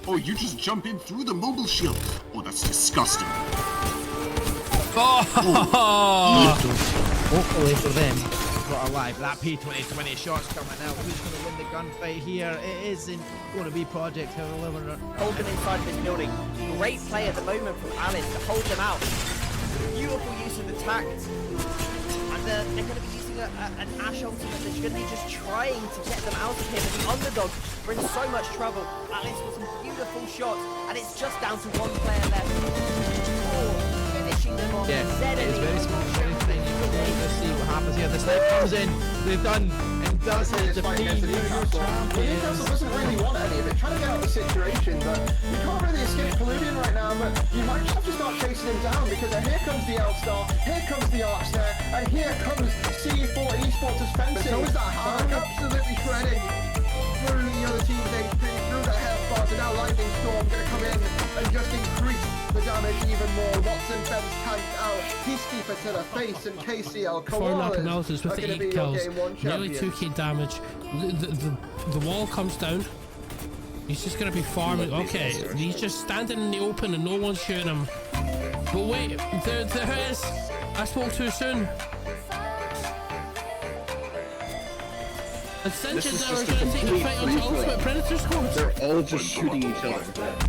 Oh, you just jump in through the mobile shield. Oh, that's disgusting. Oh! Hopefully for them, got alive. That P2020 shot's coming out. Who's going to win the gunfight here? It isn't going to be Project However. Hold them inside this building. Great play at the moment from Alice to hold them out. Beautiful use of the tact. And they're going to be using an Ash ultimate that's going to be just trying to get them out of here. But the underdogs are in so much trouble. Alice with some beautiful shots. And it's just down to one player left. Finishing them off. Yeah, it is very small, very tiny. Let's see what happens here. The snipe comes in. They've done and does it. The Newcastle doesn't really want any of it. Trying to get out of the situation, but you can't really escape Colluvian right now. But you might just have to start chasing him down because here comes the L-Star, here comes the Arc Snare, and here comes C4 Esports as fencing. But so is that Hard absolutely shredding through the other team's HP, through the health bar, and now Lightning Storm going to come in and just increase the damage even more. Watson Ben's tanked out. Peacekeeper to the face, and KCL Four-lap analysis with 8 kills, nearly 2k damage. The wall comes down. He's just gonna be farming. Okay, he's just standing in the open and no one's shooting him. But wait, there is. I spoke too soon. Ascensions are gonna take the fight onto Ultimate Predator squads. They're all just shooting each other.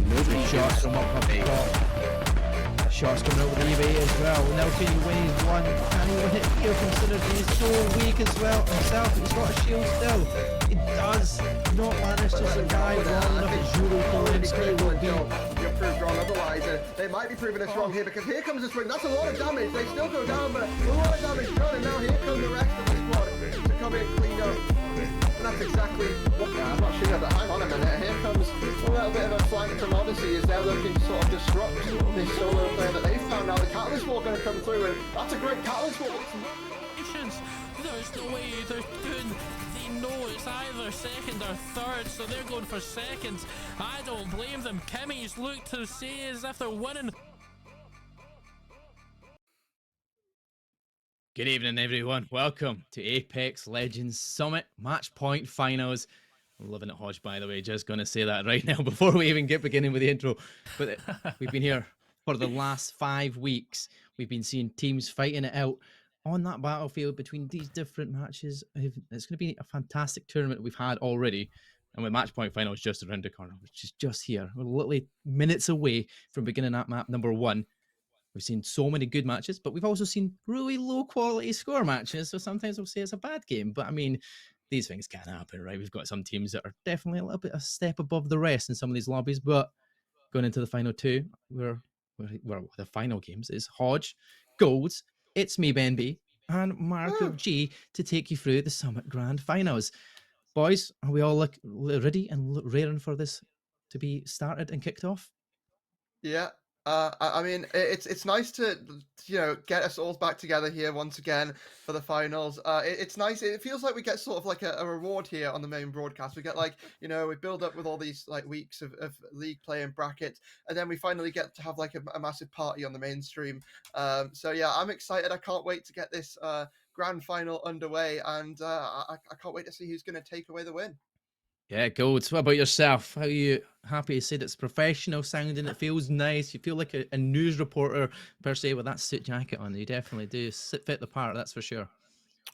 Nobody shots from up top. Shots coming out with the EV as well. Now can he win his one? Can he win it here considering he's so weak as well himself? He's got a shield still. He does not manage to survive long enough as Juro Kolinski will be. You're proved wrong otherwise. They might be proving us wrong here because here comes the swing. That's a lot of damage. They still go down, but a lot of damage done. And now here come the rest of the squad to come in clean up. And that's exactly what I'm not sure, but hang on a minute. Here comes a little bit of a flank from Odyssey as they're looking to sort of disrupt this solo player that they found out. The Catalyst Wall going to come through, and that's a great Catalyst Wall. There's no way they're doing. They know it's either second or third, so they're going for seconds. I don't blame them. Kimmy's look to see as if they're winning. Good evening, everyone. Welcome to Apex Legends Summit Match Point Finals. I'm loving it, Hodge, by the way. Just going to say that right now before we even get beginning with the intro. But we've been here for the last 5 weeks. We've been seeing teams fighting it out on that battlefield between these different matches. It's going to be a fantastic tournament we've had already. And with Match Point Finals just around the corner, which is just here. We're literally minutes away from beginning at map number 1. We've seen so many good matches, but we've also seen really low quality score matches. So sometimes we'll say it's a bad game, but I mean, these things can happen, right? We've got some teams that are definitely a little bit a step above the rest in some of these lobbies, but going into the final 2, we're the final games is Hodge, Golds, it's me, Ben B, and Marco G to take you through the Summit Grand Finals. Boys, are we all ready and raring for this to be started and kicked off? Yeah. I mean, it's nice to, get us all back together here once again for the finals. It's nice. It feels like we get sort of like a reward here on the main broadcast. We get we build up with all these weeks of league play and brackets, and then we finally get to have a massive party on the mainstream. So yeah, I'm excited. I can't wait to get this grand final underway, and I can't wait to see who's going to take away the win. Yeah, Golds. What about yourself? How are you happy to say that it's professional sounding? It feels nice. You feel like a news reporter per se with that suit jacket on. You definitely do fit the part, that's for sure.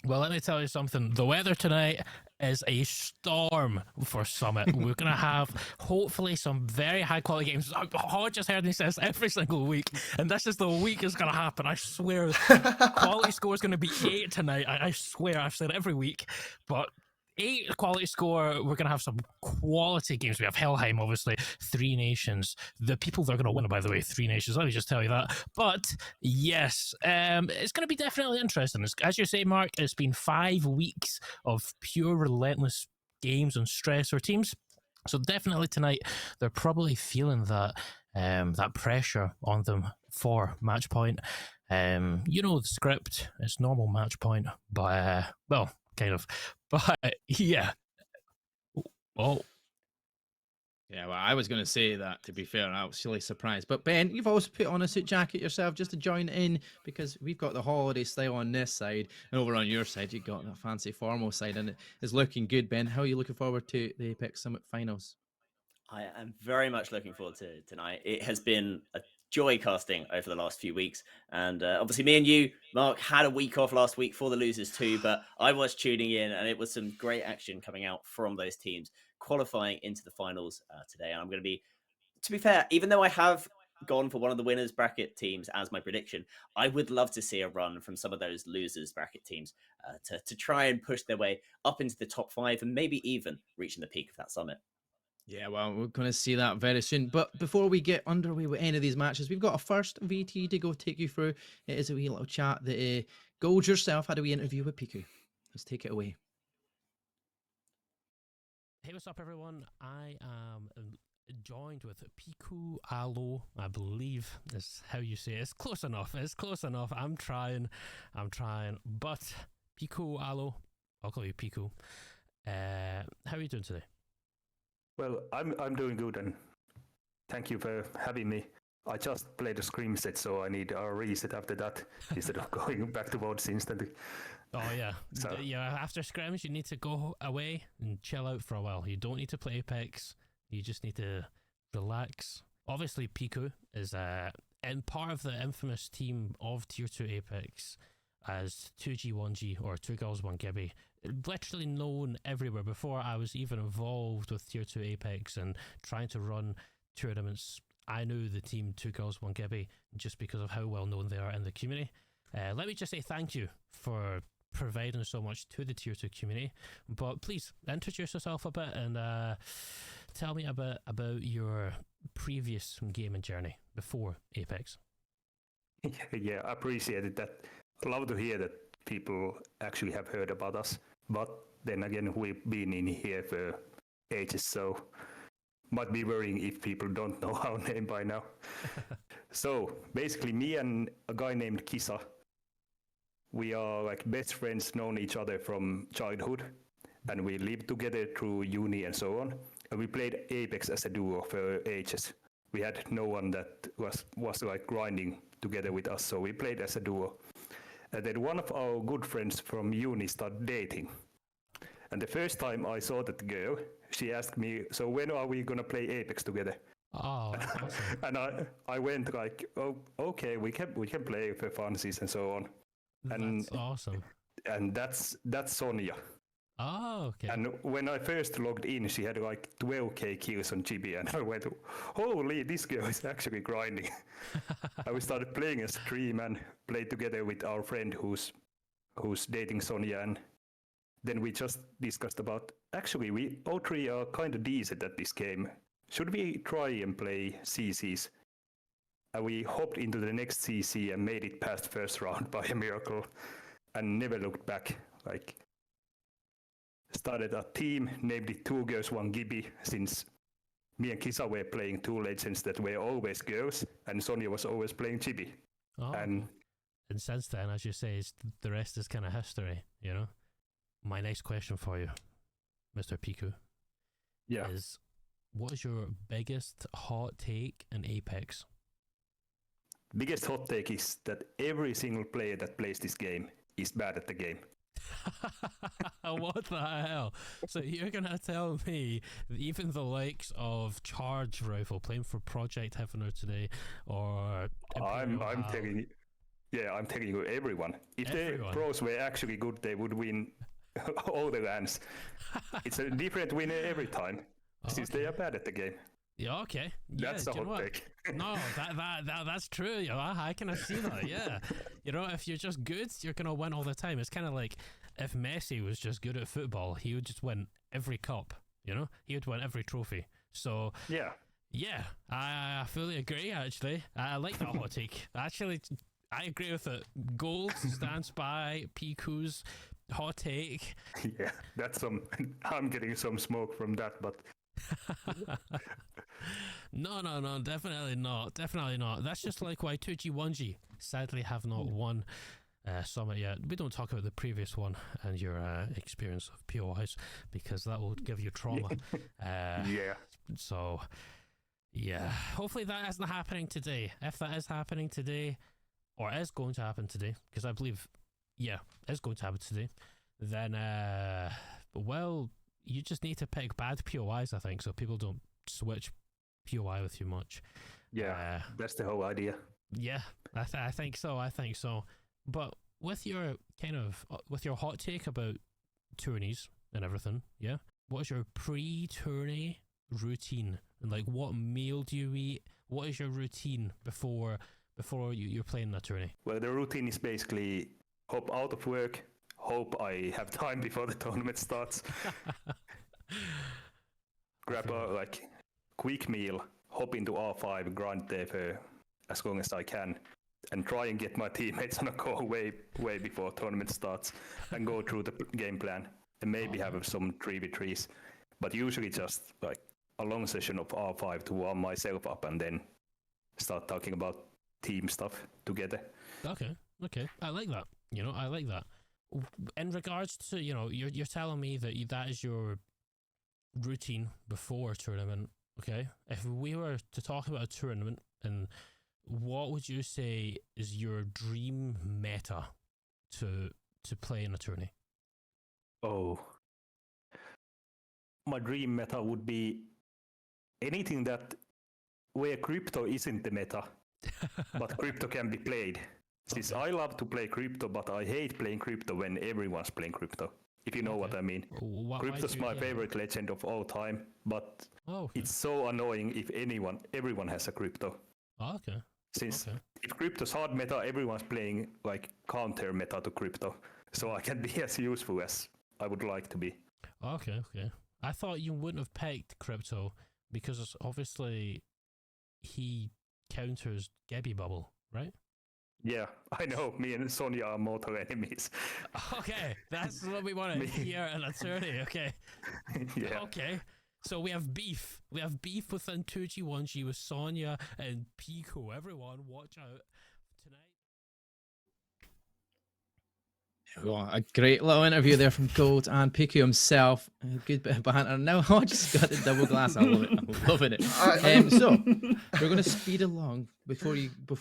Well, let me tell you something. The weather tonight is a storm for Summit. We're going to have, hopefully, some very high-quality games. Hodge just heard me say this every single week, and this is the week it's going to happen. I swear, quality score is going to be 8 tonight. I swear, I've said it every week, but 8 quality score. We're going to have some quality games. We have Helheim, obviously, 3 Nations. The people that are going to win, by the way, 3 Nations. Let me just tell you that. But yes, it's going to be definitely interesting. As you say, Mark, it's been 5 weeks of pure relentless games and stress for teams. So definitely tonight, they're probably feeling that that pressure on them for match point. You know the script, it's normal match point, but well, kind of. But yeah. Oh. Yeah, well, I was going to say that, to be fair. I was really surprised. But Ben, you've also put on a suit jacket yourself just to join in, because we've got the holiday style on this side, and over on your side, you've got that fancy formal side, and it is looking good. Ben, how are you looking forward to the Apex Summit finals? I am very much looking forward to tonight. It has been a joy casting over the last few weeks. And obviously me and you, Mark, had a week off last week for the losers too, but I was tuning in and it was some great action coming out from those teams qualifying into the finals today. And I'm going to be fair, even though I have gone for one of the winners bracket teams as my prediction, I would love to see a run from some of those losers bracket teams to try and push their way up into the top 5 and maybe even reaching the peak of that summit. Yeah, well, we're going to see that very soon. But before we get underway with any of these matches, we've got a first VT to go take you through. It is a wee little chat that Gold yourself had a wee interview with Piku. Let's take it away. Hey, what's up, everyone? I am joined with Piku Alo, I believe is how you say it. It's close enough. It's close enough. I'm trying. But Piku Alo, I'll call you Piku. How are you doing today? Well, I'm doing good, and thank you for having me. I just played a scream set, so I need a reset after that instead of going back to VODs instantly. Oh yeah, So- yeah. After scrims, you need to go away and chill out for a while. You don't need to play Apex. You just need to relax. Obviously, Piku is in part of the infamous team of Tier 2 Apex as 2G1G or 2 Girls 1 Gibby. Literally known everywhere before I was even involved with Tier 2 Apex and trying to run tournaments. I knew the team 2 Girls 1 Gibby just because of how well known they are in the community. Let me just say thank you for providing so much to the Tier 2 community. But please introduce yourself a bit and tell me a bit about your previous gaming journey before Apex. Yeah, I appreciate that. I love to hear that people actually have heard about us. But then again, we've been in here for ages, so might be worrying if people don't know our name by now. So basically, me and a guy named Kisa, we are like best friends, known each other from childhood, and we lived together through uni and so on. And we played Apex as a duo for ages. We had no one that was like grinding together with us, so we played as a duo. And then one of our good friends from uni started dating. And the first time I saw that girl, she asked me, so when are we going to play Apex together? Oh, that's awesome. And I went like, oh, okay, we can play for funsies and so on. And That's awesome. And that's Sonia. Oh, okay. And when I first logged in, she had like 12k kills on Chibi, and I went, holy, this girl is actually grinding. And we started playing a stream and played together with our friend who's dating Sonia, and then we just discussed about, actually, we all three are kind of decent at this game. Should we try and play CCs? And we hopped into the next CC and made it past first round by a miracle, and never looked back. Like, started a team, named it 2 Girls 1 Gibby, since me and Kisa were playing 2 legends that were always girls, and Sonia was always playing Chibi. Oh, And and since then, as you say, the rest is kind of history, you know? My next question for you, Mr. Piku, is what is your biggest hot take in Apex? biggest hot take is that every single player that plays this game is bad at the game. What the hell? So you're gonna tell me that even the likes of Charge Rifle playing for Project Heavener today, or I'm telling you, I'm telling you, everyone. If the pros were actually good, they would win all the lands. It's a different winner every time, since they are bad at the game. Yeah, okay. Yeah, That's a do you know hot what? take. No, that's true. You know, I can see that. Yeah, you know, if you're just good, you're gonna win all the time. It's kind of like if Messi was just good at football, he would just win every cup. You know, he would win every trophy. So Yeah. yeah, I fully agree. Actually, I like that hot take. Actually, I agree with it. Gold stands by Piku's hot take. Yeah, that's some. I'm getting some smoke from that, but No, definitely not. Definitely not. That's just like why 2G1G sadly have not won Summit yet. We don't talk about the previous one and your experience of POIs because that will give you trauma. yeah, So, yeah. Hopefully that isn't happening today. If that is happening today, or is going to happen today, because I believe, yeah, is going to happen today, then, well, you just need to pick bad POIs, I think, so people don't switch POI with you much. yeah, that's the whole idea. Yeah, I think so. I think so. But with your with your hot take about tourneys and everything, yeah, what is your pre-tourney routine? And like, what meal do you eat? What is your routine before you're playing that tourney? Well, the routine is basically hop out of work, hope I have time before the tournament starts, grab a like quick meal, hop into R5, grind there for as long as I can, and try and get my teammates on a call way before tournament starts, and go through the game plan, and maybe have some 3v3s, but usually just like a long session of R5 to warm myself up, and then start talking about team stuff together. Okay, I like that. You know, I like that. In regards to, you know, you're telling me that that is your routine before a tournament. Okay, if we were to talk about a tournament, and what would you say is your dream meta to play in a tourney? Oh, my dream meta would be anything that where crypto isn't the meta, but crypto can be played. Since I love to play crypto, but I hate playing crypto when everyone's playing crypto. If you know what I mean. Crypto's my favorite legend of all time, but it's so annoying if everyone has a crypto. Okay. Since if crypto's hard meta, everyone's playing like counter meta to crypto, so I can be as useful as I would like to be. Okay. I thought you wouldn't have picked crypto because obviously he counters Gebby Bubble, right? Yeah, I know. Me and Sonya are mortal enemies. Okay, that's what we want to hear in a tourney. Okay. Yeah. Okay. So we have beef. We have beef within 2G1G with Sonya and Pico. Everyone, watch out tonight. Well, a great little interview there from Gold and Pico himself. A good bit of banter. Now I just got the double glass. I love it. I'm loving it. So we're going to speed along before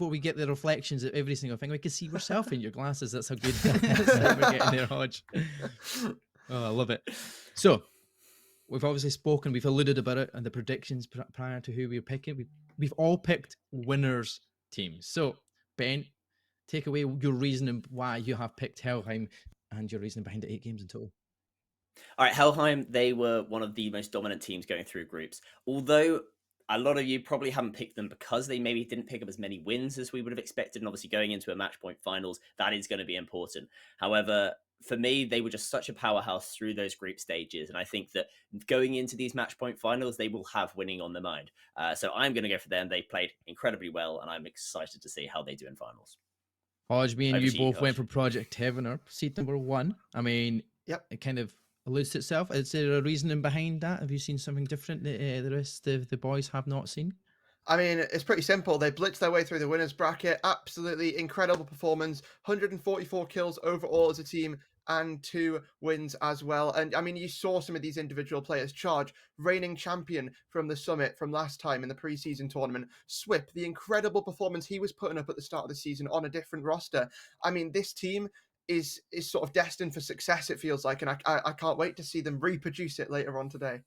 we get the reflections of every single thing. We can see yourself in your glasses. That's how good we're getting there, Hodge. Oh, I love it. So we've obviously spoken. We've alluded about it and the predictions prior to who we were picking. We've all picked winners teams. So Ben, take away your reasoning why you have picked Helheim and your reasoning behind the 8 games in total. All right, Helheim, they were one of the most dominant teams going through groups. Although a lot of you probably haven't picked them because they maybe didn't pick up as many wins as we would have expected. And obviously going into a match point finals, that is going to be important. However, for me, they were just such a powerhouse through those group stages. And I think that going into these match point finals, they will have winning on their mind. So I'm going to go for them. They played incredibly well, and I'm excited to see how they do in finals. Hodge, me and you both went for Project Heaven or seed number 1. I mean, it kind of alludes to itself. Is there a reasoning behind that? Have you seen something different that the rest of the boys have not seen? I mean, it's pretty simple. They blitzed their way through the winners bracket. Absolutely incredible performance. 144 kills overall as a team and 2 wins as well. And I mean, you saw some of these individual players charge. Reigning champion from the summit from last time in the preseason tournament, Swip, the incredible performance he was putting up at the start of the season on a different roster. I mean, this team is sort of destined for success, it feels like, and I can't wait to see them reproduce it later on today.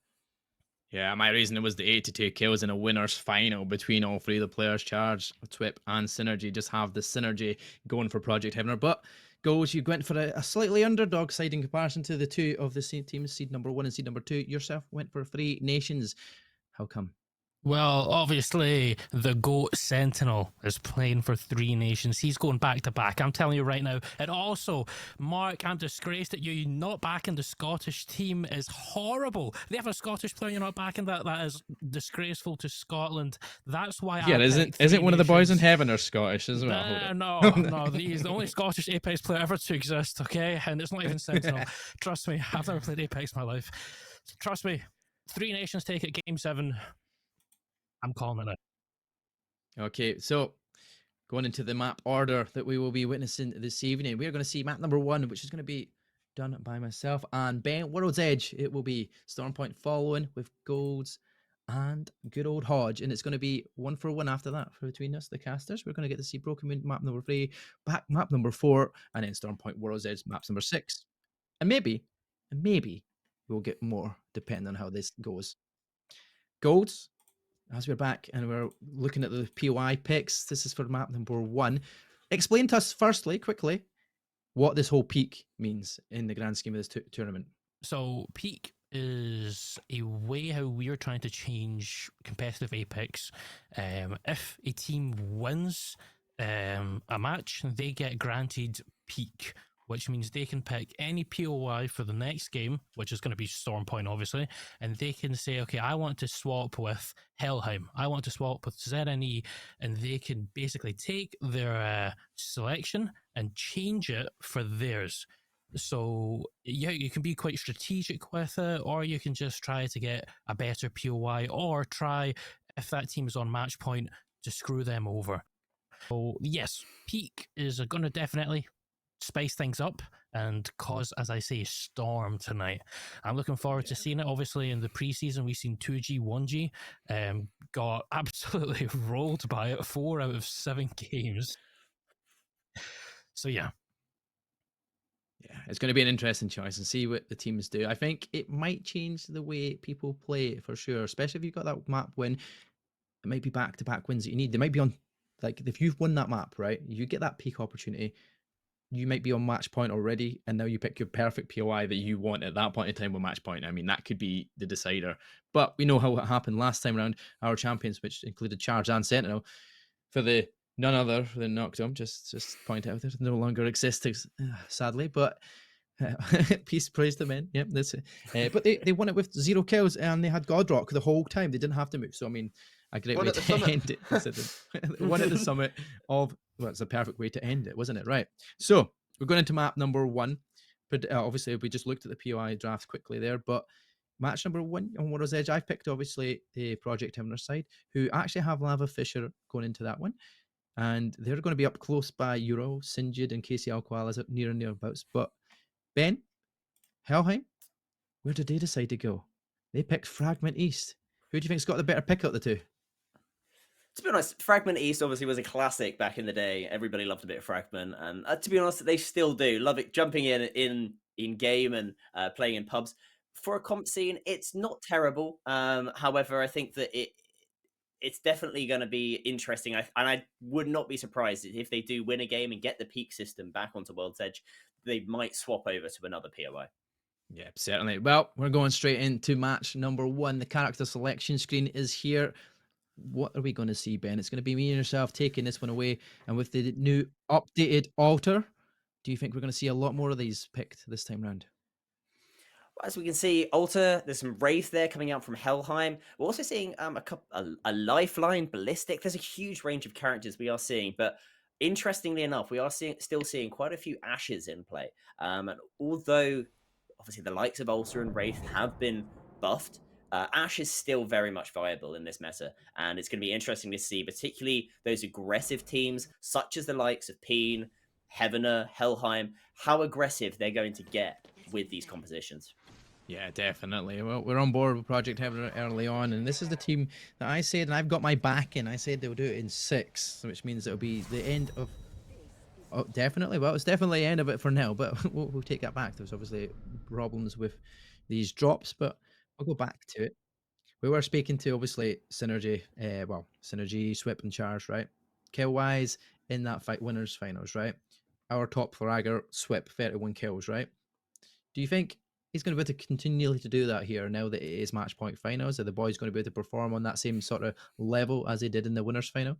Yeah, my reason was the 82 kills in a winners final between all 3 of the players, Charge, Twip, and Synergy. Just have the synergy going for Project Heavener. But Goals, you went for a slightly underdog side in comparison to the 2 of the same teams, seed number 1 and seed number 2. Yourself went for 3 nations. How come? Well, obviously, the GOAT Sentinel is playing for Three Nations. He's going back to back. I'm telling you right now. And also, Mark, I'm disgraced at you not backing the Scottish team is horrible. They have a Scottish player, you're not backing that. That is disgraceful to Scotland. That's why Yeah, I isn't picked Three one of the boys in Nations. heaven are Scottish as well? Hold up. No, he's the only Scottish Apex player ever to exist, okay? And it's not even Sentinel. Trust me, I've never played Apex in my life. Trust me, Three Nations take it game 7. I'm calling it. Okay, so going into the map order that we will be witnessing this evening, we are going to see map number 1, which is going to be done by myself and Ben. World's Edge, it will be Stormpoint following with Golds and good old Hodge, and it's going to be 1-for-1 after that for between us, the casters. We're going to get to see Broken Moon map number 3, back map number 4, and then Stormpoint World's Edge maps number 6. And maybe we'll get more depending on how this goes. Golds, as we're back and we're looking at the POI picks, this is for map number 1. Explain to us firstly, quickly, what this whole peak means in the grand scheme of this tournament. So peak is a way how we're trying to change competitive Apex. If a team wins a match, they get granted peak, which means they can pick any POI for the next game, which is going to be Stormpoint, obviously, and they can say, okay, I want to swap with Helheim, I want to swap with ZNE, and they can basically take their selection and change it for theirs. So yeah, you can be quite strategic with it, or you can just try to get a better POI, or try, if that team is on match point, to screw them over. So yes, peak is going to definitely spice things up and cause, as I say, storm tonight. I'm looking forward to seeing it. Obviously, in the preseason, we've seen 2G, 1G, got absolutely rolled by it, 4 out of 7 games. So yeah. Yeah, it's going to be an interesting choice and see what the teams do. I think it might change the way people play for sure, especially if you've got that map win. It might be back-to-back wins that you need. They might be on, like, if you've won that map, right, you get that peak opportunity, you might be on match point already, and now you pick your perfect POI that you want at that point in time with match point. I mean, that could be the decider. But we know how it happened last time around. Our champions, which included Charge and Sentinel, for the none other than Noctum, just point out that no longer exists, sadly, but peace, praise the men. Yep, that's it. But they won it with 0 kills, and they had Godrock the whole time. They didn't have to move. So I mean, a great way to end it. One at the summit of, well, it's a perfect way to end it, wasn't it? Right. So we're going into map number 1. But obviously, we just looked at the POI draft quickly there, but match number 1 on World's Edge, I've picked obviously the Project Timber side, who actually have Lava Fisher going into that one. And they're going to be up close by Euro, Sinjid, and Casey Alqual up near and nearabouts. But Ben, Helheim, where did they decide to go? They picked Fragment East. Who do you think's got the better pick out of the two? To be honest, Fragment East obviously was a classic back in the day. Everybody loved a bit of Fragment, and to be honest, they still do love it. Jumping in game and playing in pubs for a comp scene, it's not terrible. However, I think that it's definitely going to be interesting. And I would not be surprised if they do win a game and get the peak system back onto World's Edge, they might swap over to another POI. Yeah, certainly. Well, we're going straight into match number 1. The character selection screen is here. What are we going to see, Ben? It's going to be me and yourself taking this one away. And with the new updated altar, do you think we're going to see a lot more of these picked this time round? As we can see, Alter, there's some Wraith there coming out from Helheim. We're also seeing a Lifeline, Ballistic. There's a huge range of characters we are seeing, but interestingly enough, we are still seeing quite a few Ashes in play. And although, obviously, the likes of Alter and Wraith have been buffed, Ash is still very much viable in this meta, and it's going to be interesting to see, particularly those aggressive teams, such as the likes of Peen, Heavener, Helheim, how aggressive they're going to get with these compositions. Yeah, definitely. Well, we're on board with Project Heaven early on, and this is the team that I said, and I've got my back in. I said they'll do it in 6, which means it'll be the end of. Oh, definitely. Well, it's definitely the end of it for now, but we'll take that back. There's obviously problems with these drops, but I'll go back to it. We were speaking to obviously Synergy, Synergy, Swip, and Charge, right? Kill wise in that fight, winners finals, right? Our top fragger, Swip, 31 kills, right? Do you think he's going to be able to continually to do that here now that it is match point finals? Are the boys going to be able to perform on that same sort of level as they did in the winners final?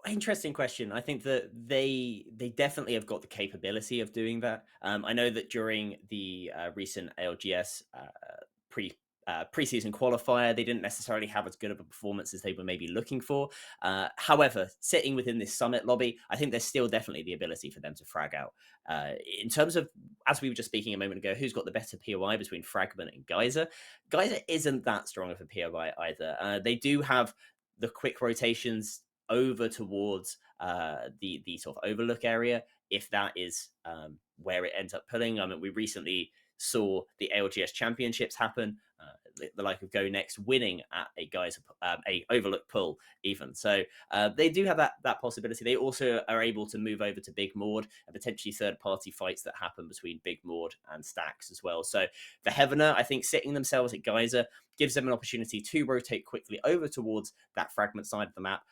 Interesting question. I think that they definitely have got the capability of doing that. I know that during the recent ALGS preseason qualifier, they didn't necessarily have as good of a performance as they were maybe looking for. However, sitting within this summit lobby, I think there's still definitely the ability for them to frag out. In terms of, as we were just speaking a moment ago, who's got the better POI between Fragment and Geyser? Geyser isn't that strong of a POI either. They do have the quick rotations over towards the sort of overlook area, if that is where it ends up pulling. I mean, we recently saw the ALGS championships happen, the like of Go Next winning at a overlook pull even. So they do have that possibility. They also are able to move over to Big Mord and potentially third party fights that happen between Big Mord and Stacks as well. So the Heavener, I think, sitting themselves at Geyser gives them an opportunity to rotate quickly over towards that fragment side of the map,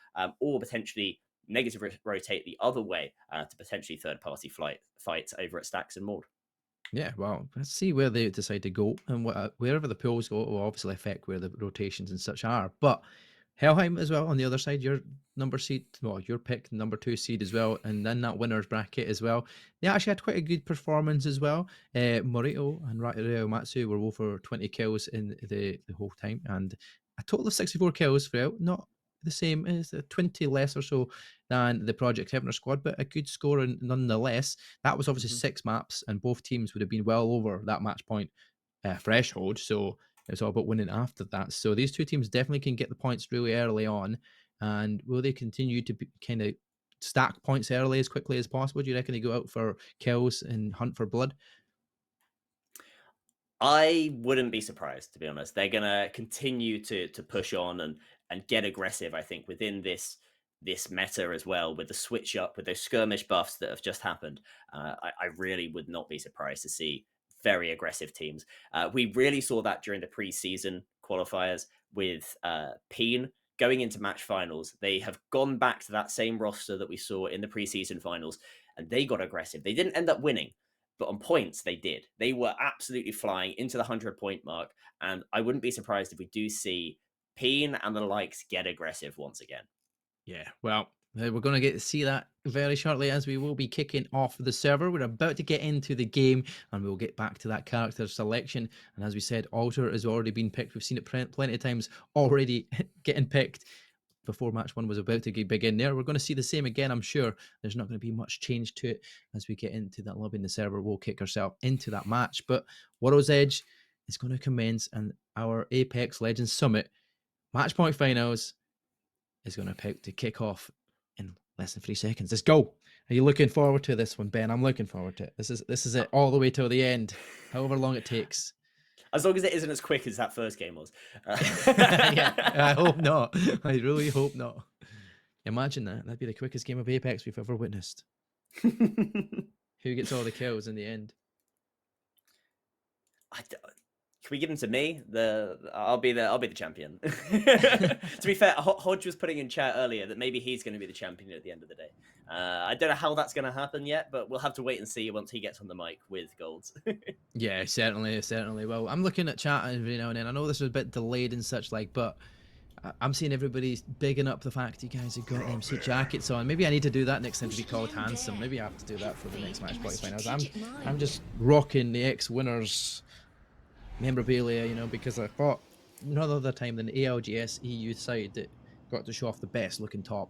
or potentially negative rotate the other way to potentially third party fights over at Stacks and Mord. Yeah, well, let's see where they decide to go, and wherever the pools go will obviously affect where the rotations and such are. But Helheim as well on the other side, your number seed, well, your pick, number 2 seed as well, and then that winners bracket as well. They actually had quite a good performance as well. Morito and Ryo Matsu were over 20 kills in the whole time, and a total of 64 kills throughout. Not the same as 20 less or so than the Project Heavener squad, but a good score nonetheless. That was obviously 6 maps, and both teams would have been well over that match point threshold. So it's all about winning after that. So these two teams definitely can get the points really early on. And will they continue to kind of stack points early as quickly as possible? Do you reckon they go out for kills and hunt for blood? I wouldn't be surprised, to be honest. They're gonna continue to push on and get aggressive. I think within this meta as well, with the switch up, with those skirmish buffs that have just happened. I really would not be surprised to see very aggressive teams. We really saw that during the preseason qualifiers with Peen going into match finals. They have gone back to that same roster that we saw in the preseason finals, and they got aggressive. They didn't end up winning, but on points they did. They were absolutely flying into the 100-point mark, and I wouldn't be surprised if we do see Peen and the likes get aggressive once again. Yeah, well, we're going to get to see that very shortly as we will be kicking off the server. We're about to get into the game, and we'll get back to that character selection. And as we said, Alter has already been picked. We've seen it plenty of times already getting picked before match 1 was about to begin there. We're going to see the same again, I'm sure. There's not going to be much change to it as we get into that lobby in the server. We'll kick ourselves into that match. But World's Edge is going to commence, and our Apex Legends Summit match point finals is going to kick off in less than 3 seconds. Let's go. Are you looking forward to this one, Ben? I'm looking forward to it. This is it all the way till the end, however long it takes. As long as it isn't as quick as that first game was. Yeah, I hope not. I really hope not. Imagine that. That'd be the quickest game of Apex we've ever witnessed. Who gets all the kills in the end? Can we give them to me? I'll be the champion. To be fair, Hodge was putting in chat earlier that maybe he's going to be the champion at the end of the day. I don't know how that's going to happen yet, but we'll have to wait and see once he gets on the mic with golds. Yeah, certainly. Well, I'm looking at chat every now and then. I know this is a bit delayed and such like, but I'm seeing everybody bigging up the fact you guys have got MC jackets on. Maybe I need to do that next time to be called handsome. Maybe I have to do that for the next match finals. I'm just rocking the ex-winners memorabilia, you know, because I thought no other time than the ALGS EU side that got to show off the best looking top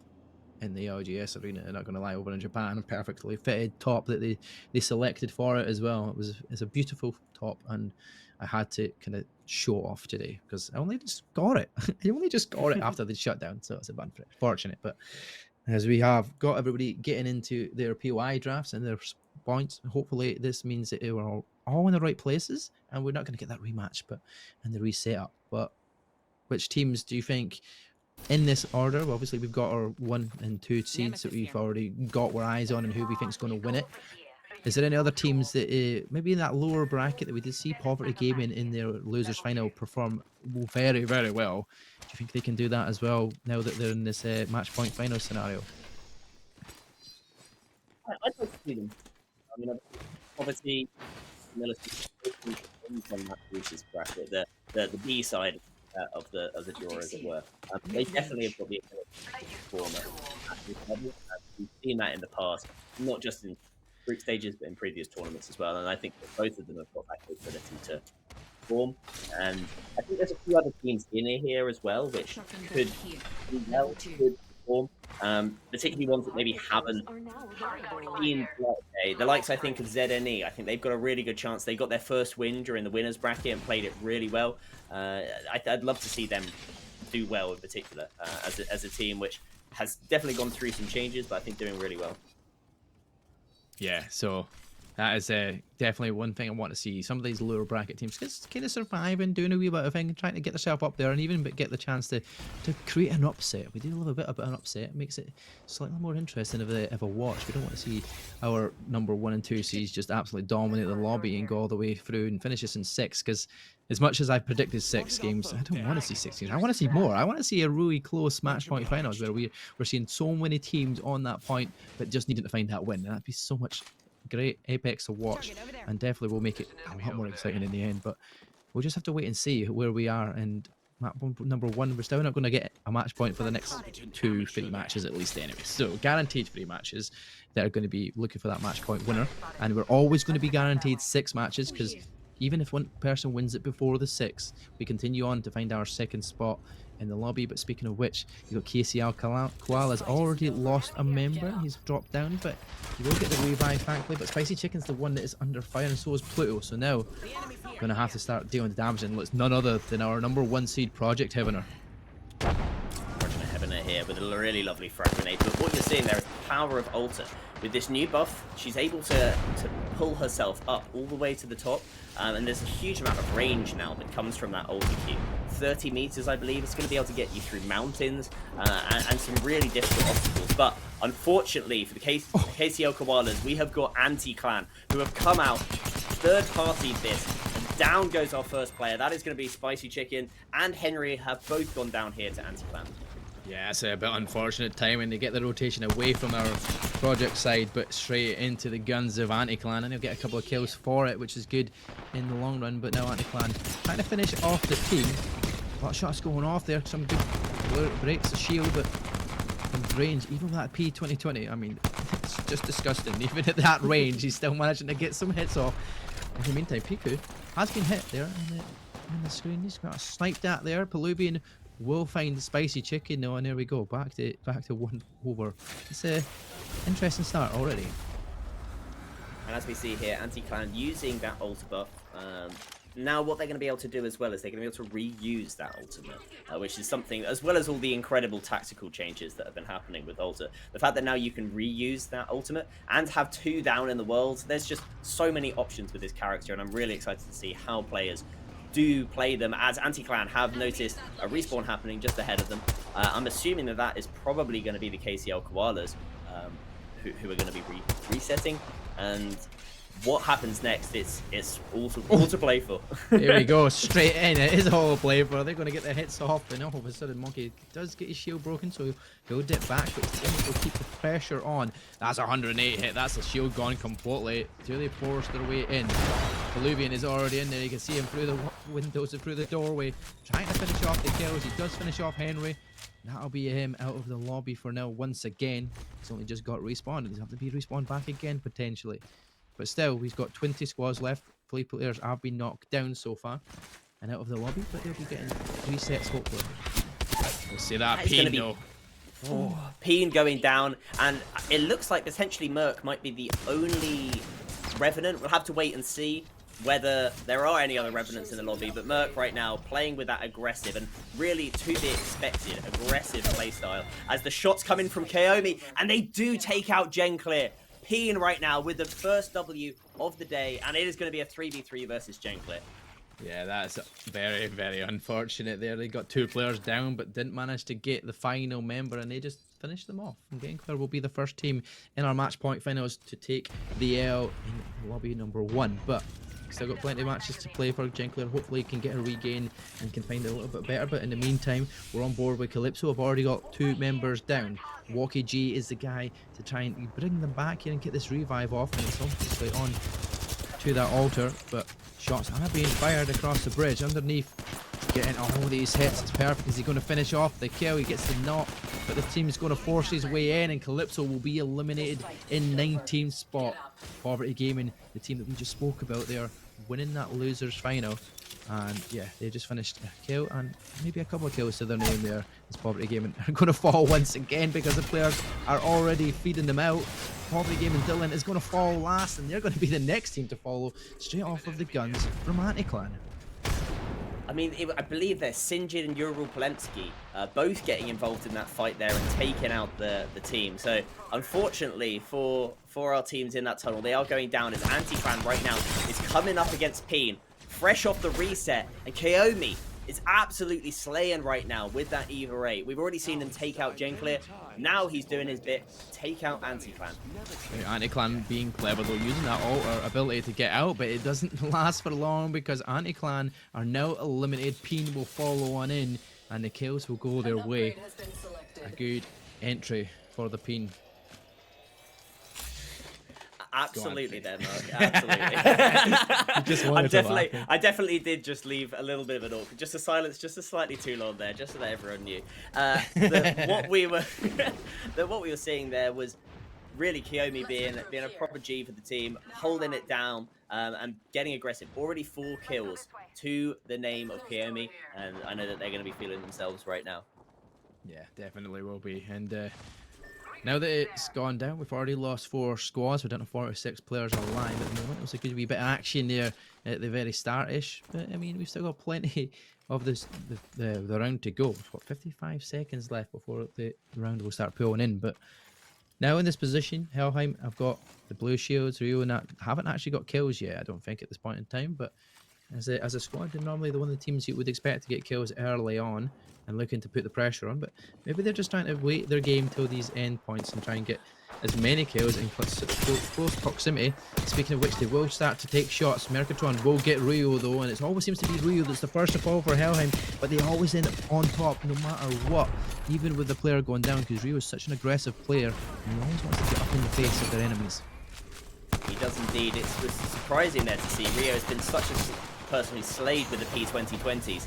in the ALGS arena. I'm not going to lie, over in Japan, a perfectly fitted top that they selected for it as well. It's a beautiful top, and I had to kind of show off today because I only just got it. I only just got it after the shutdown, so it's a bit unfortunate. But as we have got everybody getting into their POI drafts and their points, hopefully this means that we're all in the right places, and we're not going to get that rematch, but in the reset up. But which teams do you think in this order? Well, obviously we've got our 1 and 2 seeds that we've already got our eyes on and who we think is going to win it. Is there any other teams that maybe in that lower bracket that we did see Poverty Gaming in their losers final perform very, very well? Do you think they can do that as well now that they're in this match point final scenario? I'd like to see them. I mean, obviously, on that losers bracket, the B side of the draw, as it were. They definitely have got the ability to perform at this level. We've seen that in the past, not just in group stages, but in previous tournaments as well. And I think that both of them have got that capability to perform. And I think there's a few other teams in here as well, which could do well, could perform. Particularly ones that maybe haven't been the likes, I think, of ZNE. I think they've got a really good chance. They got their first win during the winners bracket and played it really well. I'd love to see them do well in particular as a team which has definitely gone through some changes, but I think doing really well. Yeah, so that is definitely one thing I want to see. Some of these lower bracket teams just kind of surviving, doing a wee bit of thing, trying to get themselves up there, and even get the chance to create an upset. We do love a bit of an upset. It makes it slightly more interesting of a watch. We don't want to see our number 1 and 2 seeds just absolutely dominate the lobby and go all the way through and finish us in 6. Because as much as I've predicted 6 games, I don't want to see 6 games. I want to see more. I want to see a really close match point finals where we're seeing so many teams on that point, but just needing to find that win. And that'd be so much great Apex to watch, and definitely will make it a lot more exciting in the end. But we'll just have to wait and see where we are. And map number 1, we're still not going to get a match point for the next 2-3 matches at least anyway. So guaranteed 3 matches that are going to be looking for that match point winner, and we're always going to be guaranteed 6 matches, because even if one person wins it before the 6, we continue on to find our 2nd spot in the lobby. But speaking of which, you got KCL Koala's already lost a member. He's dropped down, but he will get the revive, thankfully. But Spicy Chicken's the one that is under fire, and so is Pluto. So now we're going to have to start dealing the damage, and it's none other than our number 1 seed, Project Heavener. Project Heavener here with a really lovely frag grenade. But what you're seeing there is the power of Alter. With this new buff, she's able to pull herself up all the way to the top. And there's a huge amount of range now that comes from that ulti Q. 30 meters, I believe. It's going to be able to get you through mountains and some really difficult obstacles. But unfortunately for the KCL Koalas, we have got Anti-Clan, who have come out, third-partied this, and down goes our first player. That is going to be Spicy Chicken, and Henry have both gone down here to Anti-Clan. Yeah, it's a bit unfortunate timing to get the rotation away from our project side, but straight into the guns of Anti-Clan, and he'll get a couple of kills for it, which is good in the long run. But now Anti-Clan trying to finish off the team. A lot of shots going off there, some good breaks the shield, but in range, even with that P2020, I mean, it's just disgusting. Even at that range, he's still managing to get some hits off. In the meantime, Piku has been hit there on the screen. He's got sniped at there. Peluvian will find the Spicy Chicken now, and there we go, back to 1 over. It's a interesting start already. And as we see here, Anti-Clan using that ulti buff. Now what they're going to be able to do as well is they're going to be able to reuse that ultimate, which is something, as well as all the incredible tactical changes that have been happening with Ulta. The fact that now you can reuse that ultimate and have 2 down in the world, there's just so many options with this character, and I'm really excited to see how players do play them, as Anti-Clan have noticed a respawn happening just ahead of them. I'm assuming that is probably going to be the KCL Koalas, who are going to be resetting, and what happens next, it's all to play for. Here we go, straight in. It is all to play for. They're going to get their hits off, and all of a sudden Monkey does get his shield broken, so he'll dip back, but he'll keep the pressure on. That's a 108 hit. That's the shield gone completely. Do they force their way in? Peluvian is already in there. You can see him through the windows and through the doorway, trying to finish off the kills. He does finish off Henry. That'll be him out of the lobby for now once again. He's only just got respawned. He'll have to be respawned back again potentially. But still, he's got 20 squads left. 3 players have been knocked down so far and out of the lobby, but they'll be getting resets hopefully. We'll see that Peen though. Oh, Peen going down, and it looks like potentially Merc might be the only Revenant. We'll have to wait and see whether there are any other Revenants in the lobby, but Merc right now playing with that aggressive and really to be expected aggressive playstyle as the shots come in from Kaomi, and they do take out Gen Clear. Peen right now with the first W of the day, and it is going to be a 3v3 versus Gen Clear. Yeah, that's very, very unfortunate there. They got 2 players down, but didn't manage to get the final member, and they just finished them off. And Gen Clear will be the first team in our match point finals to take the L in lobby number 1. But still got plenty of matches to play for Gen Clear. Hopefully can get a regain and can find it a little bit better. But in the meantime, we're on board with Calypso. I've already got 2 members down. Walkie G is the guy to try and bring them back here and get this revive off. And it's obviously on to that altar, but shots are being fired across the bridge underneath. Getting all these hits, it's perfect. Is he going to finish off the kill? He gets the knock, but the team's going to force his way in, and Calypso will be eliminated in 19th spot. Poverty Gaming, the team that we just spoke about there, winning that losers final. And yeah, they just finished a kill and maybe a couple of kills to their name there. As Poverty Gaming are going to fall once again because the players are already feeding them out. Poverty Gaming Dylan is going to fall last, and they're going to be the next team to follow straight off of the guns from Anticlan. I mean, I believe they're Sinjin and Ural Polensky both getting involved in that fight there and taking out the team. So, unfortunately for our teams in that tunnel, they are going down as Anticlan right now is coming up against Peen, fresh off the reset, and Kiyomi is absolutely slaying right now with that Eva 8. We've already seen him take out Genclear. Now he's doing his bit, take out Anticlan. Anticlan being clever though, using that alter ability to get out, but it doesn't last for long because Anticlan are now eliminated. Peen will follow on in, and the kills will go their way. A good entry for the Peen. Absolutely there, Mark. Absolutely. I definitely did just leave a little bit of an awkward, just a silence, just a slightly too long there, just so that everyone knew. What we were seeing there was really Kiyomi being a proper G for the team, holding it down and getting aggressive. Already 4 kills to the name of Kiyomi, and I know that they're going to be feeling themselves right now. Yeah, definitely will be. And now that it's gone down, we've already lost 4 squads. We don't have 46 players alive at the moment. It was a good wee bit of action there at the very start-ish. But, I mean, we've still got plenty of the round to go. We've got 55 seconds left before the round will start pulling in. But now in this position, Helheim, I've got the blue shields. Rio and that haven't actually got kills yet, I don't think, at this point in time. But as a squad, they're normally the one of the teams you would expect to get kills early on and looking to put the pressure on, but maybe they're just trying to wait their game till these end points and try and get as many kills in close proximity. Speaking of which, they will start to take shots. Mercatron will get Rio though, and it always seems to be Rio that's the first to fall for Helheim, but they always end up on top no matter what, even with the player going down, because Rio is such an aggressive player and he always wants to get up in the face of their enemies. He does indeed. It's surprising there to see Rio has been such a personally slayed with the P2020s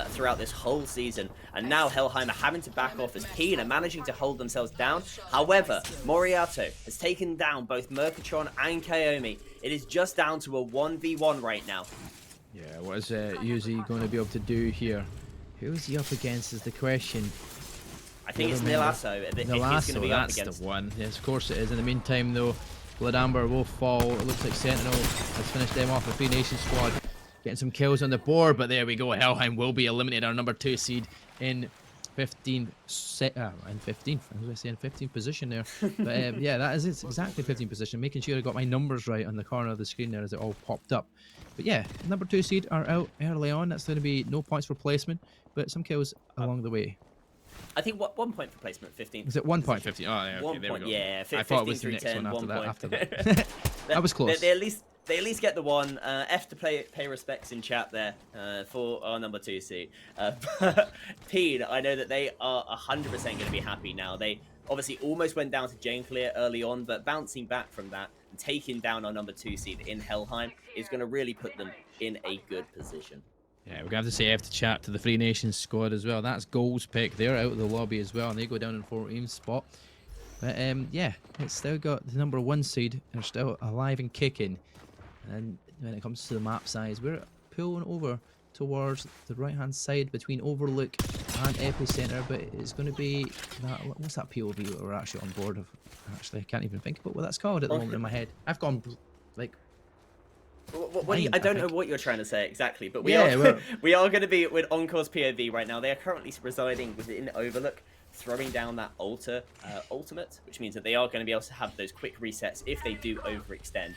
throughout this whole season, and now Helheim are having to back off as Peen are managing to hold themselves down. However, Moriato has taken down both Mercatron and Kiyomi. It is just down to a 1v1 right now. Yeah, what is Yuzi going to be able to do here? Who is he up against is the question. I think it's Nilasso. Nilasso, that's the one. Yes, of course it is. In the meantime though, Bloodamber will fall. It looks like Sentinel has finished them off. The Free Nation squad getting some kills on the board, but there we go. Helheim will be eliminated, our number 2 seed in 15th position there. But yeah, that is it. Exactly 15th position. Making sure I got my numbers right on the corner of the screen there as it all popped up. But yeah, number 2 seed are out early on. That's going to be no points for placement, but some kills along the way. I think 1 point for placement, 15. Is it 1 point? 15. Oh, yeah, okay, there we go. Yeah, I thought it was the next 10, one after that. After that. That was close. They at least get the one. F to pay respects in chat there for our number 2 seed. Peen, I know that they are 100% going to be happy now. They obviously almost went down to Genclear early on, but bouncing back from that and taking down our number 2 seed in Helheim is going to really put them in a good position. Yeah, we're going to have to say F to chat to the Free Nations squad as well. That's Goals pick. They're out of the lobby as well, and they go down in 14th spot. But yeah, it's still got the number 1 seed. They're still alive and kicking. And when it comes to the map size, we're pulling over towards the right-hand side between Overlook and Epicenter, but it's going to be that, what's that POV that we're actually on board of? Actually, I can't even think about what that's called at the moment in my head. I've gone like... I don't know what you're trying to say exactly, but we are going to be with Encore's POV right now. They are currently residing within Overlook, throwing down that ultimate, which means that they are going to be able to have those quick resets if they do overextend.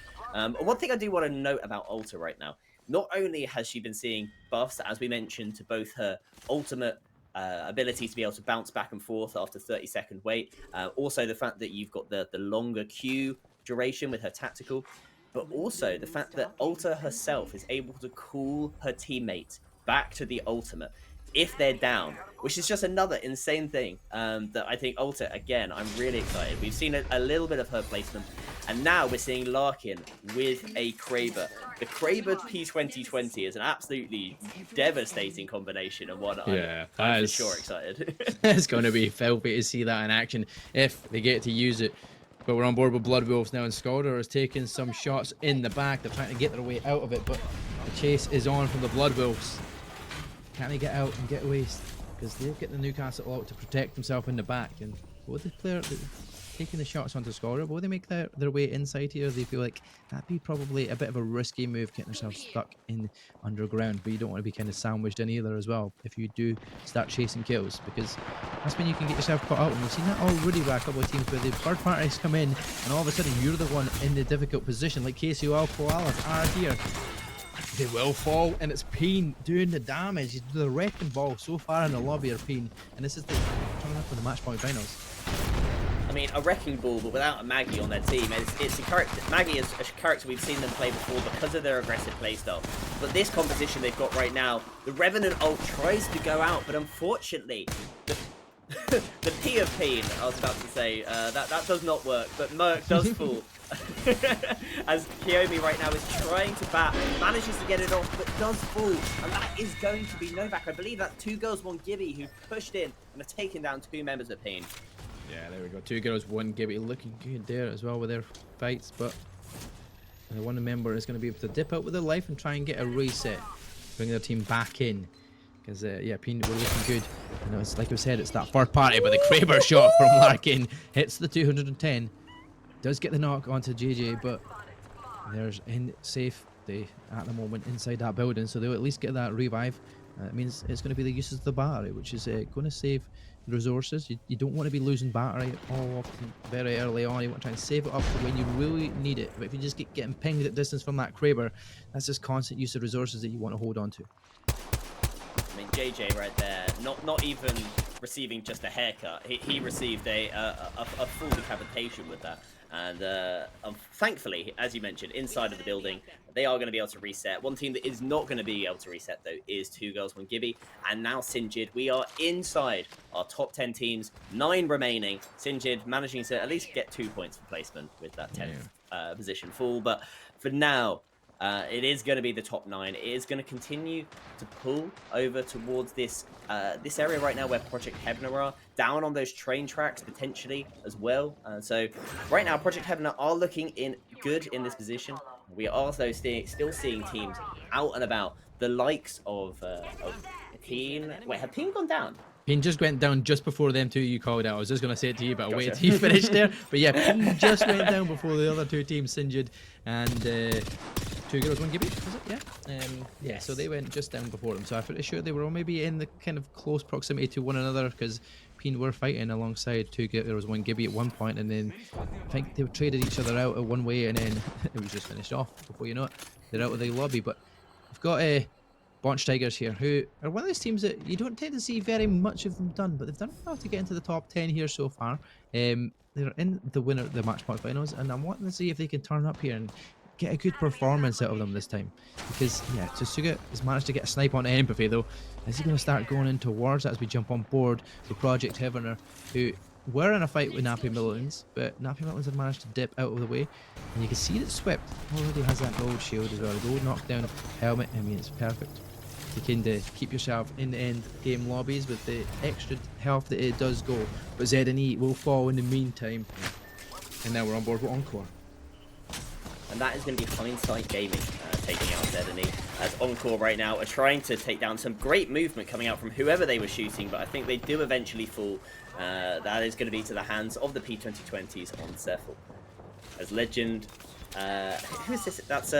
One thing I do want to note about Ulta right now, not only has she been seeing buffs, as we mentioned, to both her ultimate ability to be able to bounce back and forth after 30-second wait, also the fact that you've got the longer Q duration with her tactical, but also the fact that Ulta herself is able to call her teammates back to the ultimate. if they're down, which is just another insane thing that I think Alter, again, I'm really excited. We've seen a little bit of her placement, and now we're seeing Larkin with a Kraber. The Kraber P2020 is an absolutely devastating combination, and one I'm for sure excited. It's going to be filthy to see that in action if they get to use it. But we're on board with Blood Wolves now, and Scalder is taking some shots in the back. They're trying to get their way out of it, but the chase is on from the Blood Wolves. Can they get out and get away? Because they'll get the Newcastle out to protect themselves in the back. And would the player taking the shots onto Scalder, will they make their way inside here? They feel like that'd be probably a bit of a risky move, getting themselves stuck in underground. But you don't want to be kind of sandwiched in either as well if you do start chasing kills, because that's when you can get yourself caught out. And we've seen that already by a couple of teams where the third parties come in and all of a sudden you're the one in the difficult position, like KCOL Koalas are here. They will fall, and it's Peen doing the damage. He's the wrecking ball so far in the lobby of Peen, and this is the coming up for the match point finals. I mean, a wrecking ball, but without a Maggie on their team. It's a character. Maggie is a character we've seen them play before because of their aggressive playstyle. But this composition they've got right now, the Revenant ult tries to go out, but unfortunately, the P of Peen, I was about to say, that does not work, but Merc does fall. As Kiyomi right now is trying to bat, manages to get it off, but does fall, and that is going to be Novak. I believe that's 2 girls, 1 Gibby, who pushed in and have taken down 2 members of Peen. Yeah, there we go. 2 girls, 1 Gibby, looking good there as well with their fights, but one member is going to be able to dip out with their life and try and get a reset, bring their team back in. Because, yeah, Peen were looking good. I know, it's like I said, it's that third party, but the Kraber shot from Larkin hits the 210. Does get the knock onto JJ, but there's in safety at the moment inside that building, so they'll at least get that revive. It means it's going to be the uses of the battery, which is going to save resources. You don't want to be losing battery all often very early on. You want to try and save it up for when you really need it. But if you just keep getting pinged at distance from that Kraber, that's just constant use of resources that you want to hold on to. I mean, JJ right there, not even receiving just a haircut. He received a full decapitation with that. And thankfully, as you mentioned, inside of the building, they are going to be able to reset. One team that is not going to be able to reset, though, is 2 girls, 1 Gibby. And now Sinjid. We are inside our top 10 teams, 9 remaining. Sinjid managing to at least get 2 points for placement with that 10th position full. But for now, it is going to be the top 9. It is going to continue to pull over towards this this area right now where Project Hebner are, down on those train tracks potentially as well. So right now, Project Hebner are looking good in this position. We are also still seeing teams out and about. The likes of Peen. Wait, have Peen gone down? Peen just went down just before them 2 you called out. I was just going to say it to you, but I'll wait till you finish there. But yeah, Peen just went down before the other 2 teams, Sinjid and 2 girls, 1 Gibby, was it? Yeah. Yeah, so they went just down before them. So I'm pretty sure they were all maybe in the kind of close proximity to one another, because Peen were fighting alongside 2 girls, 1 Gibby at one point, and then I think they traded each other out at one way, and then it was just finished off before you know it. They're out of the lobby, but we've got a Bunch Tigers here, who are one of those teams that you don't tend to see very much of them done, but they've done well to get into the top 10 here so far. They're in the winner of the match point finals, and I'm wanting to see if they can turn up here and get a good performance out of them this time. Because, yeah, Tsuga has managed to get a snipe on Empathy, though. Is he going to start going in towards that as we jump on board with Project Heavener, who were in a fight with Nappy Millens, but Nappy Millens have managed to dip out of the way. And you can see that Swift already has that gold shield as well. The gold knockdown helmet, I mean, it's perfect. You can keep yourself in the end game lobbies with the extra health that it does go. But Z&E will fall in the meantime. And now we're on board with Encore. And that is going to be Hindsight Gaming taking out Z&E. As Encore right now are trying to take down some great movement coming out from whoever they were shooting, but I think they do eventually fall. That is going to be to the hands of the P2020s on Cephal. As Legend... who is this? That's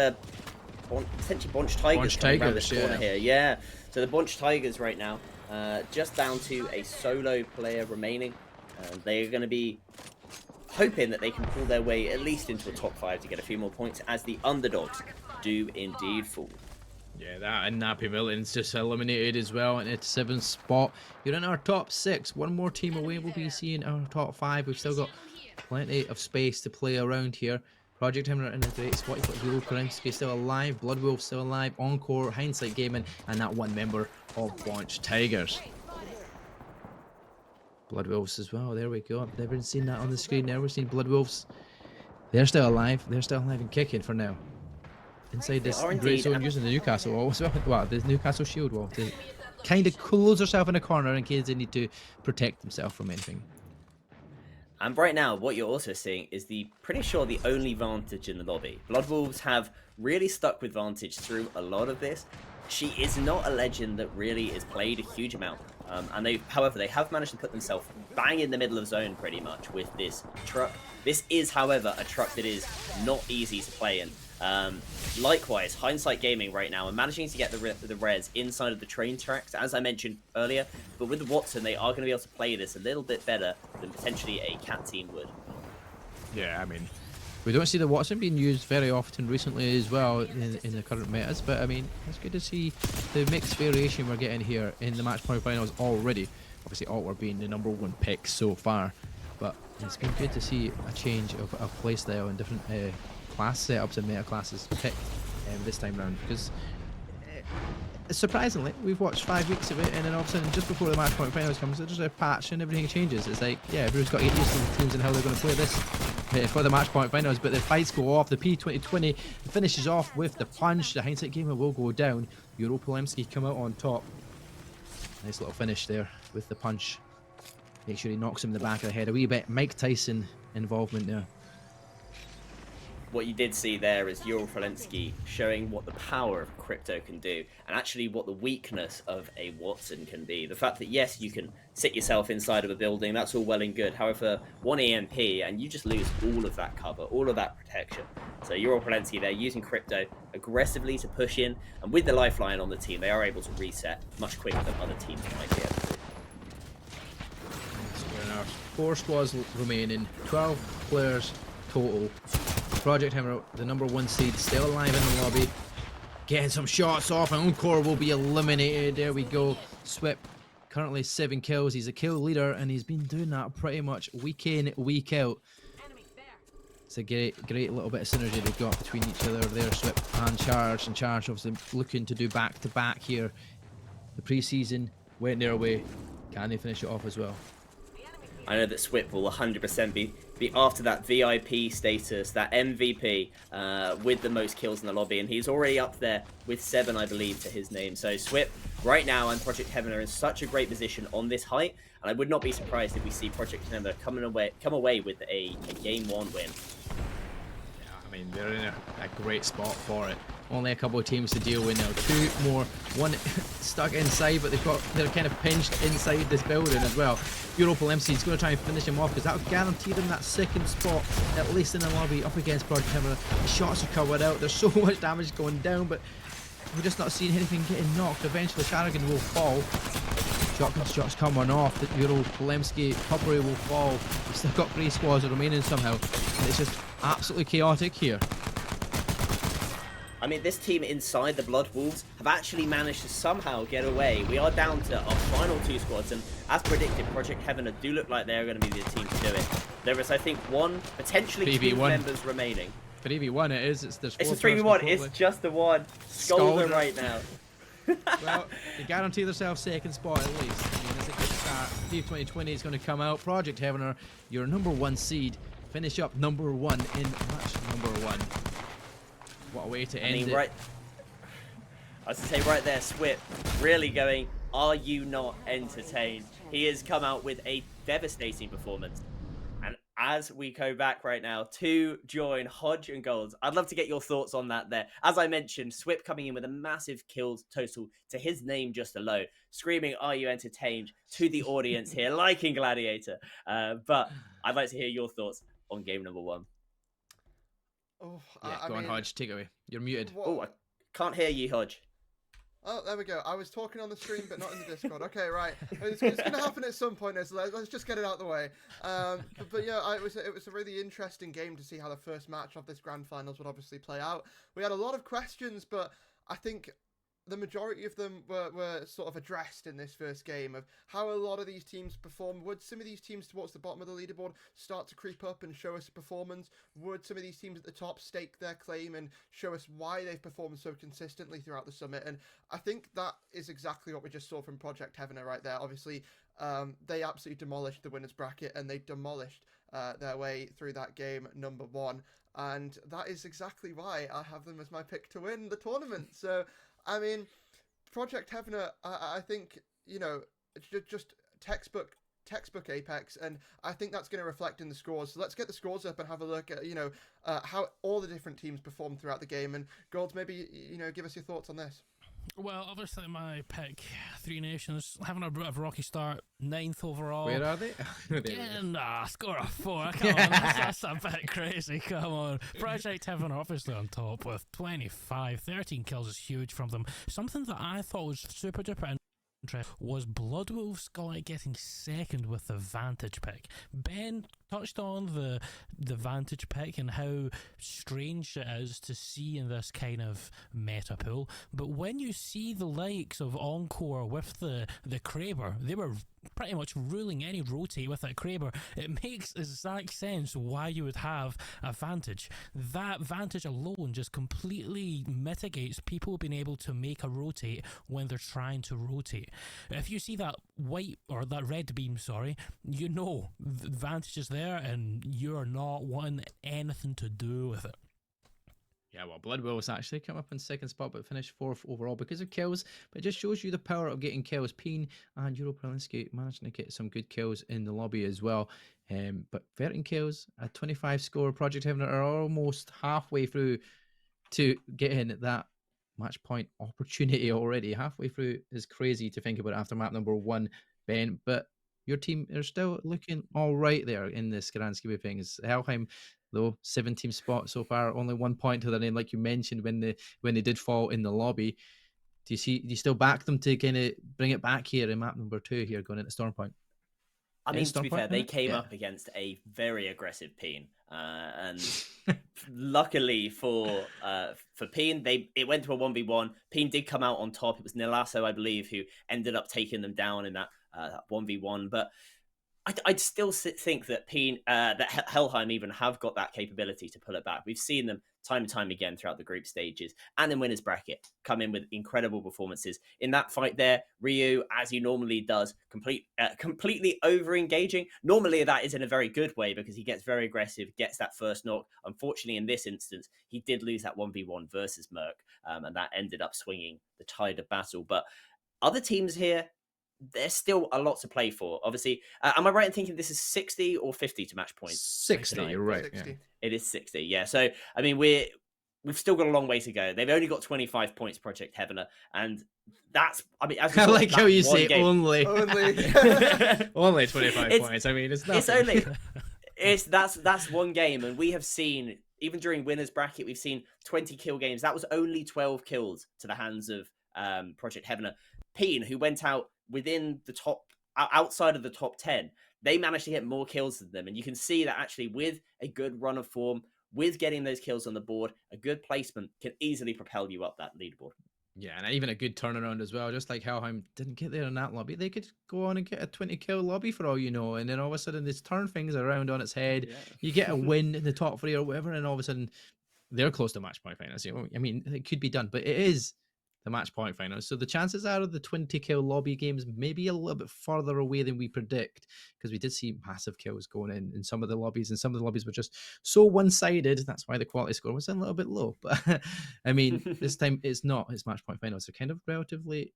essentially Bunch Tigers coming around this corner here. Yeah, so the Bunch Tigers right now, just down to a solo player remaining. They are going to be hoping that they can pull their way at least into a top 5 to get a few more points, as the underdogs do indeed fall. Yeah, that and Nappy Millens just eliminated as well, and it's 7th spot. You're in our top 6. One more team away, we'll be seeing our top 5. We've still got plenty of space to play around here. Project Hammer in a great spot. You've got Hero Karinsky still alive, Blood Wolf still alive, Encore, Hindsight Gaming, and that one member of Launch Tigers. Blood Wolves as well. There we go. I've never seen that on the screen. Never seen Blood Wolves. They're still alive. They're still alive and kicking for now. Inside this are great indeed, zone, and- using the Newcastle wall as well. Well, the Newcastle shield wall to kind of close herself in a corner in case they need to protect themselves from anything. And right now, what you're also seeing is pretty sure the only Vantage in the lobby. Blood Wolves have really stuck with Vantage through a lot of this. She is not a legend that really is played a huge amount. However, they have managed to put themselves bang in the middle of zone pretty much with this truck. This is, however, a truck that is not easy to play in. Likewise, Hindsight Gaming right now are managing to get the res inside of the train tracks, as I mentioned earlier. But with the Watson, they are going to be able to play this a little bit better than potentially a cat team would. Yeah, I mean, we don't see the Watson being used very often recently as well in the current metas, but I mean, it's good to see the mixed variation we're getting here in the match point finals already. Obviously, Altwar being the #1 pick so far, but it's been good to see a change of playstyle and different class setups and meta classes picked this time round, because surprisingly we've watched 5 weeks of it, and then all of a sudden just before the match point finals comes there's a patch and everything changes. It's like, yeah, everyone's got to get used to the teams and how they're going to play this for the match point finals, but the fights go off. The P2020 finishes off with the punch. The Hindsight Gamer will go down. Europolemski come out on top. Nice little finish there with the punch. Make sure he knocks him in the back of the head. A wee bit Mike Tyson involvement there. What you did see there is Eurofalensky showing what the power of Crypto can do, and actually what the weakness of a Watson can be. The fact that, yes, you can sit yourself inside of a building, that's all well and good. However, one EMP and you just lose all of that cover, all of that protection. So Eurofalensky there using Crypto aggressively to push in, and with the lifeline on the team, they are able to reset much quicker than other teams might be able to. Fair enough. 4 squads remaining, 12 players total. Project Hammer, the #1 seed, still alive in the lobby. Getting some shots off, and Encore will be eliminated. There we go. Swip, currently 7 kills. He's a kill leader, and he's been doing that pretty much week in, week out. It's a great little bit of synergy they've got between each other there, Swip and Charge. And Charge obviously looking to do back-to-back here. The pre-season went their way. Can they finish it off as well? I know that Swip will 100% be after that VIP status, that MVP, with the most kills in the lobby, and he's already up there with 7, I believe, to his name. So Swip, right now, and Project Heaven are in such a great position on this height, and I would not be surprised if we see Project Heaven come away with a Game 1 win. Yeah, I mean, they're in a great spot for it. Only a couple of teams to deal with now. 2 more, one stuck inside, but they're kind of pinched inside this building as well. Europolemski is going to try and finish him off, because that'll guarantee them that second spot, at least in the lobby, up against Project Hammer. The shots are covered out. There's so much damage going down, but we're just not seeing anything getting knocked. Eventually, Sharagan will fall. Shotgun shots coming off. The Europolemski Puppery will fall. We've still got 3 squads remaining somehow, and it's just absolutely chaotic here. I mean, this team inside the Blood Wolves have actually managed to somehow get away. We are down to our final 2 squads, and as predicted, Project Heaven do look like they're going to be the team to do it. There is, I think, 1, potentially 2 members remaining. 3v1 it is. It's a 3v1. It's just the one. Skolder right now. Well, they guarantee themselves second spot at least. I mean, that's a good start. P2020 is going to come out. Project Heavener, your #1 seed, finish up #1 in match #1. What a way to end it. Right. I was to say right there, Swip really going, are you not entertained? He has come out with a devastating performance. And as we go back right now to join Hodge and Golds, I'd love to get your thoughts on that there. As I mentioned, Swip coming in with a massive kills total to his name just alone, screaming, are you entertained, to the audience here, like in Gladiator. But I'd like to hear your thoughts on game #1. Oh, Yeah, go on, Hodge, take it away. You're muted. Oh, I can't hear you, Hodge. Oh, there we go. I was talking on the stream, but not in the Discord. Okay, right. It's going to happen at some point, so let's just get it out of the way. But yeah, it was a really interesting game to see how the first match of this grand finals would obviously play out. We had a lot of questions, but I think the majority of them were sort of addressed in this first game of how a lot of these teams perform. Would some of these teams towards the bottom of the leaderboard start to creep up and show us a performance? Would some of these teams at the top stake their claim and show us why they've performed so consistently throughout the summit? And I think that is exactly what we just saw from Project Heavener right there. Obviously, they absolutely demolished the winners bracket, and they demolished their way through that game number 1. And that is exactly why I have them as my pick to win the tournament. So, I mean, Project Heavener, I think, you know, just textbook Apex, and I think that's going to reflect in the scores. So let's get the scores up and have a look at, you know, how all the different teams performed throughout the game. And Golds, maybe, you know, give us your thoughts on this. Well, obviously my pick, Three Nations, having a bit of a rocky start, 9th overall. Where are they? Getting a score of 4. Come on, that's a bit crazy. Come on. Project Heaven obviously on top with 25. 13 kills is huge from them. Something that I thought was super duper was Bloodwolf Sky getting second with the Vantage pick. Ben touched on the Vantage pick and how strange it is to see in this kind of meta pool, but when you see the likes of Encore with the Kraber, they were pretty much ruling any rotate with that Kraber. It makes exact sense why you would have a Vantage. That Vantage alone just completely mitigates people being able to make a rotate when they're trying to rotate. If you see that white or that red beam, sorry, you know the Vantage is there and you're not wanting anything to do with it. Yeah, well, Bloodwolves actually come up in 2nd spot but finished 4th overall because of kills. But it just shows you the power of getting kills. Peen and Europralinski managing to get some good kills in the lobby as well. But 13 kills, a 25 score. Project Heaven are almost halfway through to getting that match point opportunity already. Halfway through is crazy to think about after map number 1, Ben. But your team are still looking all right there in this grand scheme of things. Helheim, though, 17th spot so far, only 1 point to their name, like you mentioned when they did fall in the lobby. Do you still back them to kind of bring it back here in map number 2 here going into Stormpoint? I mean, to be fair, they came up against a very aggressive Peen, and luckily for Peen, it went to a 1v1. Peen did come out on top. It was Nilasso, I believe, who ended up taking them down in that 1v1. But I'd still think that that Helheim even have got that capability to pull it back. We've seen them time and time again throughout the group stages and in winners bracket come in with incredible performances. In that fight there, Ryu, as he normally does, completely over-engaging. Normally that is in a very good way because he gets very aggressive, gets that first knock. Unfortunately, in this instance, he did lose that 1v1 versus Merc, and that ended up swinging the tide of battle. But other teams here, there's still a lot to play for. Obviously, am I right in thinking this is 60 or 50 to match points? 60, you're right. 60. Yeah. It is 60, yeah. So, I mean, we've still got a long way to go. They've only got 25 points, Project Heavener, and that's, I mean, as I like how you say game, only. Only 25 points. I mean, it's nothing. That's one game, and we have seen, even during winners bracket, we've seen 20 kill games. That was only 12 kills to the hands of Project Heavener. Peen, who went out within the outside of the top 10, they managed to get more kills than them. And you can see that actually with a good run of form, with getting those kills on the board, a good placement can easily propel you up that leaderboard. Yeah, and even a good turnaround as well. Just like Helheim didn't get there in that lobby. They could go on and get a 20 kill lobby for all you know. And then all of a sudden, this turn things around on its head. Yeah. You get a win in the top 3 or whatever, and all of a sudden, they're close to match point finals. You know, I mean, it could be done, but it is the match point finals. So the chances are of the 20 kill lobby games maybe a little bit further away than we predict, because we did see massive kills going in some of the lobbies, and some of the lobbies were just so one-sided. That's why the quality score was a little bit low. But I mean, this time it's not. It's match point finals. They're kind of relatively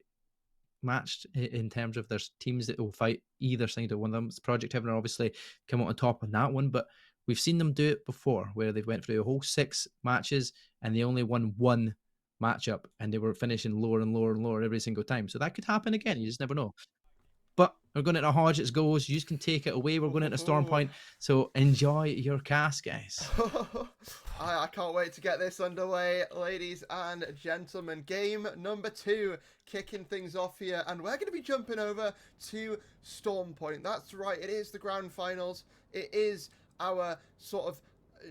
matched in terms of there's teams that will fight either side of one of them. Project Heaven obviously come out on top on that one, but we've seen them do it before where they've went through a whole 6 matches and they only won 1 matchup and they were finishing lower and lower and lower every single time. So that could happen again. You just never know. But we're going into Hodge, it's goes. You can take it away. We're going into Stormpoint. So enjoy your cast, guys. I can't wait to get this underway, ladies and gentlemen. Game number 2, kicking things off here. And we're going to be jumping over to Stormpoint. That's right. It is the grand finals. It is our sort of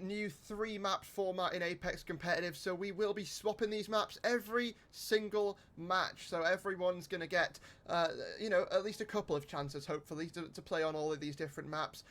new 3-map format in Apex Competitive, so we will be swapping these maps every single match. So everyone's going to get, you know, at least a couple of chances, hopefully, to play on all of these different maps.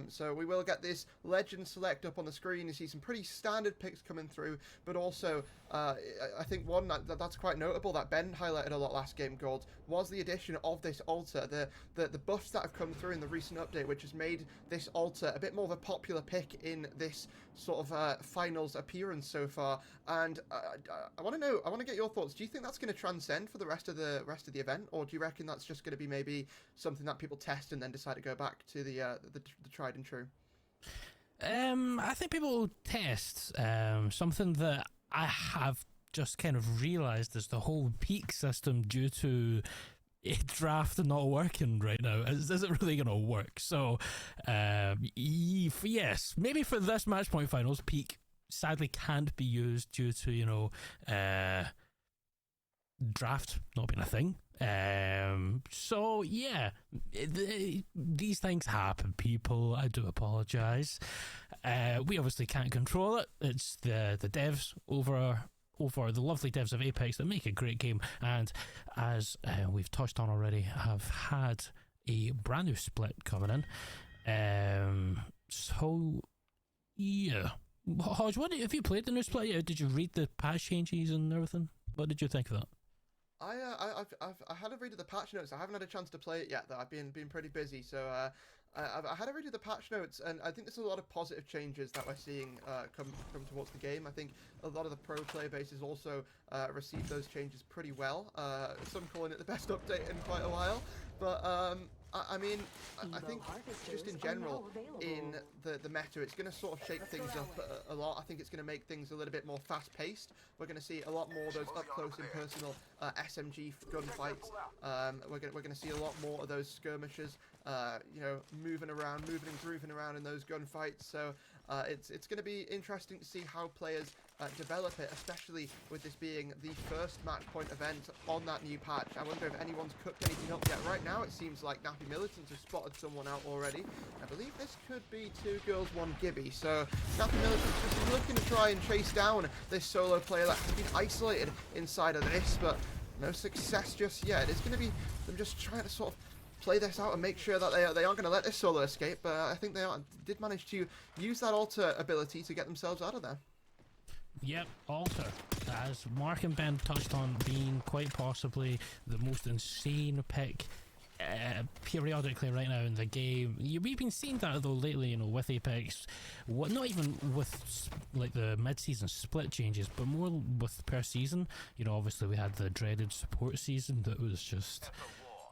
So we will get this Legend Select up on the screen. You see some pretty standard picks coming through, but also I think one that's quite notable that Ben highlighted a lot last game, Gold, was the addition of this altar, the buffs that have come through in the recent update, which has made this altar a bit more of a popular pick in this sort of finals appearance so far. And I want to get your thoughts. Do you think that's going to transcend for the rest of the event, or do you reckon that's just going to be maybe something that people test and then decide to go back to the tried and true? I think people will test something that I have just kind of realised is the whole peak system due to draft not working right now isn't really going to work. So yes, maybe for this match point finals, peak sadly can't be used due to, you know, draft not being a thing. So yeah, these things happen, people. I do apologise. We obviously can't control it. It's the devs over the lovely devs of Apex that make a great game, and as we've touched on already, have had a brand new split coming in. So yeah, Hodge, have you played the new split yet? Did you read the patch changes and everything? What did you think of that? I had a read of the patch notes. I haven't had a chance to play it yet, though. I've been pretty busy, so I had a read of the patch notes, and I think there's a lot of positive changes that we're seeing come towards the game. I think a lot of the pro player base has also received those changes pretty well. Some calling it the best update in quite a while, but I mean, I think just in general, in the meta, it's going to sort of shake things up a lot. I think it's going to make things a little bit more fast-paced. We're going to see a lot more of those up-close and personal SMG gunfights. We're going to see a lot more of those skirmishes, you know, moving and grooving around in those gunfights. So it's going to be interesting to see how players develop it, especially with this being the first match point event on that new patch. I wonder if anyone's cooked anything up yet. Right now, it seems like Nappy Militants has spotted someone out already. I believe this could be 2 girls, 1 Gibby. So Nappy Militants just looking to try and chase down this solo player that has been isolated inside of this, but no success just yet. It's going to be them just trying to sort of play this out and make sure that they aren't going to let this solo escape, but I think they did manage to use that altar ability to get themselves out of there. Yep, altar, as Mark and Ben touched on, being quite possibly the most insane pick periodically right now in the game. We've been seeing that though lately, you know, with Apex, not even with like the mid-season split changes, but more with per season. You know, obviously we had the dreaded support season that was just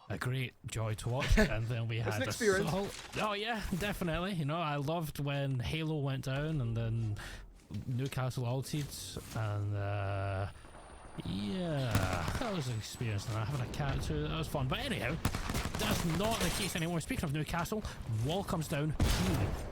a great joy to watch, and then we had Assault. Oh yeah, definitely. You know, I loved when Halo went down and then Newcastle ulted, and yeah, that was an experience. And having a cat too, that was fun. But anyhow, that's not the case anymore. Speaking of Newcastle, wall comes down.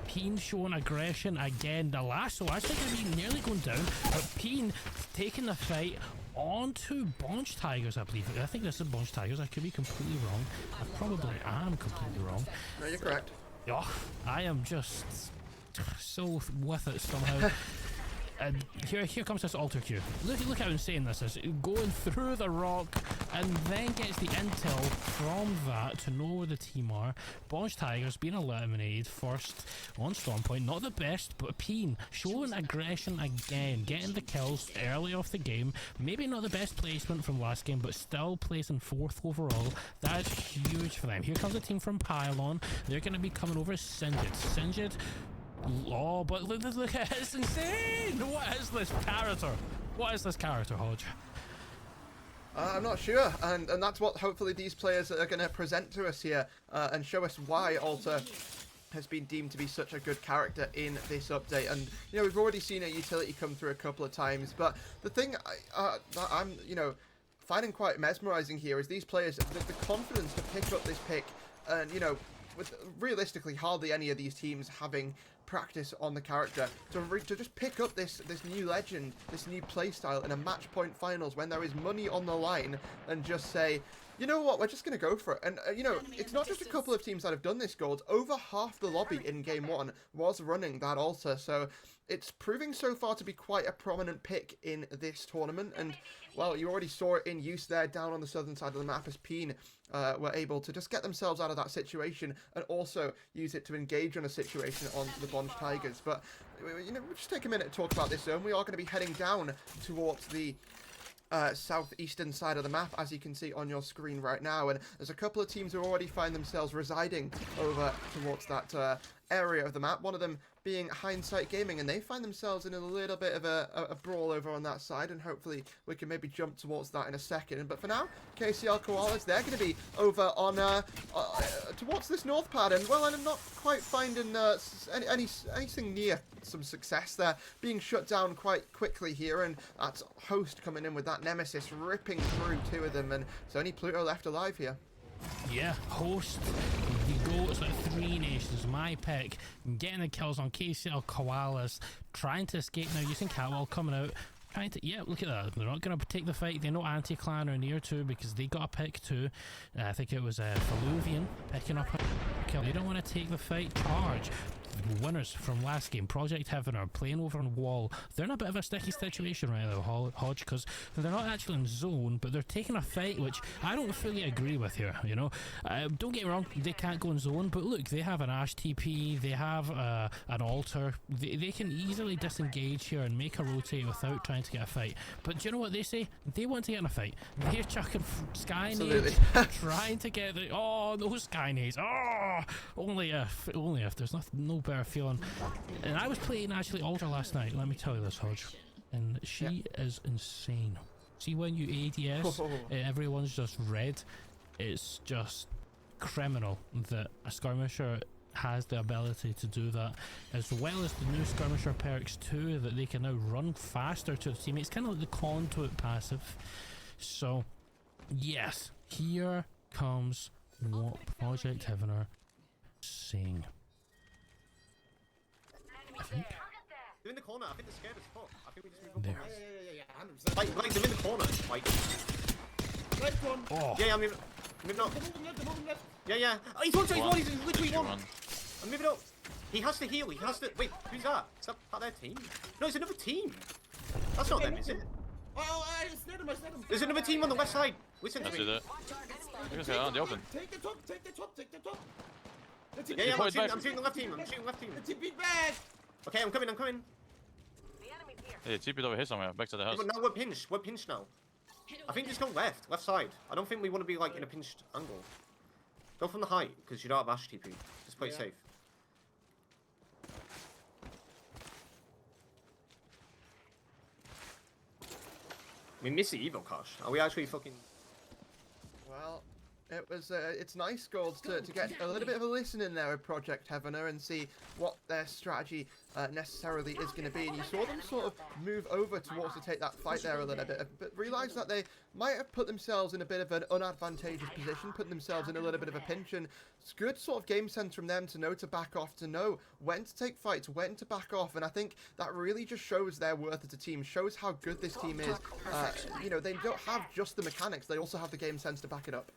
Peen showing aggression again. The lasso actually going to be nearly going down, but Peen taking the fight onto Bonch Tigers, I believe. I think this is Bonch Tigers. I could be completely wrong. I probably am completely wrong. No, you're correct. Oh, I am just so with it somehow. And here comes this alter queue. Look how insane this is. Going through the rock and then gets the intel from that to know where the team are. Bonch Tigers being eliminated first on Storm Point. Not the best, but Peen showing aggression again. Getting the kills early off the game. Maybe not the best placement from last game, but still placing 4th overall. That's huge for them. Here comes a team from Pylon. They're going to be coming over Sinjid. Oh, but look at it, it's insane! What is this character? What is this character, Hodge? I'm not sure, and that's what hopefully these players are going to present to us here, and show us why Alter has been deemed to be such a good character in this update. And you know, we've already seen a utility come through a couple of times, but the thing that I'm, you know, finding quite mesmerizing here is these players, the confidence to pick up this pick, and you know, with realistically hardly any of these teams having practice on the character, to just pick up this new legend, this new playstyle in a match point finals when there is money on the line, and just say, you know what, we're just going to go for it. And, you know, it's not just a couple of teams that have done this, Gold. Over half the lobby in Game 1 was running that altar, so it's proving so far to be quite a prominent pick in this tournament. And, well, you already saw it in use there down on the southern side of the map as Peen were able to just get themselves out of that situation and also use it to engage on a situation on the Bond Tigers. But, you know, we'll just take a minute to talk about this zone. We are going to be heading down towards the southeastern side of the map, as you can see on your screen right now, and there's a couple of teams who already find themselves residing over towards that area of the map, one of them being Hindsight Gaming, and they find themselves in a little bit of a brawl over on that side, and hopefully we can maybe jump towards that in a second. But for now, KCL Koalas, they're going to be over on towards this north pad, and well, I'm not quite finding anything near some success there, being shut down quite quickly here, and that's Host coming in with that Nemesis, ripping through two of them, and it's only Pluto left alive here. Yeah, Host, the GOATs at 3 nations, my pick, getting the kills on KCL Koalas, trying to escape now, using Catwall, coming out, trying to, yeah, look at that, they're not going to take the fight, they know Anti-Clan are near too, because they got a pick too, I think it was Faluvian picking up a kill, they don't want to take the fight, charge. Winners from last game, Project Heaven, are playing over on wall. They're in a bit of a sticky situation right now, Hodge, because they're not actually in zone, but they're taking a fight, which I don't fully agree with here, you know. Don't get me wrong, they can't go in zone, but look, they have an Ash TP, they have an altar, they can easily disengage here and make a rotate without trying to get a fight. But do you know what they say? They want to get in a fight. They're chucking Sky Nades, trying to get the, oh, those Sky Nades, oh, only if there's no better feeling. And I was playing actually altar last night, let me tell you this, Hodge, and she is insane. See, when you ADS and everyone's just red, it's just criminal that a skirmisher has the ability to do that, as well as the new skirmisher perks too, that they can now run faster to the teammates, kind of like the conduit passive. So yes, here comes what Project Heaven are saying. I think. They're in the corner. I think they're scared as fuck. I think we just move There. Yeah. Like they're in the corner. Like. Left one. Oh. Yeah, I'm moving. Moving up. Yeah. Oh, he's one. He's literally one. I'm moving up. He has to heal. He has to. Wait, who's that? Is that part of their team? No, it's another team. That's not them, is it? Oh, I snared him. There's another team on the west side. Listen to me. That's it. They're on the open. Take the top. Yeah, I'm shooting the left team. The team beat back. Okay, I'm coming. Hey, TP'd over here somewhere, back to the house. Yeah, but now we're pinched now. I think just go left side. I don't think we want to be like in a pinched angle. Go from the height, because you don't have Ash TP. Just play it safe. We miss the Evo Kosh. Are we actually fucking... Well, it was it's nice, Golds, to get a little bit of a listen in there with Project Heavener and see what their strategy necessarily is going to be. And you saw them sort of move over towards to take that fight there a little bit, but realised that they might have put themselves in a bit of an unadvantageous position, putting themselves in a little bit of a pinch. And it's good sort of game sense from them to know to back off, to know when to take fights, when to back off. And I think that really just shows their worth as a team, shows how good this team is. You know, they don't have just the mechanics, they also have the game sense to back it up.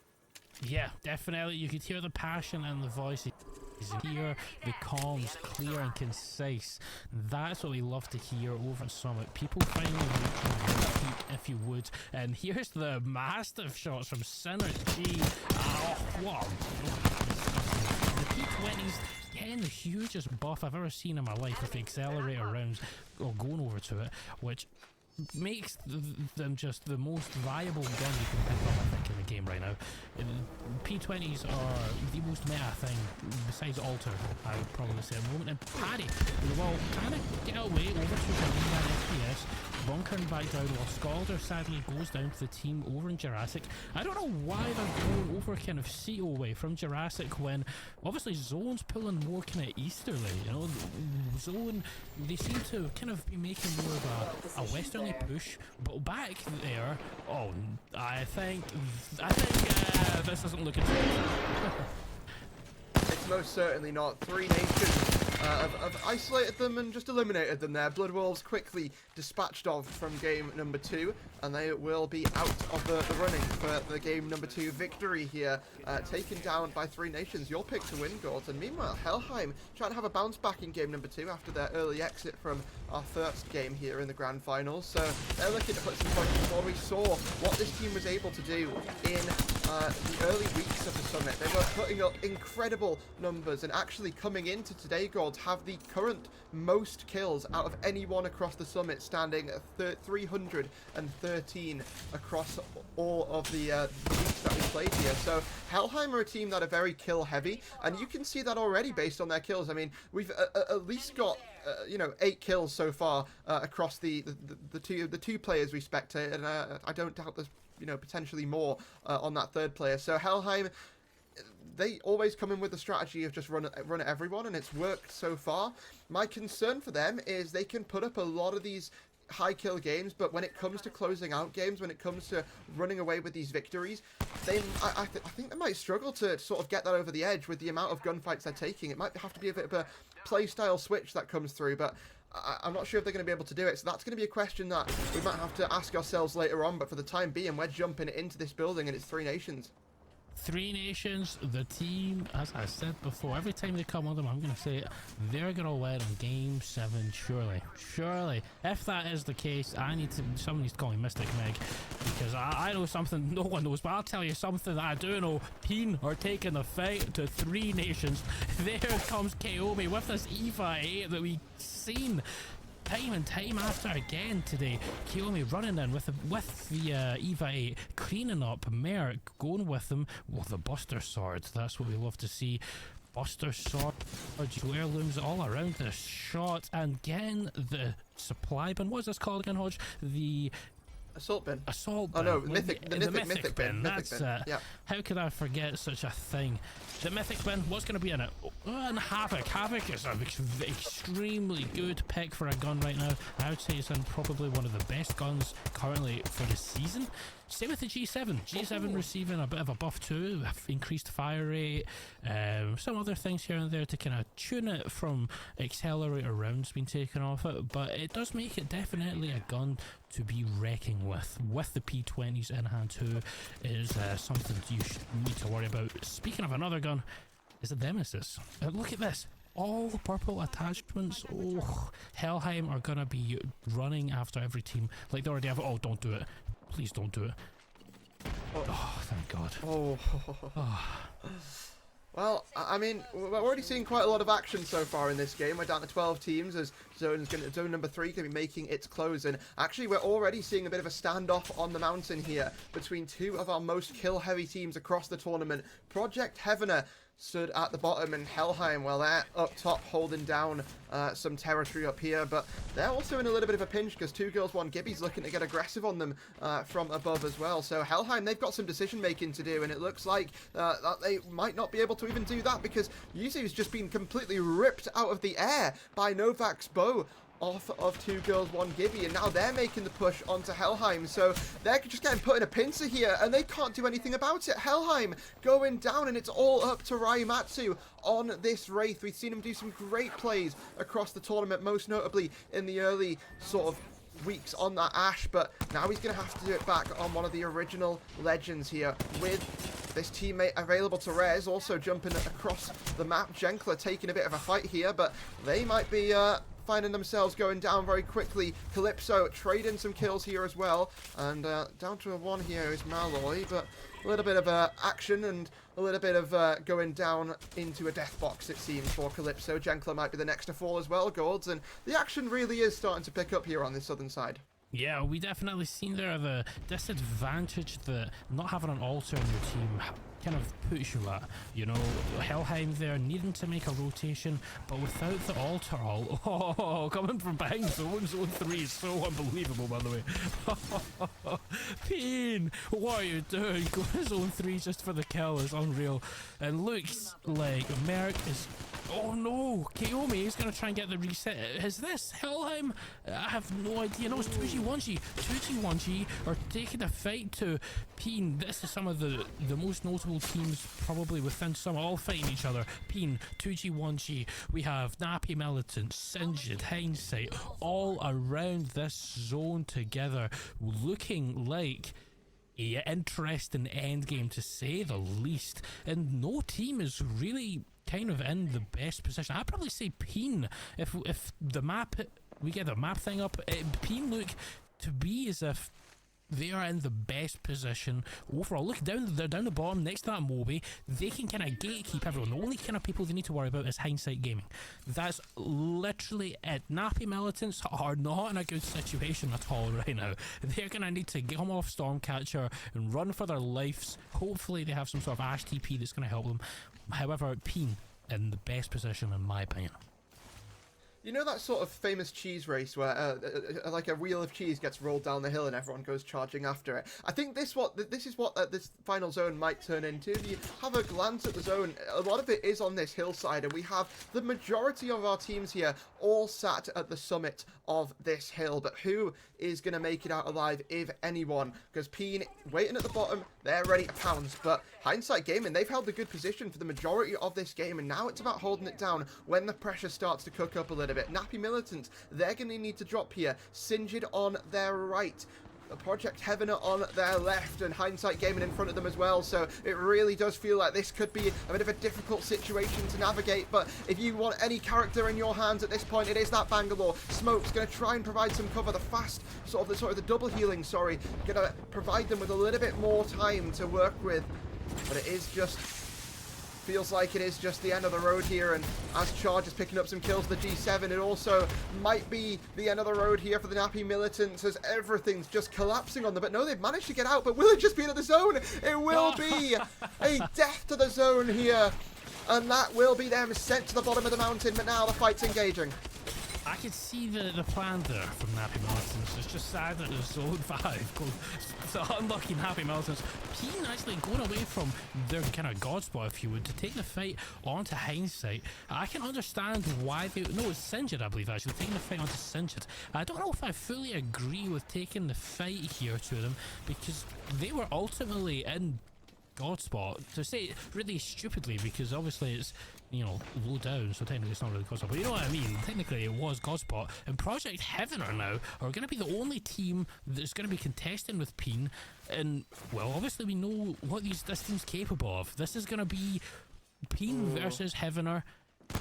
Yeah, definitely. You could hear the passion and the voice. Here, the comms clear and concise. That's what we love to hear over at Summit. People finally repeat, if you would. And here's the massive shots from Synergy. Oh, what? The P20s getting the hugest buff I've ever seen in my life with the accelerator rounds, or going over to it, which makes them just the most viable gun you can pick up, I think, in the game right now. P20s are the most meta thing besides Alter, I would probably say at the moment. And Paddy, well, kind of get away over to the FPS, bunkering back down while Scalder sadly goes down to the team over in Jurassic. I don't know why they're going over kind of Ceto way from Jurassic when obviously Zone's pulling more kind of easterly, you know. Zone, they seem to kind of be making more of a westerly push, but back there, oh, I think this isn't looking good. It's most certainly not. 3 nations have isolated them and just eliminated them there. Blood Wolves quickly dispatched off from game number 2, and they will be out of the running for the game number 2 victory here, taken down by 3 Nations. Your pick to win, Gords. And meanwhile, Helheim trying to have a bounce back in game number 2 after their early exit from our first game here in the grand finals. So they're looking to put some points before. We saw what this team was able to do in the early weeks of the summit. They were putting up incredible numbers and actually coming into today, Gords, have the current most kills out of anyone across the summit, standing at 313 across all of the weeks that we played here. So Helheim are a team that are very kill heavy, and you can see that already based on their kills. I mean, we've at least got you know, 8 kills so far across the two players we spectate, and I don't doubt there's, you know, potentially more on that third player. So Helheim, they always come in with the strategy of just run at everyone, and it's worked so far. My concern for them is they can put up a lot of these high kill games, but when it comes to closing out games, when it comes to running away with these victories, I think they might struggle to sort of get that over the edge with the amount of gunfights they're taking. It might have to be a bit of a play style switch that comes through, but I'm not sure if they're going to be able to do it. So that's going to be a question that we might have to ask ourselves later on, but for the time being, we're jumping into this building and it's 3 Nations. 3 Nations, the team, as I said before, every time they come on them, I'm going to say it, they're going to win on game 7, surely. Surely. If that is the case, someone needs to call me Mystic Meg, because I know something no one knows, but I'll tell you something that I do know. Peen are taking the fight to 3 Nations. There comes Kaomi with this EVA 8 that we've seen time and time after again today. Kiyomi running in with the EVA 8, cleaning up. Merrick going with them with the Buster Swords. That's what we love to see. Buster Sword, heirlooms all around the shot, and getting the supply bin. What's this called again, Hodge? The assault bin. Assault bin. Oh no, the mythic bin. That's it. Yeah. How could I forget such a thing? The mythic bin, what's going to be in it? Oh, and Havoc. Havoc is an extremely good pick for a gun right now. I would say it's in probably one of the best guns currently for the season. Same with the G7. G7 receiving a bit of a buff too, increased fire rate, some other things here and there to kind of tune it from accelerator rounds being taken off it, but it does make it definitely a gun to be reckoning with the P20s in hand too. Is something you need to worry about. Speaking of another gun, is the Nemesis. Look at this. All purple attachments. Oh, Helheim are gonna be running after every team like they already have. Oh, don't do it. Please don't do it. Oh, thank God. Oh. Well, I mean, we're already seeing quite a lot of action so far in this game. We're down to 12 teams as zone number 3 going to be making its close. And actually, we're already seeing a bit of a standoff on the mountain here between 2 of our most kill-heavy teams across the tournament. Project Heavener stood at the bottom, and Helheim, well, they're up top holding down some territory up here, but they're also in a little bit of a pinch because 2 Girls 1 Gibby's looking to get aggressive on them from above as well. So Helheim, they've got some decision making to do, and it looks like that they might not be able to even do that because Yuzu's just been completely ripped out of the air by Novak's bow off of 2 Girls 1 Gibby, and now they're making the push onto Helheim, so they're just getting put in a pincer here and they can't do anything about it. Helheim going down, and it's all up to Raimatsu on this Wraith. We've seen him do some great plays across the tournament, most notably in the early sort of weeks on that Ash, but now he's going to have to do it back on one of the original legends here with this teammate available to res, also jumping across the map. Jenkler taking a bit of a fight here, but they might be finding themselves going down very quickly. Calypso trading some kills here as well, and down to a 1 here is Malloy, but a little bit of action and a little bit of going down into a death box, it seems, for Calypso. Jenkler might be the next to fall as well, Gords, and the action really is starting to pick up here on the southern side. Yeah, we definitely seen there the disadvantage that not having an altar in your team kind of puts you at. You know, Helheim there needing to make a rotation, but without the altar, coming from behind zone 3 is so unbelievable, by the way. Peen, what are you doing? Going to zone 3 just for the kill is unreal. And looks like Merrick is Oh no, Kiyomi is going to try and get the reset. Is this Helheim? I have no idea. No, it's 2G1G. 2G1G are taking the fight to Peen. This is some of the most notable teams probably within some, all fighting each other. Peen, 2G1G. We have Nappy Militant, Singed, Hindsight, all around this zone together, looking like an interesting endgame to say the least. And no team is really kind of in the best position. I'd probably say Peen. If the map, we get the map thing up, Peen look to be as if they are in the best position overall. Look down, they're down the bottom next to that Moby. They can kind of gatekeep everyone. The only kind of people they need to worry about is Hindsight Gaming. That's literally it. Nappy Militants are not in a good situation at all right now. They're going to need to come off Stormcatcher and run for their lives. Hopefully they have some sort of Ash TP that's going to help them. However, Peen in the best position in my opinion. You know that sort of famous cheese race where like a wheel of cheese gets rolled down the hill and everyone goes charging after it? I think this is what this final zone might turn into. If you have a glance at the zone, a lot of it is on this hillside, and we have the majority of our teams here all sat at the summit of this hill. But who is going to make it out alive, if anyone? Because Peen waiting at the bottom, they're ready to pounce. But Hindsight Gaming, they've held a good position for the majority of this game, and now it's about holding it down when the pressure starts to cook up a little bit. Nappy Militant, they're going to need to drop here. Singed on their right. Project Heaven on their left, and Hindsight Gaming in front of them as well, so it really does feel like this could be a bit of a difficult situation to navigate. But if you want any character in your hands at this point, it is that Bangalore. Smoke's going to try and provide some cover. The fast, sort of the double healing, sorry, going to provide them with a little bit more time to work with, but it is just... feels like it is just the end of the road here, and as Charge is picking up some kills for the G7, it also might be the end of the road here for the Nappy Militants as everything's just collapsing on them. But no, they've managed to get out, but will it just be into the zone? It will be a death to the zone here, and that will be them sent to the bottom of the mountain, but now the fight's engaging. I can see the plan there from Nappy Militants. It's just sad that there's Zone 5 goes so unlucky Nappy Militants. Peen actually going away from their kind of god spot, if you would, to take the fight onto Hindsight. I can understand why they... No, it's Singed, I believe, actually, taking the fight onto Singed. I don't know if I fully agree with taking the fight here to them, because they were ultimately in god spot, to say it really stupidly, because obviously it's, you know, low down, so technically it's not really god spot, but you know what I mean, technically it was god spot, and Project Heaven are going to be the only team that's going to be contesting with Peen, and well, obviously we know what this team's capable of. This is going to be Peen versus Heavener.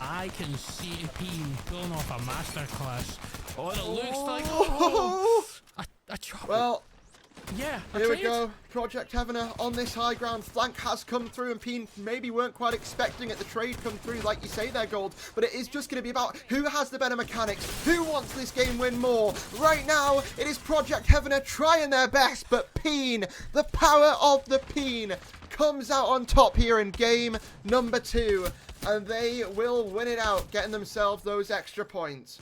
I can see Peen pulling off a masterclass. Oh, and it looks like a chop. Well, yeah, here we go. Project Heavener on this high ground. Flank has come through, and Peen maybe weren't quite expecting it. The trade come through, like you say there, Gold. But it is just going to be about who has the better mechanics, who wants this game win more. Right now, it is Project Heavener trying their best, but Peen, the power of the Peen, comes out on top here in game number 2. And they will win it out, getting themselves those extra points.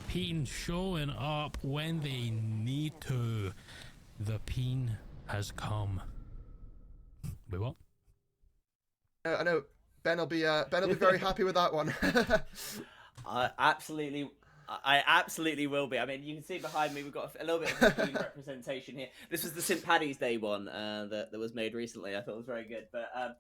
Peen showing up when they need to. The Peen has come. Wait, what? I know Ben will be very happy with that one. I absolutely will be. I mean, you can see behind me, we've got a little bit of a team representation here. This was the St. Paddy's Day one that was made recently. I thought it was very good. But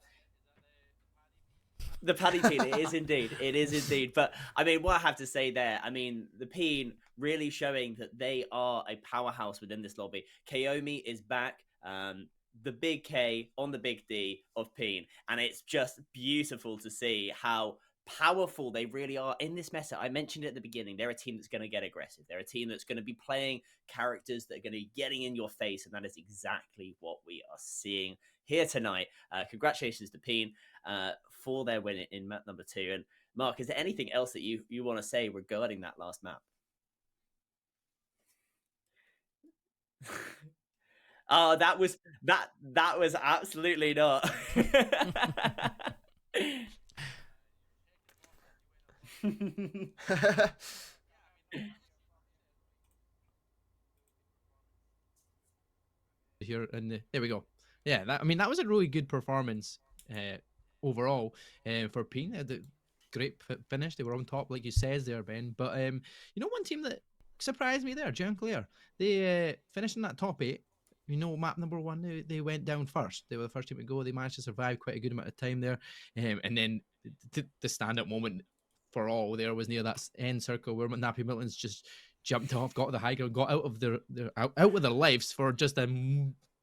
the Paddy team, it is indeed. But I mean, what I have to say there, I mean, the Peen really showing that they are a powerhouse within this lobby. Kaomi is back. The big K on the big D of Peen, and it's just beautiful to see how powerful they really are in this meta. I mentioned it at the beginning, they're a team that's going to get aggressive. They're a team that's going to be playing characters that are going to be getting in your face, and that is exactly what we are seeing here tonight. Congratulations to Peen for their win in map number 2. And Mark, is there anything else that you want to say regarding that last map? Oh, that was absolutely not. Here and there we go. Yeah, I mean that was a really good performance overall for Peen. great finish. They were on top, like you says there, Ben. But you know, one team that surprised me there, Junclear. They finished in that top 8. You know, map number 1, they went down first. They were the first team to go. They managed to survive quite a good amount of time there. And then the stand-up moment for all there was near that end circle where Nappy Milton's just jumped off, got the high ground, got out of out with their lives for just a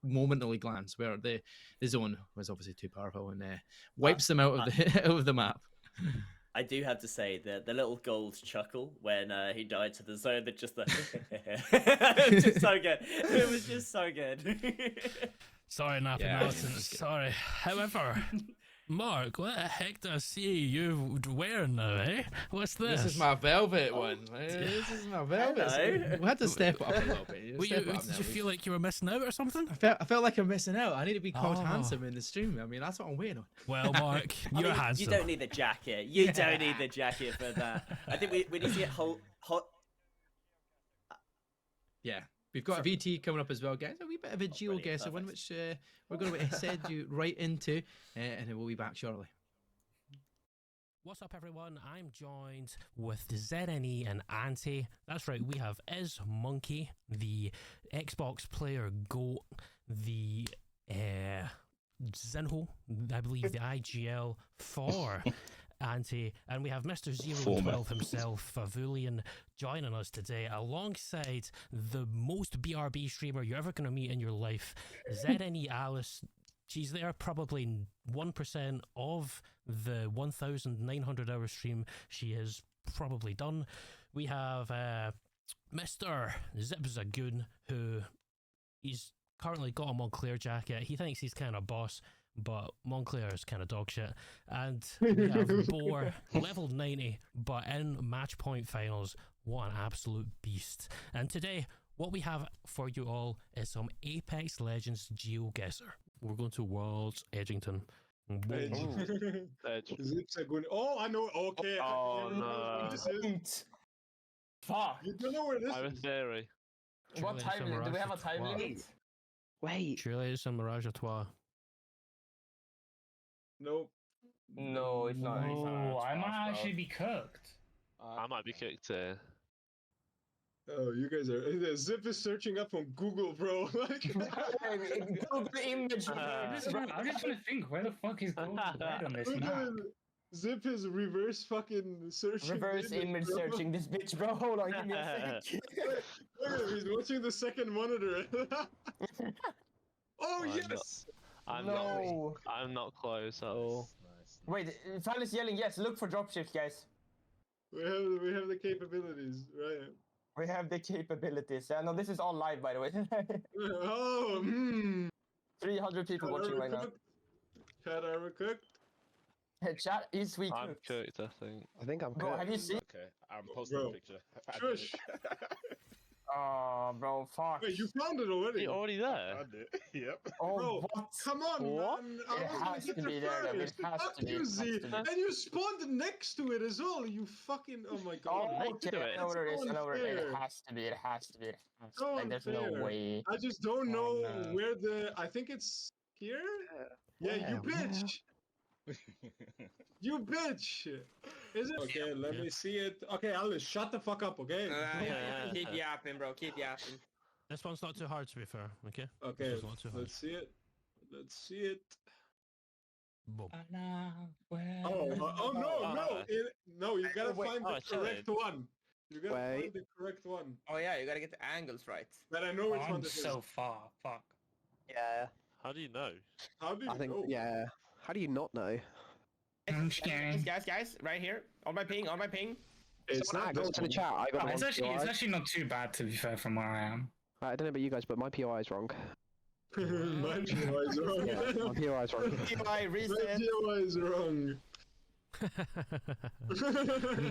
momentary glance, where the zone was obviously too powerful and wipes them out of the out of the map. I do have to say that the little gold chuckle when he died to the zone, that just the it was just so good. It was just so good. Sorry, Nappy Milton. Sorry. However, Mark, what the heck do I see you wearing now, eh? What's this? This is my velvet one. This is my velvet. So we had to step up a little bit. Did you feel like you were missing out or something? I felt like I'm missing out. I need to be called handsome in the stream. I mean, that's what I'm waiting on. Well, Mark, you're handsome. You don't need the jacket. You don't need the jacket for that. I think we need to get hot. Yeah. We've got a VT coming up as well, guys. A wee bit of a GeoGuessr one, which we're going to send you right into, and then we'll be back shortly. What's up, everyone? I'm joined with ZNE and Anti. That's right, we have Is Monkey, the Xbox player GOAT, the Zinho, I believe the IGL for Anti, and we have Mr. 012 himself, Favulian, joining us today alongside the most BRB streamer you're ever going to meet in your life, ZNE Alice. She's there probably 1% of the 1,900 hour stream she has probably done. We have Mr. Zip Zagoon, who he's currently got a Montclair jacket. He thinks he's kind of boss, but Montclair is kind of dog shit. And we have Boar, level 90, but in match point finals. What an absolute beast. And today, what we have for you all is some Apex Legends GeoGuessr. We're going to Worlds Edgington. Edge. Oh, I know. Okay. Oh, no. Fuck. You don't know where this I have a theory. What time? Do we have a time limit? Wait. Surely it's a Mirage à Trois. Nope. No, it's not. Oh, I might actually be cooked. I might be kicked here. Oh, you guys are. Zip is searching up on Google, bro. Like, Google image. I'm just trying to think, where the fuck is Google on this map? Zip is reverse fucking searching. Reverse image searching this bitch, bro. Hold on, give me a sec. Look at him, he's watching the second monitor. Oh, yes! I'm not close at all. Wait, Tyler's yelling yes. Look for dropships, guys. We have the capabilities, right? We have the capabilities. No, this is all live, by the way. Oh, 300 people watching right now. Chat, are we cooked? Chat, is we I'm cooked? cooked, I think. I'm cooked. Have you seen? Okay, I'm posting a picture. Shush! Oh, bro, fuck. Wait, you found it already? You're already there? I found it. Yep. Oh, bro, what? Come on, what? man. It has to be there, though. It has to be. And you spawned next to it as well. You fucking. Oh my god. Oh, okay. I know where it is. I know where it is. It has to be. It has to be. Like, there's no way. I just don't know where the. I think it's here? Yeah, you bitch. You bitch! Is it? Okay, let me see it. Okay, Alice, shut the fuck up, okay? Keep yapping, bro. Keep yapping. This one's not too hard, to be fair, okay? Okay, This one's not too hard. let's see it. Let's see it. Boom. Oh no! No, you gotta find the correct one. You gotta find the correct one. Oh yeah, you gotta get the angles right. But I know which one I'm this so is. far. Fuck. Yeah. How do you know? How do you know? Yeah. How do you not know? Guys, right here. On my ping. It's not go to the chat. I got It's actually not too bad, to be fair, from where I am. I don't know about you guys, but my POI is wrong. My POI is wrong. Yeah, my POI is wrong. POI reset. My POI is wrong.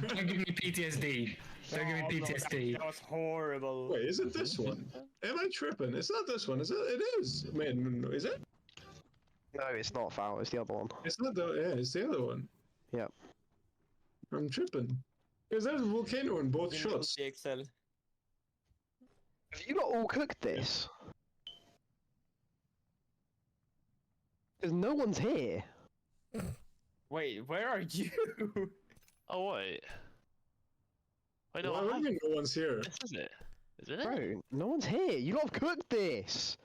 Don't give me PTSD. Don't give me PTSD. That was horrible. Wait, is it this one? Am I tripping? It's not this one, is it? It is. Man, is it? No, it's not foul. It's the other one. It's not the. Yeah, it's the other one. Yep. I'm tripping. Because there's a volcano in both shots. Excel. Have you not all cooked this? Because no one's here. Wait, where are you? Oh wait. Wait, no, Why I would have. you mean no one's here? This is it. Is it? Bro, no one's here. You lot have cooked this.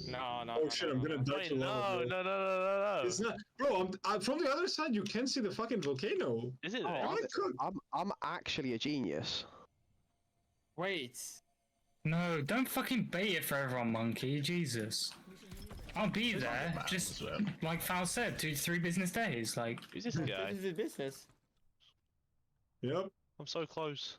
No, no. Oh shit, I'm gonna die Wait, to lava, no, bro. no. It's not, bro. I'm from the other side. You can see the fucking volcano. Is it? Oh, There? I'm actually a genius. Wait. No, don't fucking bait it for everyone, monkey. Jesus. I'll be there. Just like Fal said, 2 to 3 business days. Like, Who's this guy? This is business. Yep. I'm so close.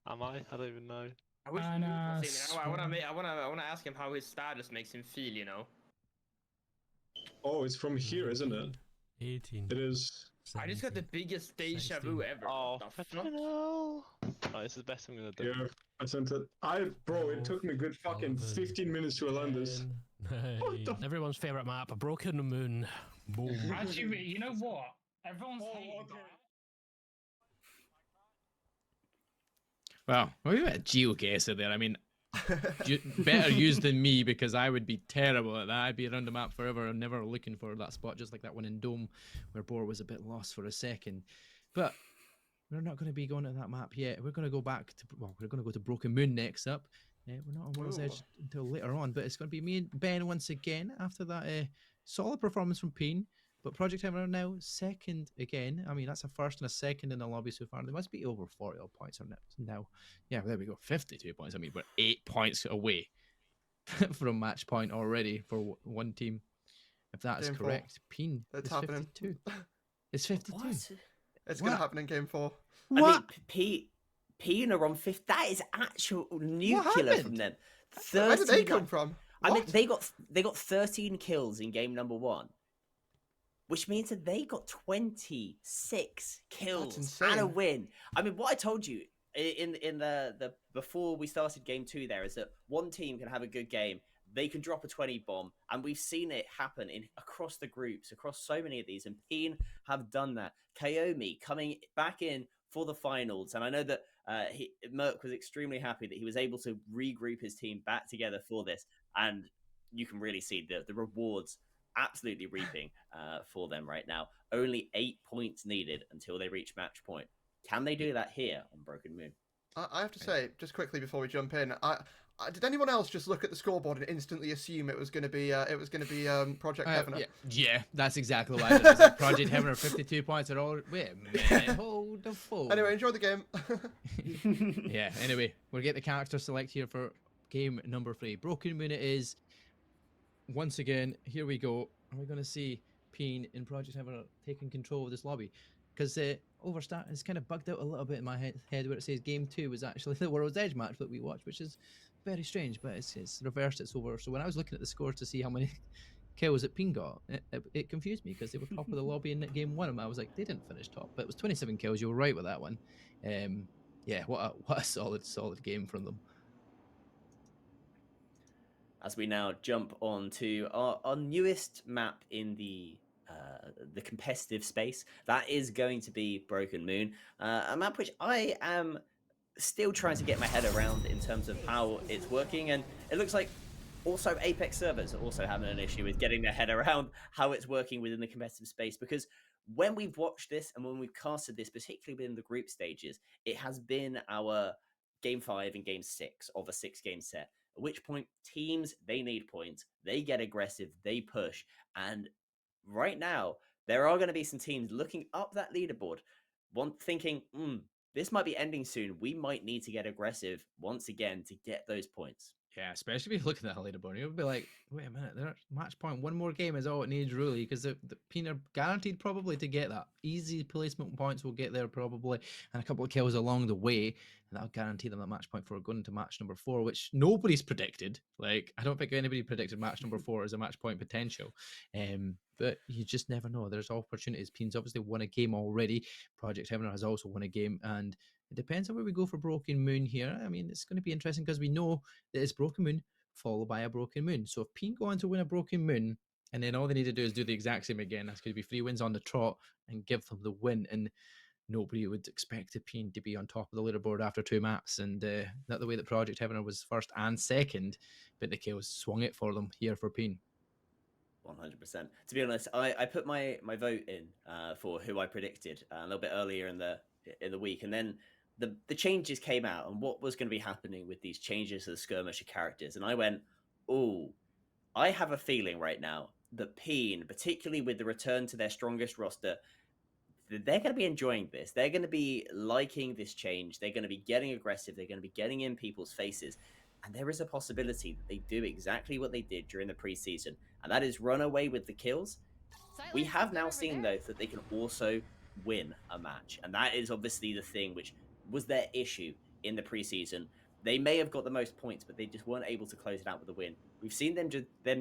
Am I? I don't even know. I wish Luke was in here. I wanna ask him how his status makes him feel. You know. Oh, it's from here, isn't it? 18. It is. I just got the biggest deja vu ever. Oh, What the fuck? no. Oh, this is the best I'm gonna do. Yeah, I sent it. Bro, it took me a good fucking 15 minutes to land this. Everyone's favorite map, a broken moon. Boom. actually, you know what? Everyone's hating that. Well, we got a geoguesser there. I mean, better used than me because I would be terrible at that. I'd be around the map forever and never looking for that spot, just like that one in Dome where Boar was a bit lost for a second. But we're not going to be going to that map yet. We're going to go back to, well, we're going to go to Broken Moon next up. We're not on World's Edge until later on, but it's going to be me and Ben once again after that solid performance from Peen. But Project Hammer are now second again. I mean, that's a first and a second in the lobby so far. They must be over 40 odd points on it now. Yeah, there we go. 52 points. I mean, we're 8 points away from match point already for one team. If that is correct, Peen is 52. It's 52. What? It's going to happen in game 4. I mean, Peen are on 5th. That is actual nuclear from them. Where did they come from? I mean, they got 13 kills in game number 1. Which means that they got 26 kills and a win. I mean, what I told you in the before we started game 2 there is that one team can have a good game, they can drop a 20 bomb, and we've seen it happen across the groups, across so many of these, and Peen have done that. Kaomi coming back in for the finals, and I know that Merc was extremely happy that he was able to regroup his team back together for this, and you can really see the rewards absolutely reaping for them right now. Only 8 points needed until they reach match point. Can they do that here on Broken Moon? I have to say, just quickly before we jump in, did anyone else just look at the scoreboard and instantly assume it was going to be Project Heaven? Yeah, that's exactly why. It was like Project Heaven are 52 points. Are all wait a minute, hold the phone. Anyway, enjoy the game. Yeah. Anyway, we'll get the character select here for game number 3. Broken Moon it is. Once again, here we go. Are we going to see Peen in Project Heaven taking control of this lobby? Because Overstart is kind of bugged out a little bit in my head where it says game 2 was actually the World's Edge match that we watched, which is very strange, but it's reversed. It's over. So when I was looking at the scores to see how many kills that Peen got, it confused me because they were top of the lobby in game 1, and I was like, they didn't finish top, but it was 27 kills. You were right with that one. Yeah, what a solid game from them. As we now jump on to our newest map in the competitive space, that is going to be Broken Moon, a map which I am still trying to get my head around in terms of how it's working, and it looks like also Apex servers are also having an issue with getting their head around how it's working within the competitive space, because when we've watched this and when we've casted this, particularly within the group stages, it has been our game 5 and game 6 of a 6-game set. At which point, teams, they need points, they get aggressive, they push, and right now, there are going to be some teams looking up that leaderboard, thinking, this might be ending soon, we might need to get aggressive once again to get those points. Yeah, especially if you look at that leaderboard, you'll be like, wait a minute, they're match point. One more game is all it needs, really, because the Peen are guaranteed probably to get that. Easy placement points will get there probably, and a couple of kills along the way, and that'll guarantee them that match point for going into match number 4, which nobody's predicted. Like, I don't think anybody predicted match number 4 as a match point potential. But you just never know. There's opportunities. Peen's obviously won a game already. Project Heaven has also won a game, and it depends on where we go for Broken Moon here. I mean, it's going to be interesting because we know that it's Broken Moon followed by a Broken Moon. So if Peen go on to win a Broken Moon, and then all they need to do is do the exact same again, that's going to be 3 wins on the trot and give them the win. And nobody would expect a Peen to be on top of the leaderboard after 2 maps. And not the way that Project Heaven was first and second, but the kills swung it for them here for Peen. 100%. To be honest, I put my vote in for who I predicted a little bit earlier in the week, and then the changes came out and what was going to be happening with these changes to the skirmisher characters, and I went, oh, I have a feeling right now that Peen, particularly with the return to their strongest roster, they're going to be enjoying this. They're going to be liking this change. They're going to be getting aggressive. They're going to be getting in people's faces. And there is a possibility that they do exactly what they did during the preseason, and that is run away with the kills. We have now seen, though, that they can also win a match. And that is obviously the thing which was their issue in the preseason. They may have got the most points, but they just weren't able to close it out with a win. We've seen them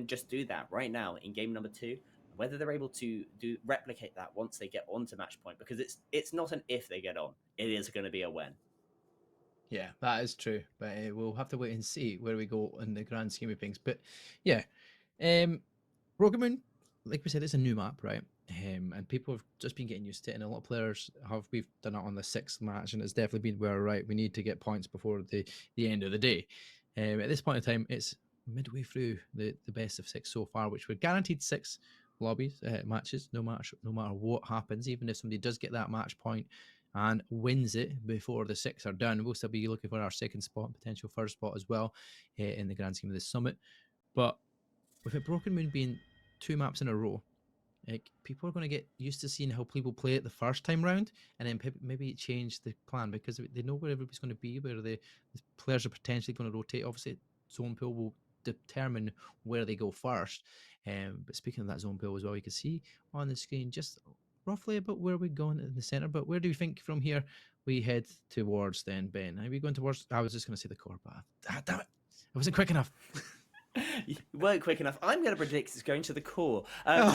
just do that right now in game number 2. Whether they're able to replicate that once they get onto match point, because it's not an if they get on, it is going to be a when. Yeah, that is true, but we'll have to wait and see where we go in the grand scheme of things. But yeah, Broken Moon, like we said, it's a new map, right? And people have just been getting used to it, and a lot of players we've done it on the 6th match, and it's definitely been, we're right, we need to get points before the end of the day. At this point in time, it's midway through the best of 6 so far, which we're guaranteed 6 lobbies, matches, no matter what happens. Even if somebody does get that match point and wins it before the 6 are done, we'll still be looking for our 2nd spot, potential 1st spot as well, in the grand scheme of the summit. But with a Broken Moon being 2 maps in a row, like, people are going to get used to seeing how people play it the first time round, and then maybe change the plan, because they know where everybody's going to be, where the players are potentially going to rotate. Obviously, zone pool will determine where they go first. But speaking of that zone pool as well, you can see on the screen just roughly about where we're going in the center. But where do you think from here we head towards then, Ben? Are we going towards? I was just going to say the core path. Damn it! I wasn't quick enough. You weren't quick enough. I'm going to predict it's going to the core. No,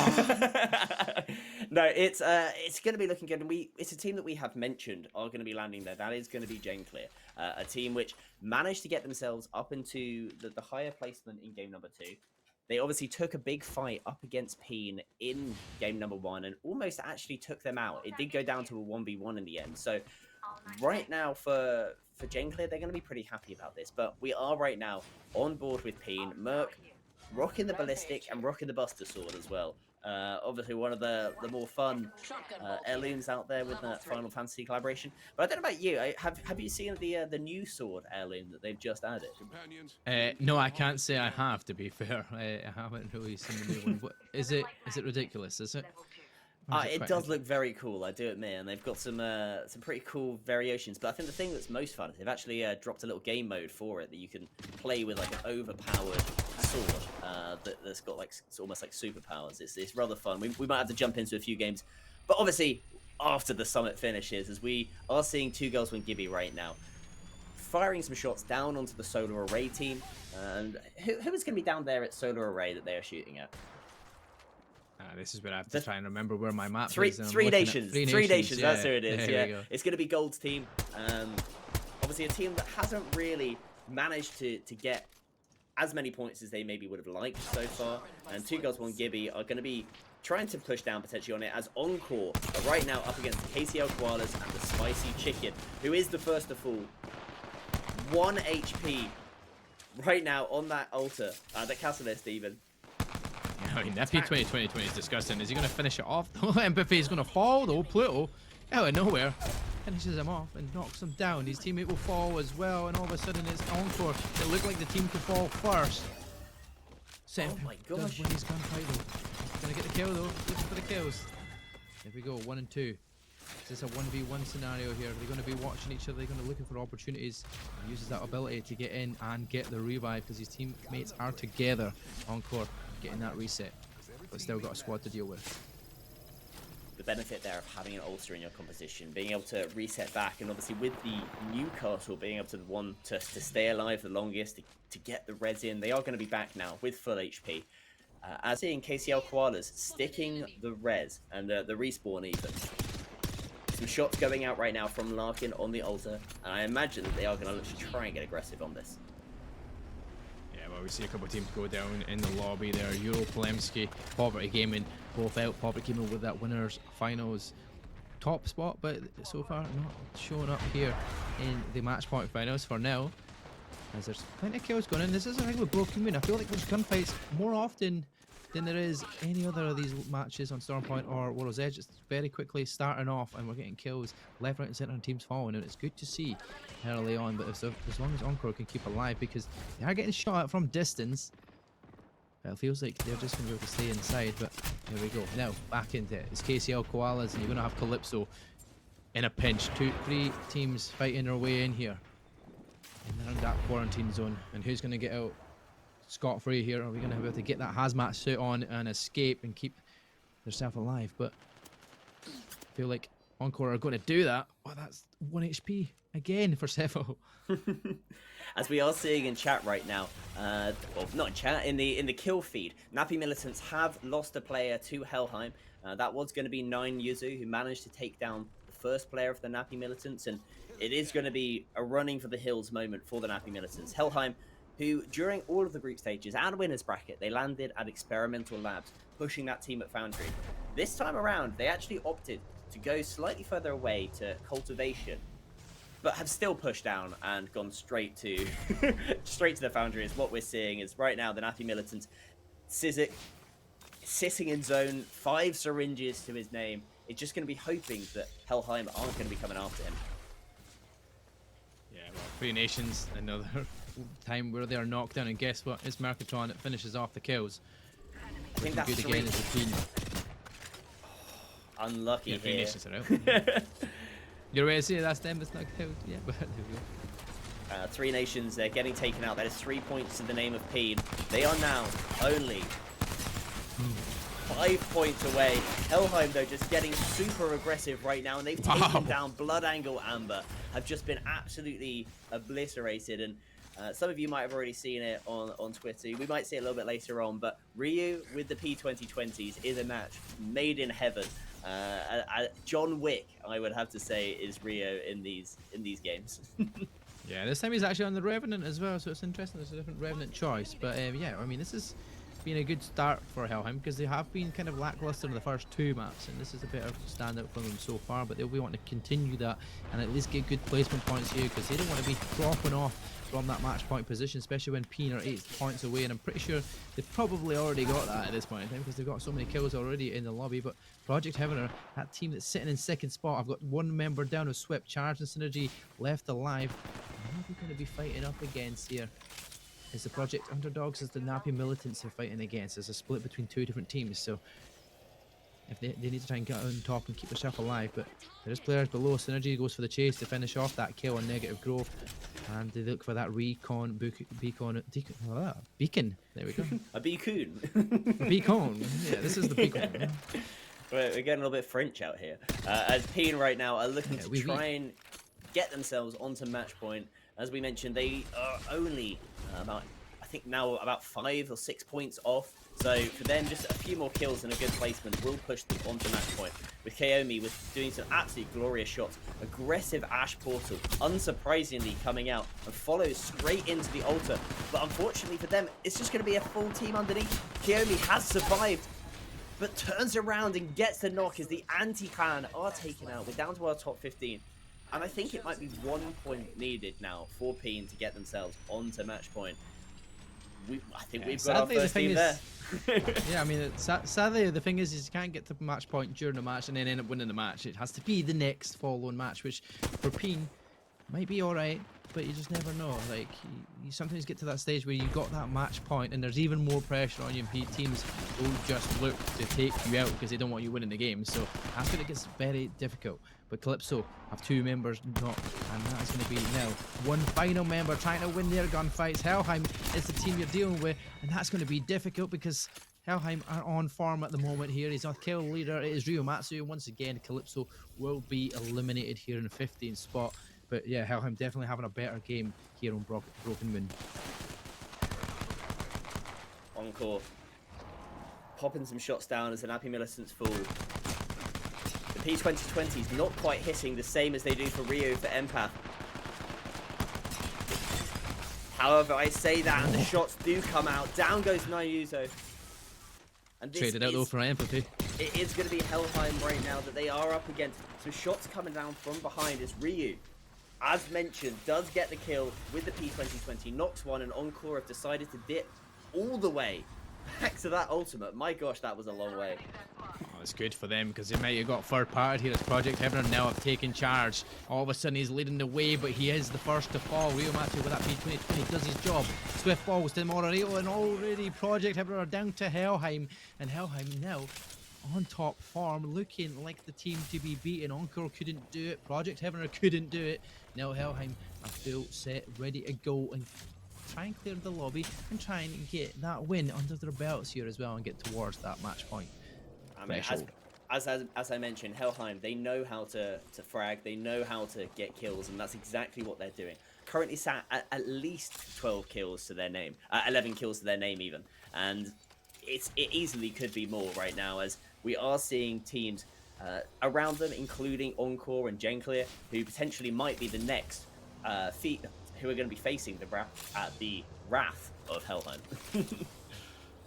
it's going to be looking good, and it's a team that we have mentioned are going to be landing there. That is going to be Genclear, a team which managed to get themselves up into the higher placement in game number 2. They obviously took a big fight up against Peen in game number 1 and almost actually took them out. It did go down to a 1v1 in the end. So right now for Genclear, they're going to be pretty happy about this. But we are right now on board with Peen. Merc rocking the Ballistic and rocking the Buster Sword as well. Obviously one of the more fun heirlooms out there with that Final Fantasy collaboration. But I don't know about you. Have you seen the new sword heirloom that they've just added? No, I can't say I have, to be fair. I haven't really seen the new one. But is it ridiculous? Is it? It does look very cool, I do admit, and they've got some pretty cool variations. But I think the thing that's most fun is they've actually dropped a little game mode for it that you can play with, like an overpowered sword that's got like almost like superpowers. It's rather fun. We might have to jump into a few games, but obviously after the summit finishes, as we are seeing 2 Girls 1 Gibby right now, firing some shots down onto the solar array team. And who is going to be down there at solar array that they are shooting at? This is where I have to try and remember where my map is. Three nations. Three nations. Yeah. That's who it is. There Yeah, it's going to be Gold's team. Obviously, a team that hasn't really managed to get as many points as they maybe would have liked so far. And 2 Girls 1 Gibby are going to be trying to push down potentially on it, as Encore are right now up against the KCL Koalas and the Spicy Chicken, who is the first to fall. 1 HP right now on that altar, the Catalyst even. I mean, FP 2020 is disgusting. Is he going to finish it off? Empathy is going to fall, though. Pluto, out of nowhere, finishes him off and knocks him down. His teammate will fall as well, and all of a sudden it's Encore. It looked like the team could fall first. Oh my gosh. Does win his gunfight, though. He's going to get the kill, though. Looking for the kills. There we go, 1 and 2. Is this a 1v1 scenario here? They're going to be watching each other. They're going to be looking for opportunities. He uses that ability to get in and get the revive, because his teammates are together. Encore getting that reset, but still got a squad to deal with. The benefit there of having an altar in your composition, being able to reset back, and obviously with the Newcastle being able to stay alive the longest, to get the res in, they are going to be back now with full HP. As seeing KCL Koalas sticking the res and the respawn even. Some shots going out right now from Larkin on the altar, and I imagine that they are going to literally try and get aggressive on this. Well, we see a couple of teams go down in the lobby there. Euro Polemski, Poverty Gaming, both out. Poverty Gaming with that winners finals top spot, but so far not showing up here in the match point finals for now, as there's plenty of kills going in. This is a thing with Broken Moon. I feel like there's gunfights more often than there is any other of these matches on Stormpoint or World's Edge. It's very quickly starting off, and we're getting kills left, right, and centre, and teams falling. And it's good to see early on. But as long as Encore can keep alive, because they are getting shot at from distance. It feels like they're just going to be able to stay inside, but here we go. Now, back into it. It's KCL Koalas, and you're going to have Calypso in a pinch. 3 teams fighting their way in here. And they're in that quarantine zone. And who's going to get out scot-free here? Are we going to be able to get that hazmat suit on and escape and keep themselves alive? But I feel like Encore are going to do that. Oh, that's 1 HP again for Cephal. As we are seeing in chat right now, well, not in chat, in the kill feed, Nappy Militants have lost a player to Helheim. That was going to be 9 Yuzu, who managed to take down the first player of the Nappy Militants, and it is going to be a running for the hills moment for the Nappy Militants. Helheim, who during all of the group stages and winners bracket, they landed at Experimental Labs, pushing that team at Foundry. This time around, they actually opted to go slightly further away to Cultivation, but have still pushed down and gone straight to the Foundry. Is what we're seeing is right now the Nappy Militant, Sizik sitting in zone, 5 syringes to his name. It's just going to be hoping that Helheim aren't going to be coming after him. Yeah, well, 3 Nations, another time where they're knocked down, and guess what? It's Mercatron that finishes off the kills. I think that's good again as a team. Unlucky yeah, 3 here. Nations are out. You're ready to see that's them that's not killed? Yeah, but there we go. 3 Nations, they're getting taken out. That is 3 points to the name of Peen. They are now only 5 points away. Helheim, though, just getting super aggressive right now, and they've taken down Blood Angle Amber, have just been absolutely obliterated. And some of you might have already seen it on Twitter. We might see it a little bit later on, but Ryu with the P2020s is a match made in heaven. John Wick, I would have to say, is Rio in these games. Yeah, this time he's actually on the Revenant as well, so it's interesting. There's a different Revenant choice, but yeah, I mean, this has been a good start for Helheim because they have been kind of lackluster in the first 2 maps, and this is a better standout for them so far. But they'll be wanting to continue that and at least get good placement points here because they don't want to be dropping off from that match point position, especially when Peen are 8 points away, and I'm pretty sure they've probably already got that at this point in time because they've got so many kills already in the lobby. But Project Heavener, that team that's sitting in 2nd spot, I've got 1 member down with Swept, Charge and Synergy left alive. What are we going to be fighting up against here? Is the Project Underdogs, as the Nappy Militants are fighting against? There's a split between 2 different teams, so if they need to try and get on top and keep themselves alive. But there's players below. Synergy goes for the chase to finish off that kill on Negative Grove, and they look for that beacon. There we go. A beacon. A beacon. Yeah, this is the beacon. We're getting a little bit French out here. As Peen right now are looking to try and get themselves onto match point. As we mentioned, they are only about 5 or 6 points off. So for them, just a few more kills and a good placement will push them onto match point. With Kaomi doing some absolutely glorious shots, aggressive Ash Portal, unsurprisingly coming out and follows straight into the altar. But unfortunately for them, it's just going to be a full team underneath. Kaomi has survived, but turns around and gets the knock as the anti-clan are taken out. We're down to our top 15. And I think it might be 1 point needed now for Peen to get themselves onto match point. I think we've got our first team there. Yeah, I mean, sadly, the thing is you can't get to match point during the match and then end up winning the match. It has to be the next following match, which for Peen might be alright, but you just never know. Like, you sometimes get to that stage where you got that match point and there's even more pressure on you, and teams will just look to take you out because they don't want you winning the game. So that's when it gets very difficult. But Calypso have 2 members knocked, and that's going to be now 1 final member trying to win their gunfights. Helheim is the team you're dealing with, and that's going to be difficult because Helheim are on farm at the moment here. He's our kill leader. It is Ryomatsu. Once again, Calypso will be eliminated here in the 15th spot. But yeah, Helheim definitely having a better game here on Broken Moon. Encore popping some shots down as the Nappy Militants fall. The P2020 is not quite hitting the same as they do for Rio for Empath. However, I say that and the shots do come out. Down goes Nayuzo. And this traded out though for empathy. It is going to be Helheim right now that they are up against. Some shots coming down from behind as Ryu, as mentioned, does get the kill with the P2020, knocks 1, and Encore have decided to dip all the way back to that ultimate. My gosh, that was a long way. Oh, it's good for them because they might have got third party here as Project Heaven now have taken charge. All of a sudden he's leading the way, but he is the first to fall. Rio Matsu with that P2020 does his job. Swift falls to Morarito, and already Project Heaven are down to Helheim. And Helheim now on top form, looking like the team to be beaten. Encore couldn't do it. Project Heaven couldn't do it. Now Helheim are full set, ready to go and try and clear the lobby and try and get that win under their belts here as well and get towards that match point. I mean, as I mentioned, Helheim, they know how to frag, they know how to get kills, and that's exactly what they're doing. Currently sat at least 12 kills to their name, 11 kills to their name even, and it easily could be more right now, as we are seeing teams around them, including Encore and Genclear, who potentially might be the next who are going to be facing the wrath of Helheim.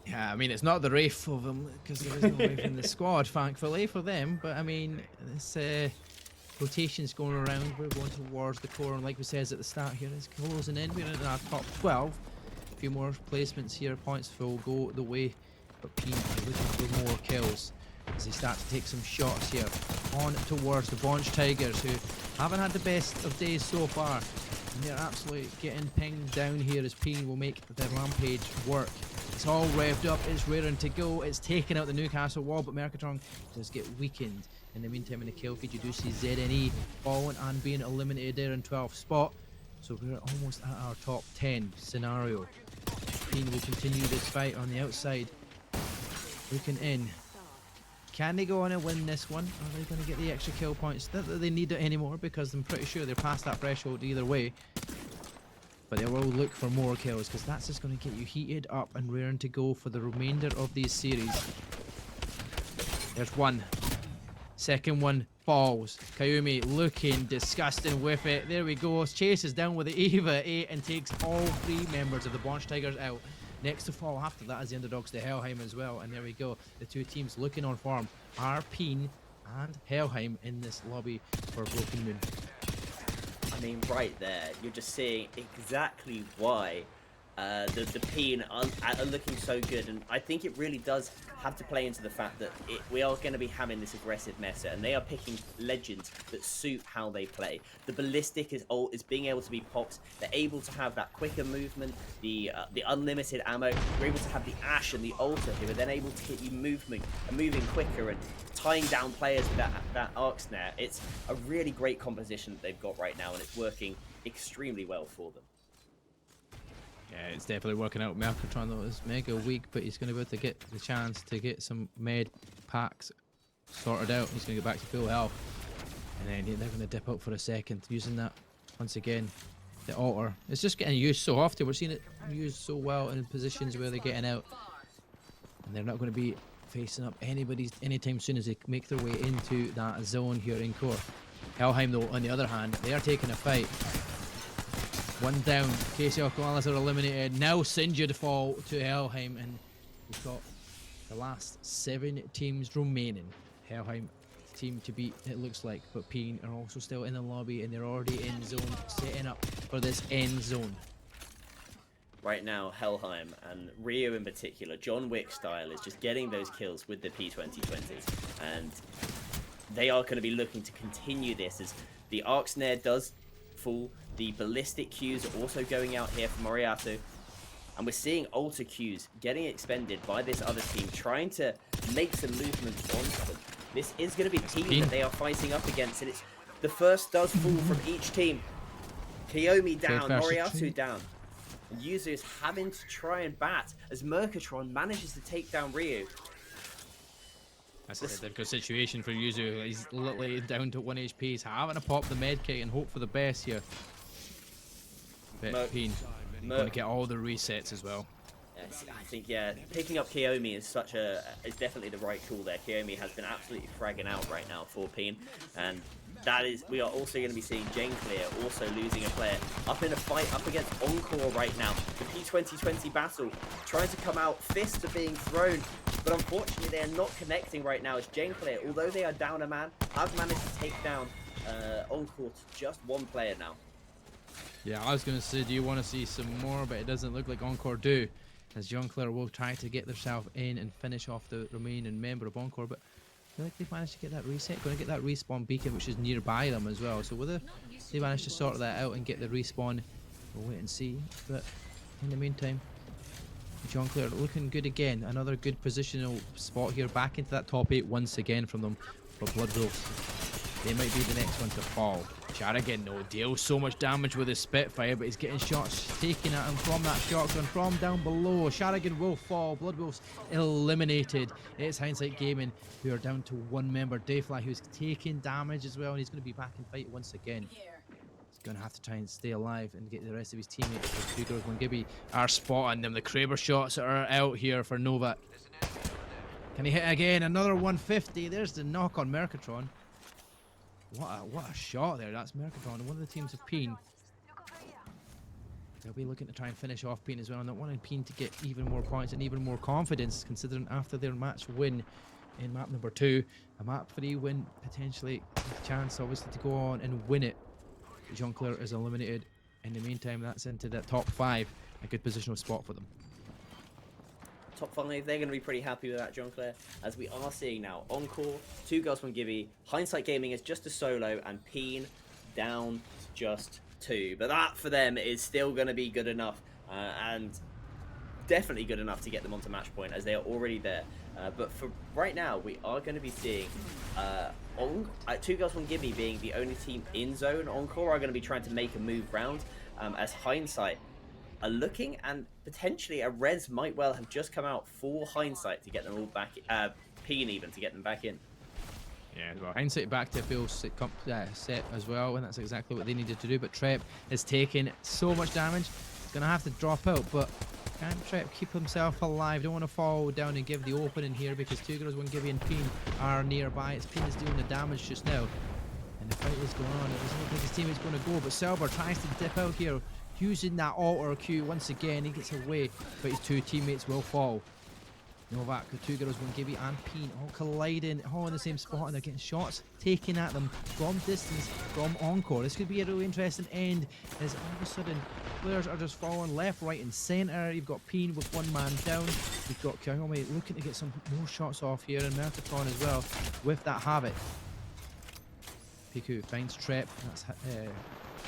Yeah, I mean, it's not the Wraith of them because there is no Wraith in the squad, thankfully for them. But I mean, this rotation's going around. We're going towards the core, and like we said at the start here, it's closing in. We're in our top 12. A few more placements here. Points will go the way, but P looking for more kills as they start to take some shots here on towards the Bonch Tigers, who haven't had the best of days so far. And they're absolutely getting pinged down here as P will make their rampage work. It's all revved up, it's raring to go, it's taking out the Newcastle wall, but Mercatron does get weakened. In the meantime, in the kill feed, you do see ZNE falling and being eliminated there in 12th spot. So we're almost at our top 10 scenario. Peen will continue this fight on the outside. Looking in. Can they go on and win this one? Are they going to get the extra kill points? Not that they need it anymore, because I'm pretty sure they're past that threshold either way. But they will look for more kills, because that's just going to get you heated up and raring to go for the remainder of these series. There's one. Second one falls. Kayumi looking disgusting with it. There we go. Chases down with the Eva 8 and takes all 3 members of the Bonch Tigers out. Next to fall after that is the underdogs to Helheim as well. And there we go. The two teams looking on form are Peen and Helheim in this lobby for Broken Moon. I mean, right there, you're just seeing exactly why the Peen are looking so good. And I think it really does have to play into the fact that we are going to be having this aggressive meta, and they are picking legends that suit how they play. The ballistic is being able to be popped. They're able to have that quicker movement, the unlimited ammo. You're able to have the Ash and the Altar, who are then able to get you moving quicker and tying down players with that arc snare. It's a really great composition that they've got right now, and it's working extremely well for them. Yeah, it's definitely working out. Mercatron though is mega weak, but he's going to be able to get the chance to get some med packs sorted out. He's going to go back to full health, and then they're going to dip out for a second, using that once again. The altar, it's just getting used so often. We're seeing it used so well in positions where they're getting out, and they're not going to be facing up anybody anytime soon as they make their way into that zone here in core. Helheim though, on the other hand, they are taking a fight. One down. KCL Koalas are eliminated. Now Sinjid fall to Helheim, and we've got the last 7 teams remaining. Helheim team to beat, it looks like, but Peen are also still in the lobby, and they're already in zone, setting up for this end zone. Right now, Helheim and Rio in particular, John Wick style, is just getting those kills with the P2020s, and they are going to be looking to continue this as the arc snare does fall. The ballistic Qs are also going out here for Moriarty, and we're seeing altar Qs getting expended by this other team, trying to make some movements onto them. This is going to be the team that they are fighting up against, and it's the first does fall from each team. Kiyomi down, Moriarty down, and Yuzu is having to try and bat as Mercatron manages to take down Ryu. That's a difficult situation for Yuzu. He's literally down to 1 HP. He's having to pop the medkit and hope for the best here. But Peen going to get all the resets as well. Yes, I think, yeah, picking up Kiyomi is definitely the right call there. Kiyomi has been absolutely fragging out right now for Peen, and we are also going to be seeing Genclear also losing a player up in a fight up against Encore right now. The P2020 battle trying to come out, fists are being thrown, but unfortunately they are not connecting right now as Genclear, although they are down a man, have managed to take down Encore to just 1 player now. Yeah, I was going to say, do you want to see some more? But it doesn't look like Encore do. as Jean-Claire will try to get themselves in and finish off the remaining member of Encore, but I feel like they've managed to get that reset. Going to get that respawn beacon, which is nearby them as well. So whether they manage to sort that out and get the respawn, we'll wait and see. But in the meantime, Jean-Claire looking good again. Another good positional spot here. Back into that top 8 once again from them. But Blood Wolves, they might be the next one to fall. Sharigan, no, deals so much damage with his Spitfire, but he's getting shots taken at him from that shotgun from down below. Sharigan will fall. Blood Wolves eliminated. It's Hindsight Gaming, who are down to 1 member. Dayfly, who's taking damage as well, and he's going to be back in fight once again. He's going to have to try and stay alive and get the rest of his teammates. The 2 girls, when Gibby are spotting them. The Kraber shots are out here for Novak. Can he hit again? Another 150. There's the knock on Mercatron. What a shot there. That's Mercatron. One of the teams of Peen. They'll be looking to try and finish off Peen as well. Not wanting Peen to get even more points and even more confidence, considering after their match win in map number 2, a map 3 win potentially with a chance obviously to go on and win it. Jean-Claire is eliminated. In the meantime, that's into that top 5. A good positional spot for them. Top 5, they're going to be pretty happy with that, Jean-Claire, as we are seeing now Encore, 2 girls from Gibby, Hindsight Gaming is just a solo, and Peen down to just 2. But that for them is still going to be good enough, and definitely good enough to get them onto match point, as they are already there. But for right now, we are going to be seeing 2 girls from Gibby being the only team in zone. Encore are going to be trying to make a move round, as Hindsight are looking, and potentially a res might well have just come out for Hindsight to get them all back, Peen even, to get them back in. Yeah, well, Hindsight back to a full set as well, and that's exactly what they needed to do. But Trep is taking so much damage, he's going to have to drop out, but can Trep keep himself alive? Don't want to fall down and give the opening here, because 2 girls, when Gibby and Peen are nearby. It's Peen is doing the damage just now, and the fight is going on. It doesn't look like his teammate's going to go, but Silver tries to dip out here, using that alter Q once again. He gets away, but his 2 teammates will fall. Novak, the 2 girls, one Gibby and Peen, all colliding, all in the same spot, and they're getting shots taken at them from distance from Encore. This could be a really interesting end, as all of a sudden players are just falling left, right, and centre. You've got Peen with 1 man down. You've got Kyome looking to get some more shots off here, and Mercatron as well with that Havoc. Piku finds Trep. That's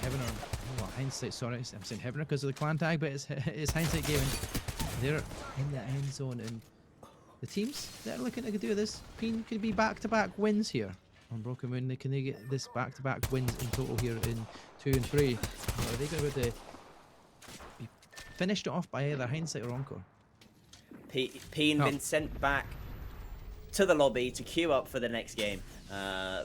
Heavener, Hindsight, sorry, I'm saying Heavener because of the clan tag, but it's Hindsight Gaming. They're in the end zone, and the teams that are looking to do this, Peen could be back-to-back wins here on Broken Moon. Can they get this back-to-back wins in total here in 2 and 3? Or are they going to be finished off by either Hindsight or Encore? Peen been sent back to the lobby to queue up for the next game.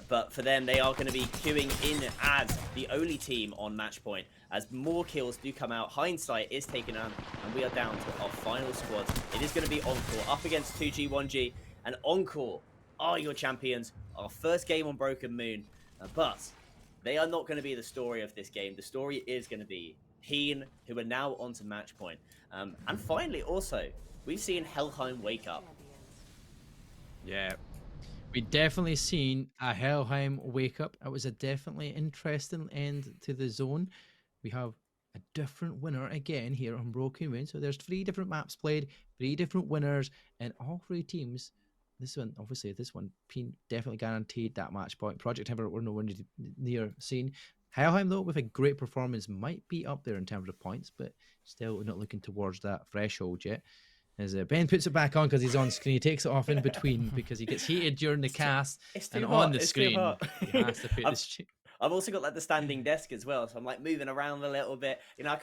But for them, they are going to be queuing in as the only team on match point. As more kills do come out, Hindsight is taken on, and we are down to our final squad. It is going to be Encore up against 2G, 1G, and Encore are your champions. Our first game on Broken Moon, but they are not going to be the story of this game. The story is going to be Peen, who are now onto match point. And finally, also, we've seen Helheim wake up. Yeah. We definitely seen a Helheim wake up. It was a definitely interesting end to the zone. We have a different winner again here on Broken Moon. So there's 3 different maps played, 3 different winners, and all 3 teams. This one, obviously, Peen definitely guaranteed that match point. Project Heaven were nowhere near seen. Helheim, though, with a great performance, might be up there in terms of points, but still not looking towards that threshold yet. As Ben puts it back on because he's on screen, he takes it off in between because he gets heated during the cast and hot. on the screen. He has to put this. I've also got like the standing desk as well, so I'm like moving around a little bit. You know, I've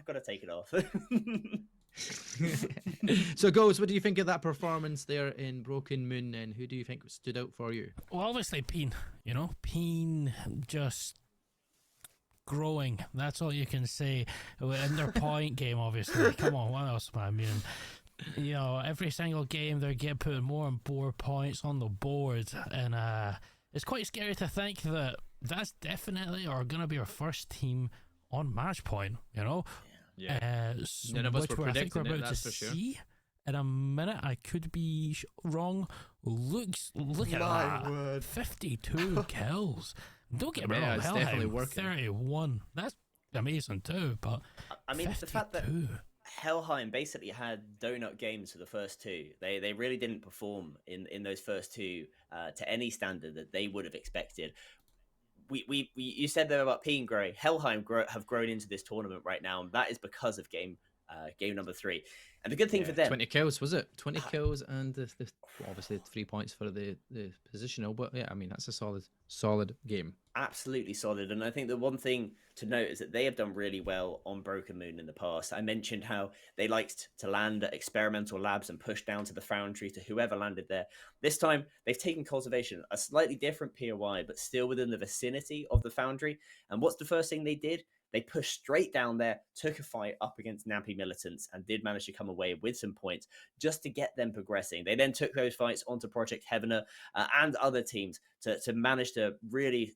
got to take it off. So, Ghost, what do you think of that performance there in Broken Moon, and who do you think stood out for you? Well, obviously Peen. You know, Peen just growing. That's all you can say. In their point game, obviously. Come on, what else am I mean? You know, every single game they're getting putting more and more points on the board, and it's quite scary to think that that's definitely are going to be our first team on match point. You know, none of us were predicting it. That's for sure. See in a minute. I could be wrong. Look at that. Word. 52 kills. Don't get me wrong, definitely working. 31. That's amazing too, but I mean, 52. the fact that Helheim basically had donut games for the first two. They really didn't perform in those first two to any standard that they would have expected. You said there about Peen growing. Helheim have grown into this tournament right now, and that is because of game number 3. And the good thing for them, 20 kills, was it? 20 kills and the obviously 3 points for the positional, but yeah, I mean that's a solid game. Absolutely solid. And I think the one thing to note is that they have done really well on Broken Moon in the past. I mentioned how they liked to land at experimental labs and push down to the foundry to whoever landed there. This time they've taken Cultivation, a slightly different POI, but still within the vicinity of the foundry. And what's the first thing they did? They pushed straight down there, took a fight up against Nappy militants, and did manage to come away with some points just to get them progressing. They then took those fights onto Project Heavener and other teams to manage to really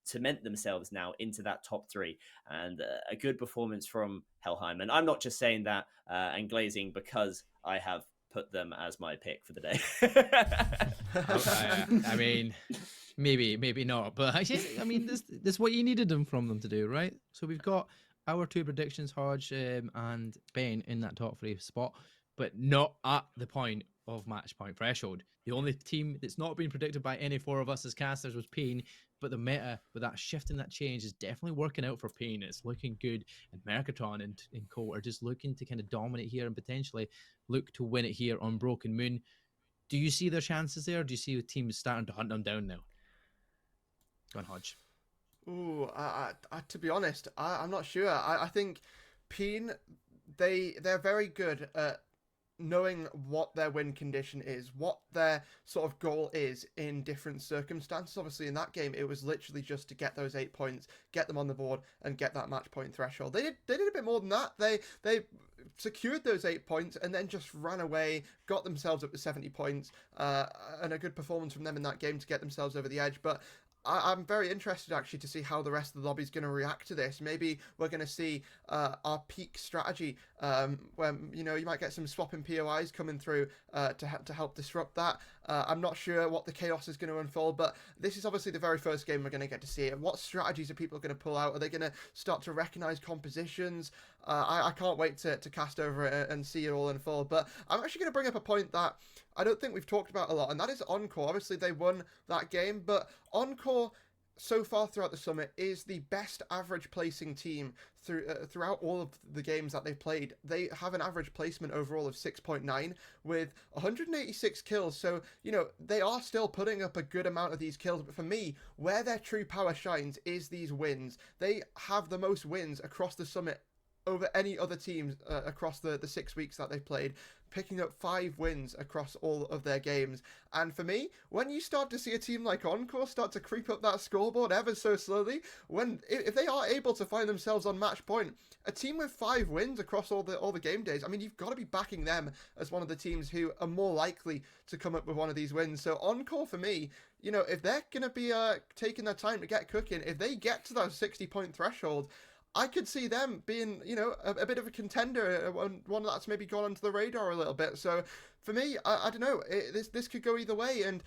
cement themselves now into that top 3. And a good performance from Helheim. And I'm not just saying that and glazing because I have put them as my pick for the day. I mean, maybe not, but I mean, this is what you needed from them to do, right? So we've got our 2 predictions, Hodge and Ben, in that top 3 spot, but not at the point of match point threshold. The only team that's not been predicted by any 4 of us as casters was Peen, but the meta with that shift and that change is definitely working out for Peen. It's looking good, and Mercatron and Co are just looking to kind of dominate here and potentially look to win it here on Broken Moon. Do you see their chances there? Or do you see the teams starting to hunt them down now? Go on, Hodge. Ooh, to be honest, I'm not sure. I think Peen, they're very good at knowing what their win condition is, what their sort of goal is in different circumstances. Obviously, in that game, it was literally just to get those 8 points, get them on the board, and get that match point threshold. They did a bit more than that. They secured those 8 points and then just ran away, got themselves up to 70 points, and a good performance from them in that game to get themselves over the edge. But I'm very interested actually to see how the rest of the lobby is going to react to this. Maybe we're going to see our peak strategy, where you might get some swapping POIs coming through to help disrupt that. I'm not sure what the chaos is going to unfold, but this is obviously the very first game we're going to get to see it. What strategies are people going to pull out? Are they going to start to recognize compositions? I can't wait to cast over it and see it all unfold. But I'm actually going to bring up a point that I don't think we've talked about a lot, and that is Encore. Obviously, they won that game, but Encore so far throughout the summit is the best average placing team throughout all of the games that they've played. They have an average placement overall of 6.9 with 186 kills. So, they are still putting up a good amount of these kills. But for me, where their true power shines is these wins. They have the most wins across the summit over any other teams across the 6 weeks that they've played, picking up 5 wins across all of their games. And for me, when you start to see a team like Encore start to creep up that scoreboard ever so slowly, if they are able to find themselves on match point, a team with 5 wins across all the game days, I mean, you've got to be backing them as one of the teams who are more likely to come up with one of these wins. So Encore for me, if they're going to be taking their time to get cooking, if they get to that 60-point threshold, I could see them being, a bit of a contender, one that's maybe gone under the radar a little bit. So for me, I don't know, this could go either way. And,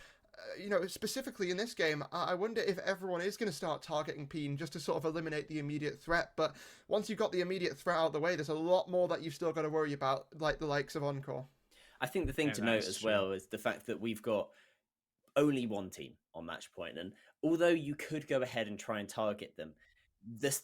specifically in this game, I wonder if everyone is going to start targeting Peen just to sort of eliminate the immediate threat. But once you've got the immediate threat out of the way, there's a lot more that you've still got to worry about, like the likes of Encore. I think the thing to note as well is the fact that we've got only one team on match point. And although you could go ahead and try and target them,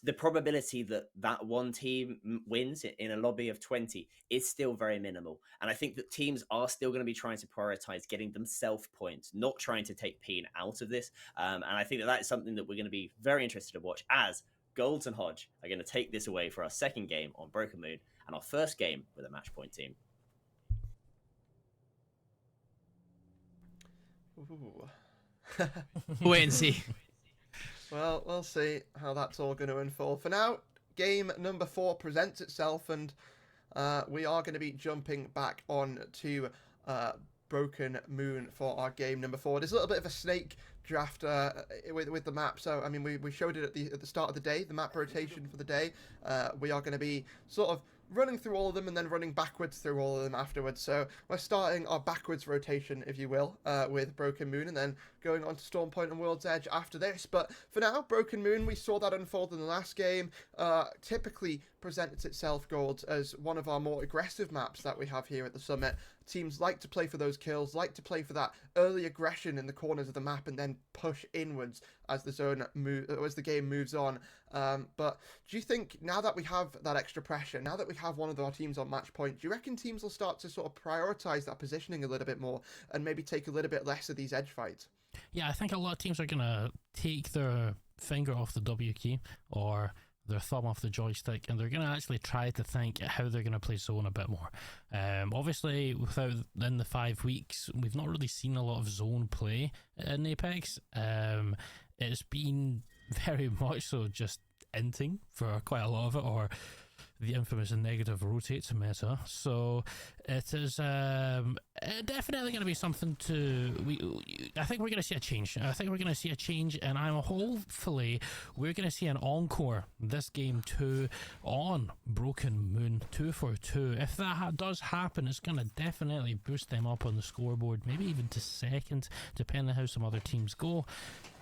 the probability that one team wins in a lobby of 20 is still very minimal. And I think that teams are still going to be trying to prioritize getting themselves points, not trying to take Peen out of this. And I think that is something that we're going to be very interested to watch, as Golds and Hodge are going to take this away for our second game on Broken Moon and our first game with a match point team. Ooh. Wait and see. Well, we'll see how that's all going to unfold. For now, game number 4 presents itself, and we are going to be jumping back on to Broken Moon for our game number 4. There's a little bit of a snake draft with the map. So, I mean, we showed it at the start of the day, the map rotation for the day. We are going to be sort of running through all of them and then running backwards through all of them afterwards. So we're starting our backwards rotation, if you will, with Broken Moon, and then going on to Storm Point and World's Edge after this. But for now, Broken Moon, we saw that unfold in the last game, typically presents itself, Gold, as one of our more aggressive maps that we have here at the Summit. Teams like to play for those kills, like to play for that early aggression in the corners of the map and then push inwards as the game moves on. But do you think now that we have that extra pressure, now that we have one of our teams on match point, do you reckon teams will start to sort of prioritize that positioning a little bit more and maybe take a little bit less of these edge fights? Yeah, I think a lot of teams are going to take their finger off the W key or their thumb off the joystick, and they're going to actually try to think how they're going to play zone a bit more. Obviously, in the 5 weeks, we've not really seen a lot of zone play in Apex. It's been very much so just inting for quite a lot of it, or the infamous and negative rotate meta. So it is definitely going to be something to... I think we're going to see a change. And hopefully we're going to see an encore this game 2 on Broken Moon 2-for-2. If that does happen, it's going to definitely boost them up on the scoreboard, maybe even to second, depending on how some other teams go.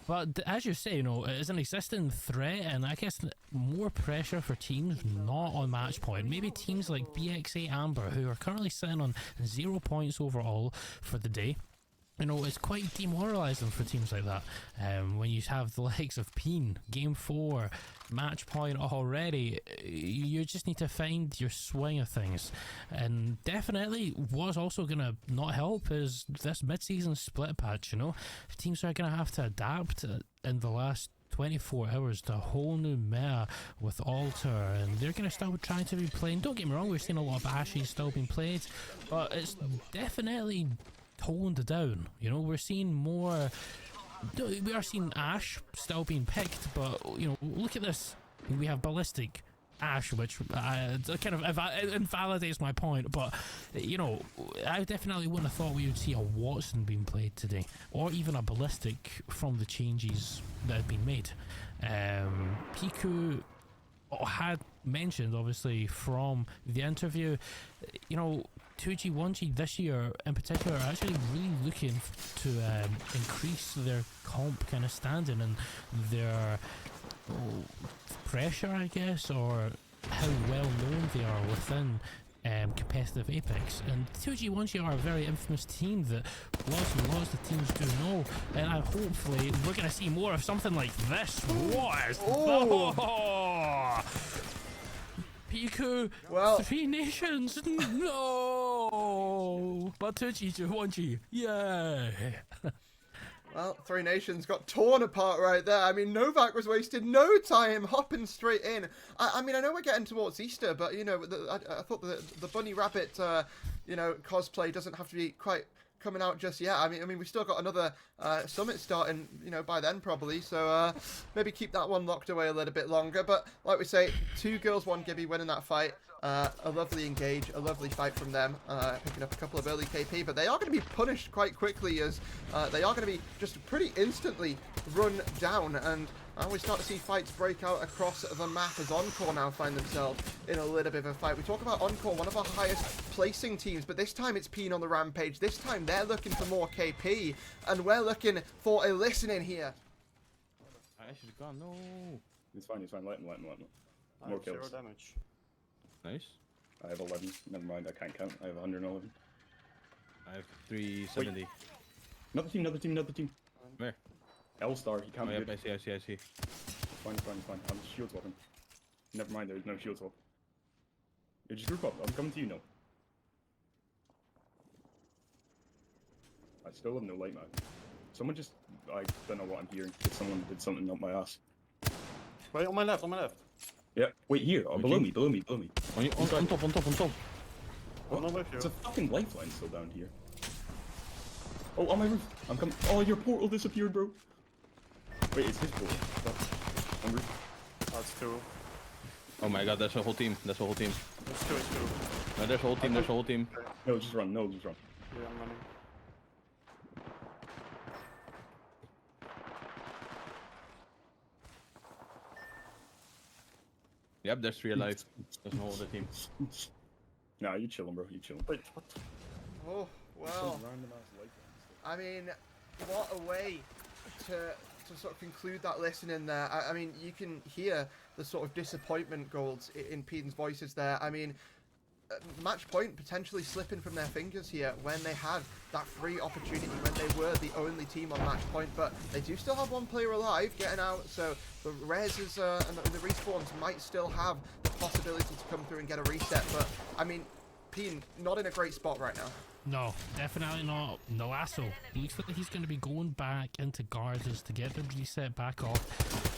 But as you say, it's an existing threat, and I guess more pressure for teams not on match point. Maybe teams like BXA Amber, who are currently sitting on 0 points overall for the day. It's quite demoralising for teams like that. When you have the likes of Peen, Game 4, match point already, you just need to find your swing of things. And definitely what's also going to not help is this mid-season split patch, Teams are going to have to adapt in the last 24 hours to a whole new meta with Alter, and they're going to start trying to be playing. Don't get me wrong, we're seeing a lot of Ashes still being played, but it's definitely toned down. We're seeing more. We are seeing Ash still being picked, but look at this. We have Ballistic Ash, which kind of invalidates my point, but I definitely wouldn't have thought we would see a Watson being played today, or even a Ballistic from the changes that have been made. Piku had mentioned, obviously, from the interview, 2G, 1G this year in particular are actually really looking to increase their comp kind of standing and their pressure, I guess, or how well known they are within competitive Apex. And 2G, 1G are a very infamous team that lots of teams do know, and hopefully we're going to see more of something like this. What is Piku, well, 3 nations, no, but 2G, 1G, yay. Well, 3 nations got torn apart right there. I mean, Novak was wasted no time hopping straight in. I mean, I know we're getting towards Easter, but, I thought the bunny rabbit, cosplay doesn't have to be quite coming out just yet. I mean, we've still got another summit starting, by then probably. So maybe keep that one locked away a little bit longer. But like we say, 2 girls, 1 Gibby winning that fight. A lovely engage, a lovely fight from them, picking up a couple of early KP, but they are going to be punished quite quickly as they are going to be just pretty instantly run down, and we start to see fights break out across the map as Encore now find themselves in a little bit of a fight. We talk about Encore, one of our highest placing teams, but this time it's Peen on the rampage. This time they're looking for more KP, and we're looking for a listening here. I should have gone, no. It's fine, let him. More kills. 0 damage. Nice. I have 11. Never mind, I can't count. I have 111. I have 370. Wait. Another team. Where? L-Star, he can't be good. I see. Fine. I'm shield swapping. Never mind, there's no shield swap. You just group up. I'm coming to you now. I still have no light map. Someone just... I don't know what I'm hearing. Someone did something up my ass. Wait, on my left. Yeah, wait, here. Oh, below me. On top. What? It's a fucking lifeline still down here. Oh, on my roof. I'm coming. Oh, your portal disappeared, bro. Wait, it's his portal. On roof. That's 2. Oh my god, that's a whole team. It's 2. No, there's a whole team. Okay. No, just run. Yeah, I'm running. Yep, there's 3 alive. There's no other team. Nah, you chillin', bro. You chillin'. Wait, what? Oh, well. I mean, what a way to sort of conclude that listening there. I mean, you can hear the sort of disappointment goals in Peden's voices there. I mean, match point potentially slipping from their fingers here when they had that free opportunity, when they were the only team on match point, but they do still have one player alive getting out, so the Reses and the respawns might still have the possibility to come through and get a reset, but I mean, Peden not in a great spot right now. No, definitely not. Nolasso looks like he's going to be going back into Guards to get the reset back off.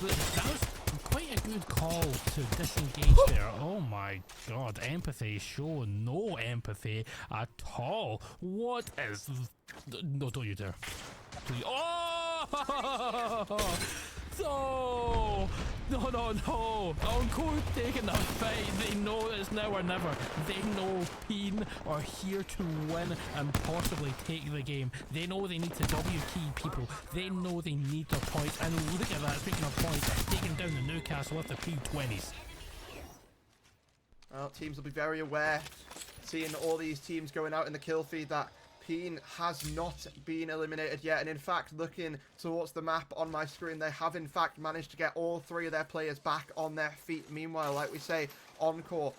But that was quite a good call to disengage there. Oh my god, empathy. Show no empathy at all. What is... No, don't you dare. Please. Oh! No! No, no, no! Encore taking the fight. They know it's now or never. They know Peden are here to win and possibly take the game. They know they need to W key people. They know they need their points. And look at that, speaking of points, taking down the Newcastle with the P20s. Well, teams will be very aware, seeing all these teams going out in the kill feed, that Peden has not been eliminated yet, and in fact, looking towards the map on my screen, they have in fact managed to get all 3 of their players back on their feet. Meanwhile, like we say, Encore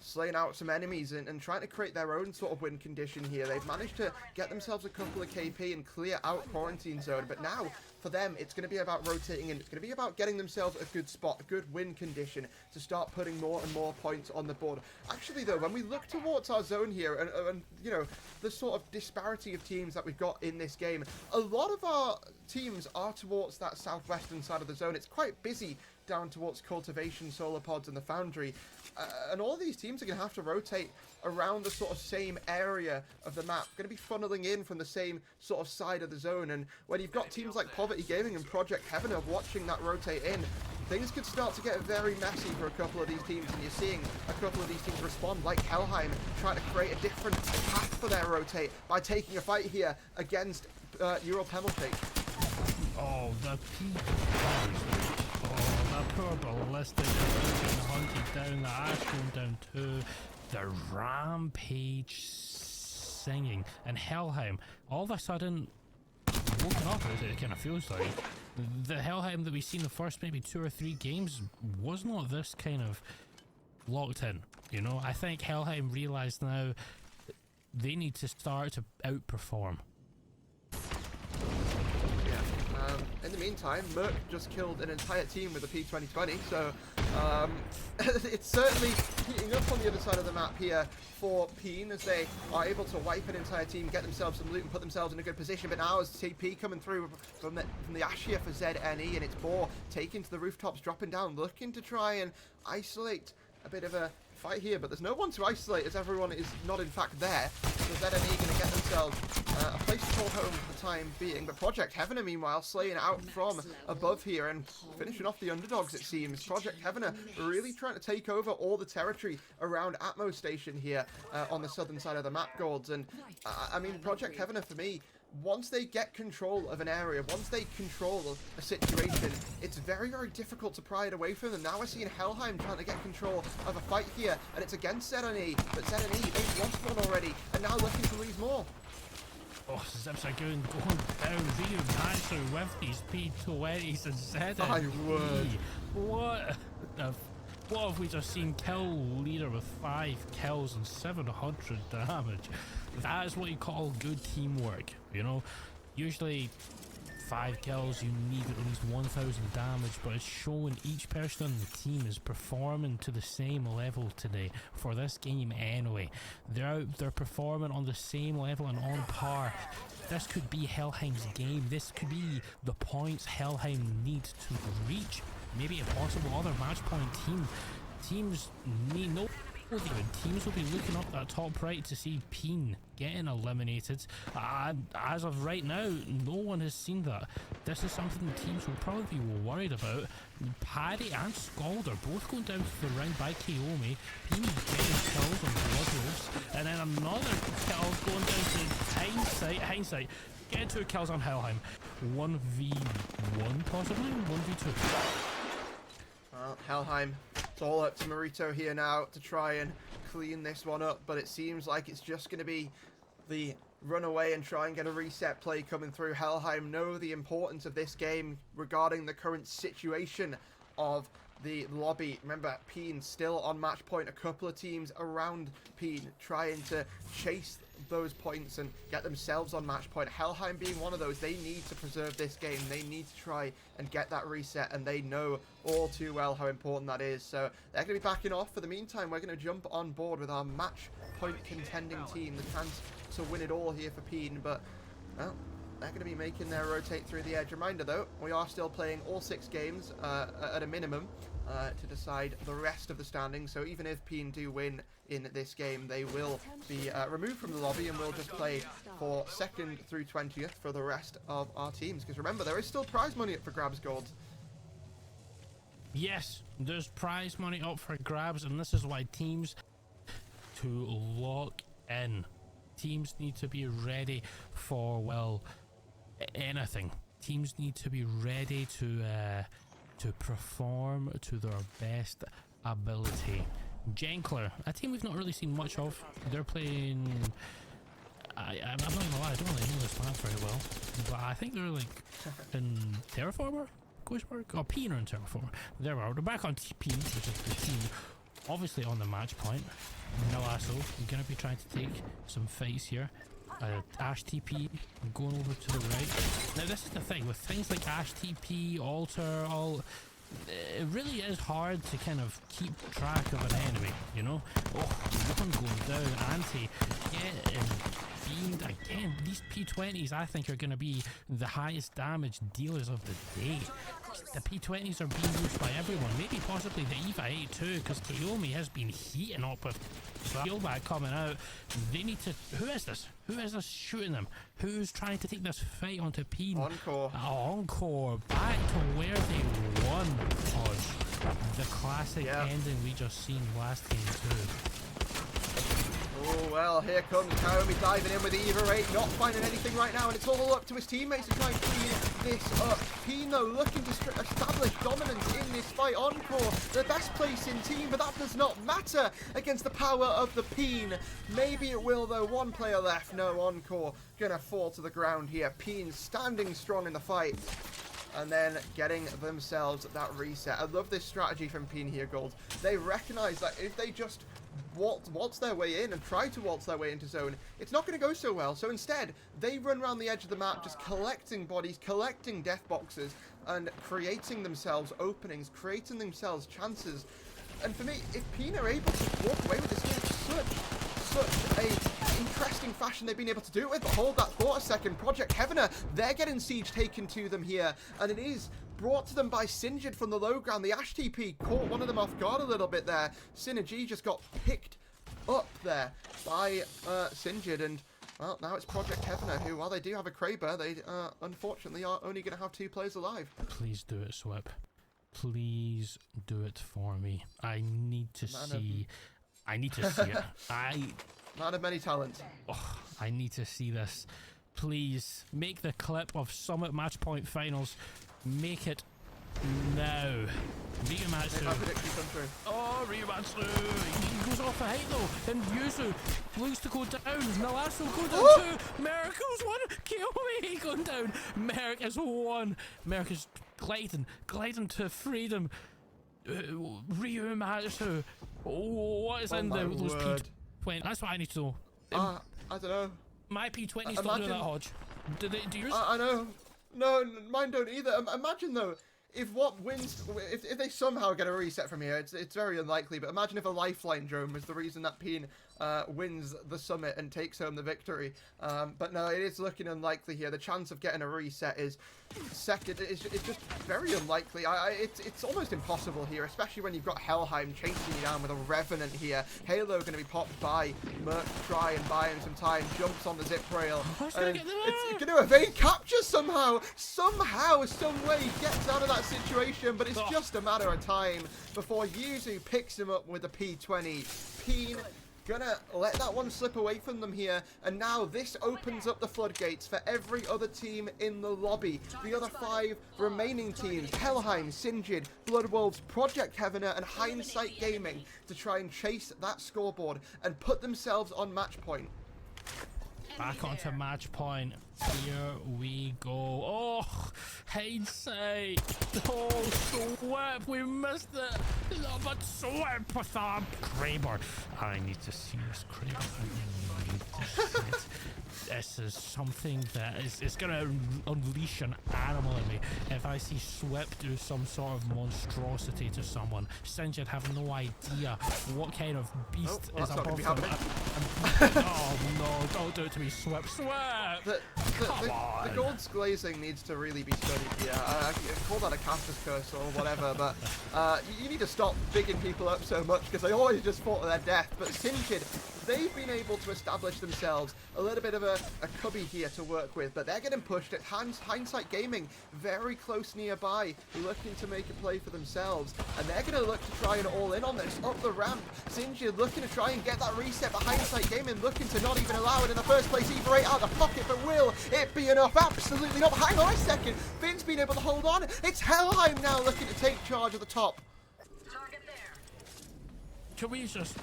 slaying out some enemies and trying to create their own sort of win condition here. They've managed to get themselves a couple of KP and clear out Quarantine Zone, but now for them it's going to be about rotating in. It's going to be about getting themselves a good spot, a good win condition to start putting more and more points on the board. Actually though, when we look towards our zone here and you know, the sort of disparity of teams that we've got in this game, a lot of our teams are towards that southwestern side of the zone. It's quite busy down towards Cultivation, Solar Pods and the Foundry. And all of these teams are going to have to rotate around the sort of same area of the map. Going to be funneling in from the same sort of side of the zone. And when you've got teams like Poverty Gaming and Project Heaven watching that rotate in, things could start to get very messy for a couple of these teams. And you're seeing a couple of these teams respond, like Helheim, trying to create a different path for their rotate by taking a fight here against Ural Pemmelshake. Oh, the P20s. Oh, the poor ballistic getting hunted down, the Ash going down too, the Rampage singing, and Helheim all of a sudden woken up, as it kind of feels like. The Helheim that we've seen the first maybe 2 or 3 games was not this kind of locked in, you know. I think Helheim realised now they need to start to outperform. In the meantime, Merc just killed an entire team with a P2020, so it's certainly heating up on the other side of the map here for Peden as they are able to wipe an entire team, get themselves some loot and put themselves in a good position. But now as TP coming through from the Ash here for ZNE, and it's Boar taking to the rooftops, dropping down, looking to try and isolate a bit of a fight here, but there's no one to isolate as everyone is not in fact there. So ZNE going to get themselves a place to call home for the time being. But Project Heaven, meanwhile, slaying out from above here and finishing off the underdogs, it seems. Project Heaven really trying to take over all the territory around Atmo Station here on the southern side of the map, Golds. And I mean, Project Heaven, for me, once they get control of an area, once they control a situation, it's very, very difficult to pry it away from them. Now we're seeing Helheim trying to get control of a fight here, and it's against ZNE, but ZNE, they've lost one already, and now looking to lose more. Oh, Zips are going down real nicer with these P20s and ZNE. My word. What have we just seen? Kill leader with 5 kills and 700 damage. That is what you call good teamwork, you know. Usually 5 kills, you need at least 1000 damage, but it's showing each person on the team is performing to the same level today for this game anyway. They're performing on the same level and on par. This could be Helheim's game. This could be the points Helheim needs to reach. Maybe a possible other match point teams need no. Teams will be looking up that top right to see Peden getting eliminated. As of right now, no one has seen that. This is something the teams will probably be worried about. Paddy and Scald are both going down to the ring by Kiyomi. Peden getting kills on Bloodwolves, and then another kill going down to Hindsight. Getting 2 kills on Helheim. 1v1 possibly? 1v2. Well, Helheim It's all up to Marito here now to try and clean this one up, but it seems like it's just going to be the run away and try and get a reset play coming through. Helheim know the importance of this game regarding the current situation of the lobby. Remember, Peen still on match point. A couple of teams around Peen trying to chase those points and get themselves on match point. Helheim being one of those. They need to preserve this game. They need to try and get that reset, and they know all too well how important that is. So they're going to be backing off. For the meantime, we're going to jump on board with our match point contending team. The chance to win it all here for Peen, but well, they're going to be making their rotate through the edge. Reminder though, we are still playing all 6 games at a minimum to decide the rest of the standings. So even if Peen do win in this game, they will be removed from the lobby, and we'll just play for 2nd through 20th for the rest of our teams. Because remember, there is still prize money up for grabs, Gold. Yes, there's prize money up for grabs, and this is why teams to lock in. Teams need to be ready for, well, anything. Teams need to be ready to perform to their best ability. Genkler, a team we've not really seen much of. They're playing... I'm not gonna lie, I don't really know this map very well, but I think they're like in Terraformer? Ghostberg? Oh, Peen are in Terraformer. There we are. We're back on Peen, which is the team obviously on the match point. Nalasso, you're gonna be trying to take some fights here. Ash TP going over to the right. Now this is the thing with things like Ash TP, Alter, all it really is hard to kind of keep track of an enemy, you know. Oh, one going down, anti getting beamed again. These P20s I think are going to be the highest damage dealers of the day. The P20s are being used by everyone, maybe possibly the EVA 8 too, because Kaomi has been heating up with Skillback coming out. They need to... Who is this? Who is this shooting them? Who's trying to take this fight onto Peen? Encore. Encore. Back to where they won. Hodge. The classic ending we just seen last game too. Oh, well, here comes Kaomi diving in with the Eva 8, not finding anything right now, and it's all up to his teammates to try and clean this up. Peen, though, looking to establish dominance in this fight. Encore, the best place in team, but that does not matter against the power of the Peen. Maybe it will, though. One player left. No, Encore gonna fall to the ground here. Peen standing strong in the fight, and then getting themselves that reset. I love this strategy from Peen here, Gold. They recognize that if they just waltz their way in and try to waltz their way into zone, it's not going to go so well. So instead, they run around the edge of the map, just collecting bodies, collecting death boxes, and creating themselves openings, creating themselves chances. And for me, if Peen are able to walk away with this game, such a interesting fashion they've been able to do it with. But hold that thought a second. Project Heavener, they're getting siege taken to them here, and it is brought to them by Singed from the low ground. The Ash TP caught one of them off guard a little bit there. Synergy just got picked up there by Singed, and well, now it's Project Heavener, who, while they do have a Kraber, they unfortunately are only going to have 2 players alive. Please do it, Swip. Please do it for me. I need to see... I need to see it. Man of many talents. Oh, I need to see this. Please make the clip of Summit Match Point Finals. Make it now. Ryumatsu. Oh, Ryumatsu. He goes off the height though. And Yuzu looks to go down. Nalasso go down too. Merrick goes one. Kiyomi going down. Merrick is one. Merrick is gliding to freedom. Ryumatsu. What is in those P20? That's what I need to know. I don't know. My P20s don't do that, Hodge. Do yours? I know. No, mine don't either. Imagine though, if what wins, if they somehow get a reset from here, it's very unlikely. But imagine if a lifeline drone was the reason that Peen wins the summit and takes home the victory. But no, it is looking unlikely here. The chance of getting a reset is just very unlikely. It's almost impossible here, especially when you've got Helheim chasing you down with a Revenant here. Halo going to be popped by Merc to try and buy him some time. Jumps on the zip rail. It's going to evade capture somehow. Somehow, some way gets out of that situation, but it's just a matter of time before Yuzu picks him up with a P20. Peen gonna let that one slip away from them here, and now this opens up the floodgates for every other team in the lobby. The other 5 remaining teams, Helheim, Singed, Bloodwolves, Project Heavener, and Hindsight Gaming, to try and chase that scoreboard and put themselves on match point. Back onto match point. Here we go. Oh, hindsight. Oh, Swip. We missed it. No, but Swip with that Kraber. I need to see this Kraber. I need to see it. This is something that is going to unleash an animal in me. If I see Swip do some sort of monstrosity to someone, Sinjid have no idea what kind of beast is above them. Oh no, don't do it to me, Swip. Swip! The Gold's glazing needs to really be studied here. I call that a caster's curse or whatever, but you need to stop bigging people up so much because they always just fought to their death. But Sinjid, they've been able to establish themselves a little bit of a cubby here to work with, but they're getting pushed at Hindsight Gaming very close nearby, looking to make a play for themselves, and they're going to look to try and all in on this up the ramp. Sinjid looking to try and get that reset, but Hindsight Gaming looking to not even allow it in the first place, either 8 out of the pocket, but will it be enough? Absolutely not. Hang on a second, Finn's been able to hold on. It's Helheim now looking to take charge of the top. Can we just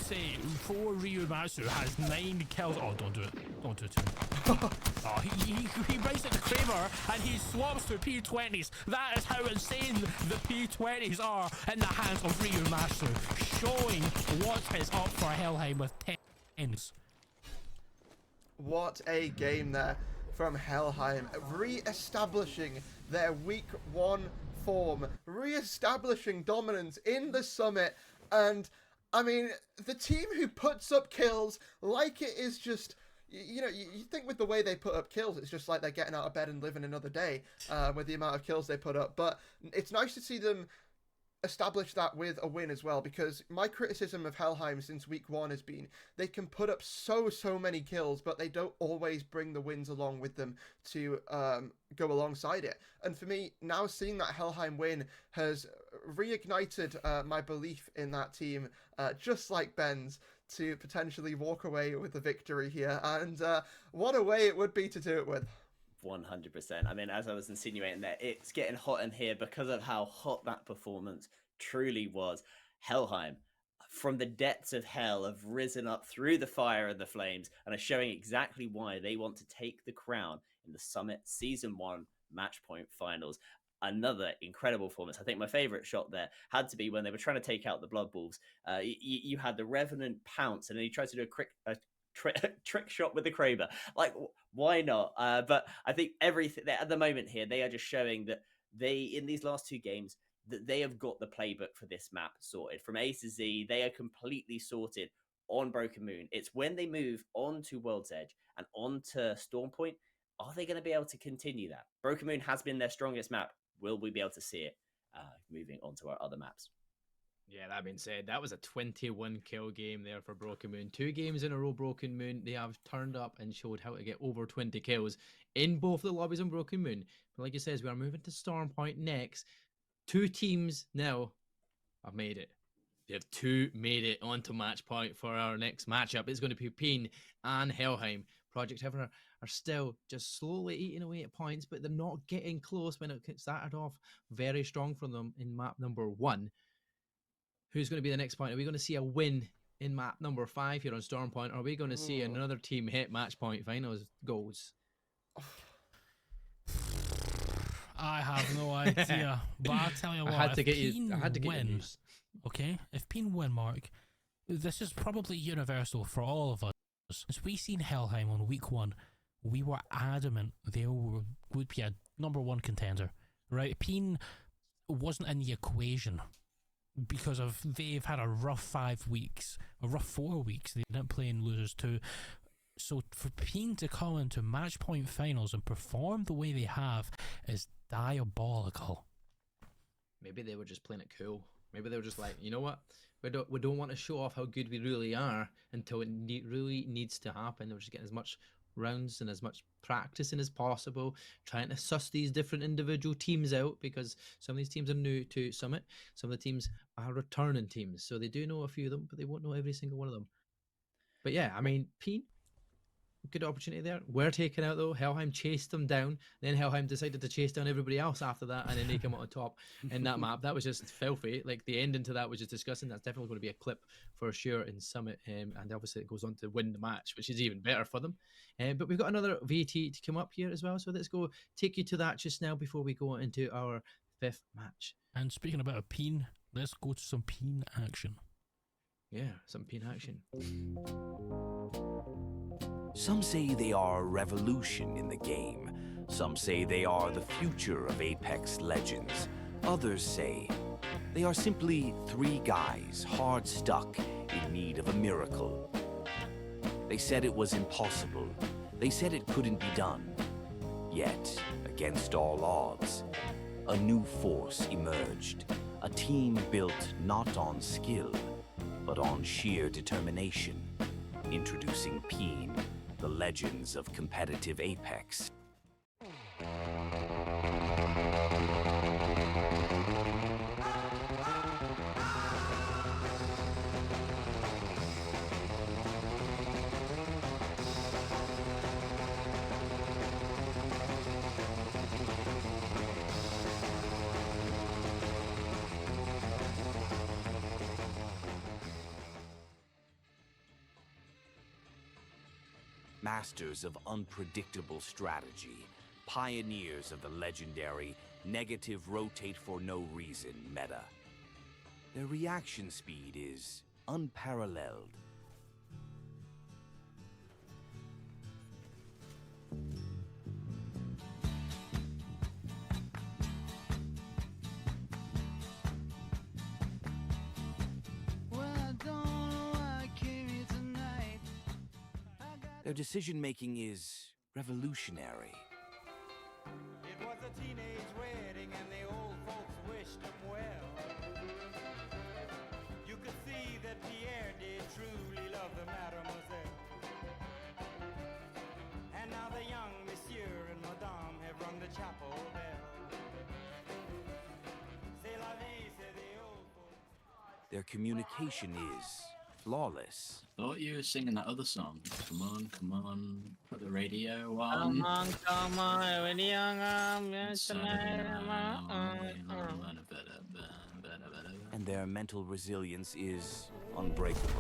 say, for Ryumatsu has 9 kills. Oh, don't do it. Don't do it to him. Oh, he brings it to Kramer and he swaps to P20s. That is how insane the P20s are in the hands of Ryumatsu, showing what is up for Helheim with 10s. What a game there from Helheim, re-establishing their week 1 form, re-establishing dominance in the summit. And, I mean, the team who puts up kills like it is just, you know, you think with the way they put up kills, it's just like they're getting out of bed and living another day with the amount of kills they put up. But it's nice to see them establish that with a win as well, because my criticism of Helheim since week 1 has been they can put up so many kills, but they don't always bring the wins along with them to go alongside it. And for me, now seeing that Helheim win has reignited my belief in that team, just like Ben's, to potentially walk away with the victory here. And what a way it would be to do it with. 100%. I mean, as I was insinuating there, it's getting hot in here because of how hot that performance truly was. Helheim, from the depths of hell, have risen up through the fire and the flames and are showing exactly why they want to take the crown in the Summit Season 1 Match Point Finals. Another incredible performance. I think my favorite shot there had to be when they were trying to take out the Blood Wolves. You had the Revenant pounce, and then he tried to do a trick shot with the Kraber. Like, why not? But I think everything at the moment here, they are just showing that they, in these last 2 games, that they have got the playbook for this map sorted. From A to Z, they are completely sorted on Broken Moon. It's when they move on to World's Edge and on to Storm Point, are they going to be able to continue that? Broken Moon has been their strongest map. Will we be able to see it moving on to our other maps? Yeah, that being said, that was a 21 kill game there for Broken Moon. 2 games in a row, Broken Moon. They have turned up and showed how to get over 20 kills in both the lobbies on Broken Moon. But like you says, we are moving to Storm Point next. 2 teams now have made it. They have 2 made it onto match point for our next matchup. It's going to be Peen and Helheim. Project Heaven are still just slowly eating away at points, but they're not getting close when it started off very strong for them in map number 1. Who's going to be the next point? Are we going to see a win in map number 5 here on Storm Point? Or are we going to see another team hit match point finals goals? I have no idea. But I'll tell you what, I had to get you news. Okay? If Peen win, Mark, this is probably universal for all of us. As we seen Helheim on week 1, we were adamant they would be a number 1 contender. Right? Peen wasn't in the equation, because of they've had a rough 5 weeks, a rough 4 weeks. They didn't play in Losers 2. So for Peen to come into match point finals and perform the way they have is diabolical. Maybe they were just playing it cool. Maybe they were just like, you know what? We don't want to show off how good we really are until it really needs to happen. They were just getting as much rounds and as much practicing as possible, trying to suss these different individual teams out, because some of these teams are new to Summit, some of the teams are returning teams, so they do know a few of them, but they won't know every single one of them. But yeah, I mean, Peen, good opportunity there. We're taken out though. Helheim chased them down. Then Helheim decided to chase down everybody else after that, and then they come on top in that map. That was just filthy. Like the ending to that was just disgusting. That's definitely going to be a clip for sure in Summit, and obviously it goes on to win the match, which is even better for them. But we've got another VT to come up here as well, so let's go take you to that just now before we go into our 5th match. And speaking about a Peen, let's go to some Peen action. Yeah, some Peen action. Some say they are a revolution in the game. Some say they are the future of Apex Legends. Others say they are simply 3 guys hard stuck in need of a miracle. They said it was impossible. They said it couldn't be done. Yet, against all odds, a new force emerged. A team built not on skill, but on sheer determination. Introducing Peen, the legends of competitive Apex. Masters of unpredictable strategy, pioneers of the legendary negative rotate for no reason meta. Their reaction speed is unparalleled. Their decision-making is revolutionary. It was a teenage wedding and the old folks wished them well. You could see that Pierre did truly love the mademoiselle. And now the young monsieur and madame have rung the chapel bell. C'est la vie, c'est the old folks. Their communication is flawless. I thought you were singing that other song. Come on, put the radio on. Come on, radio on. And their mental resilience is unbreakable.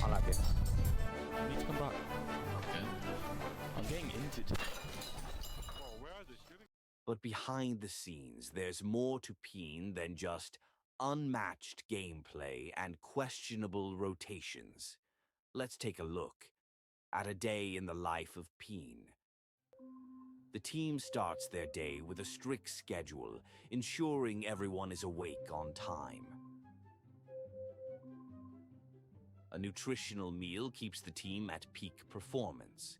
I like it. You need to come back. Okay. I'm getting into. But behind the scenes, there's more to Peen than just unmatched gameplay and questionable rotations. Let's take a look at a day in the life of Peen. The team starts their day with a strict schedule, ensuring everyone is awake on time. A nutritional meal keeps the team at peak performance.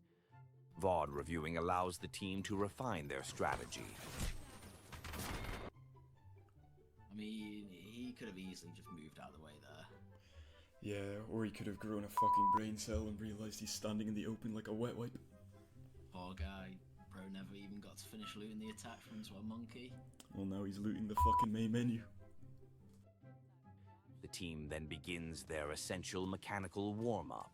VOD reviewing allows the team to refine their strategy. I mean, he could have easily just moved out of the way there. Yeah, or he could have grown a fucking brain cell and realized he's standing in the open like a wet wipe. Poor guy. Bro never even got to finish looting the attachments with a monkey. Well, now he's looting the fucking main menu. The team then begins their essential mechanical warm-up.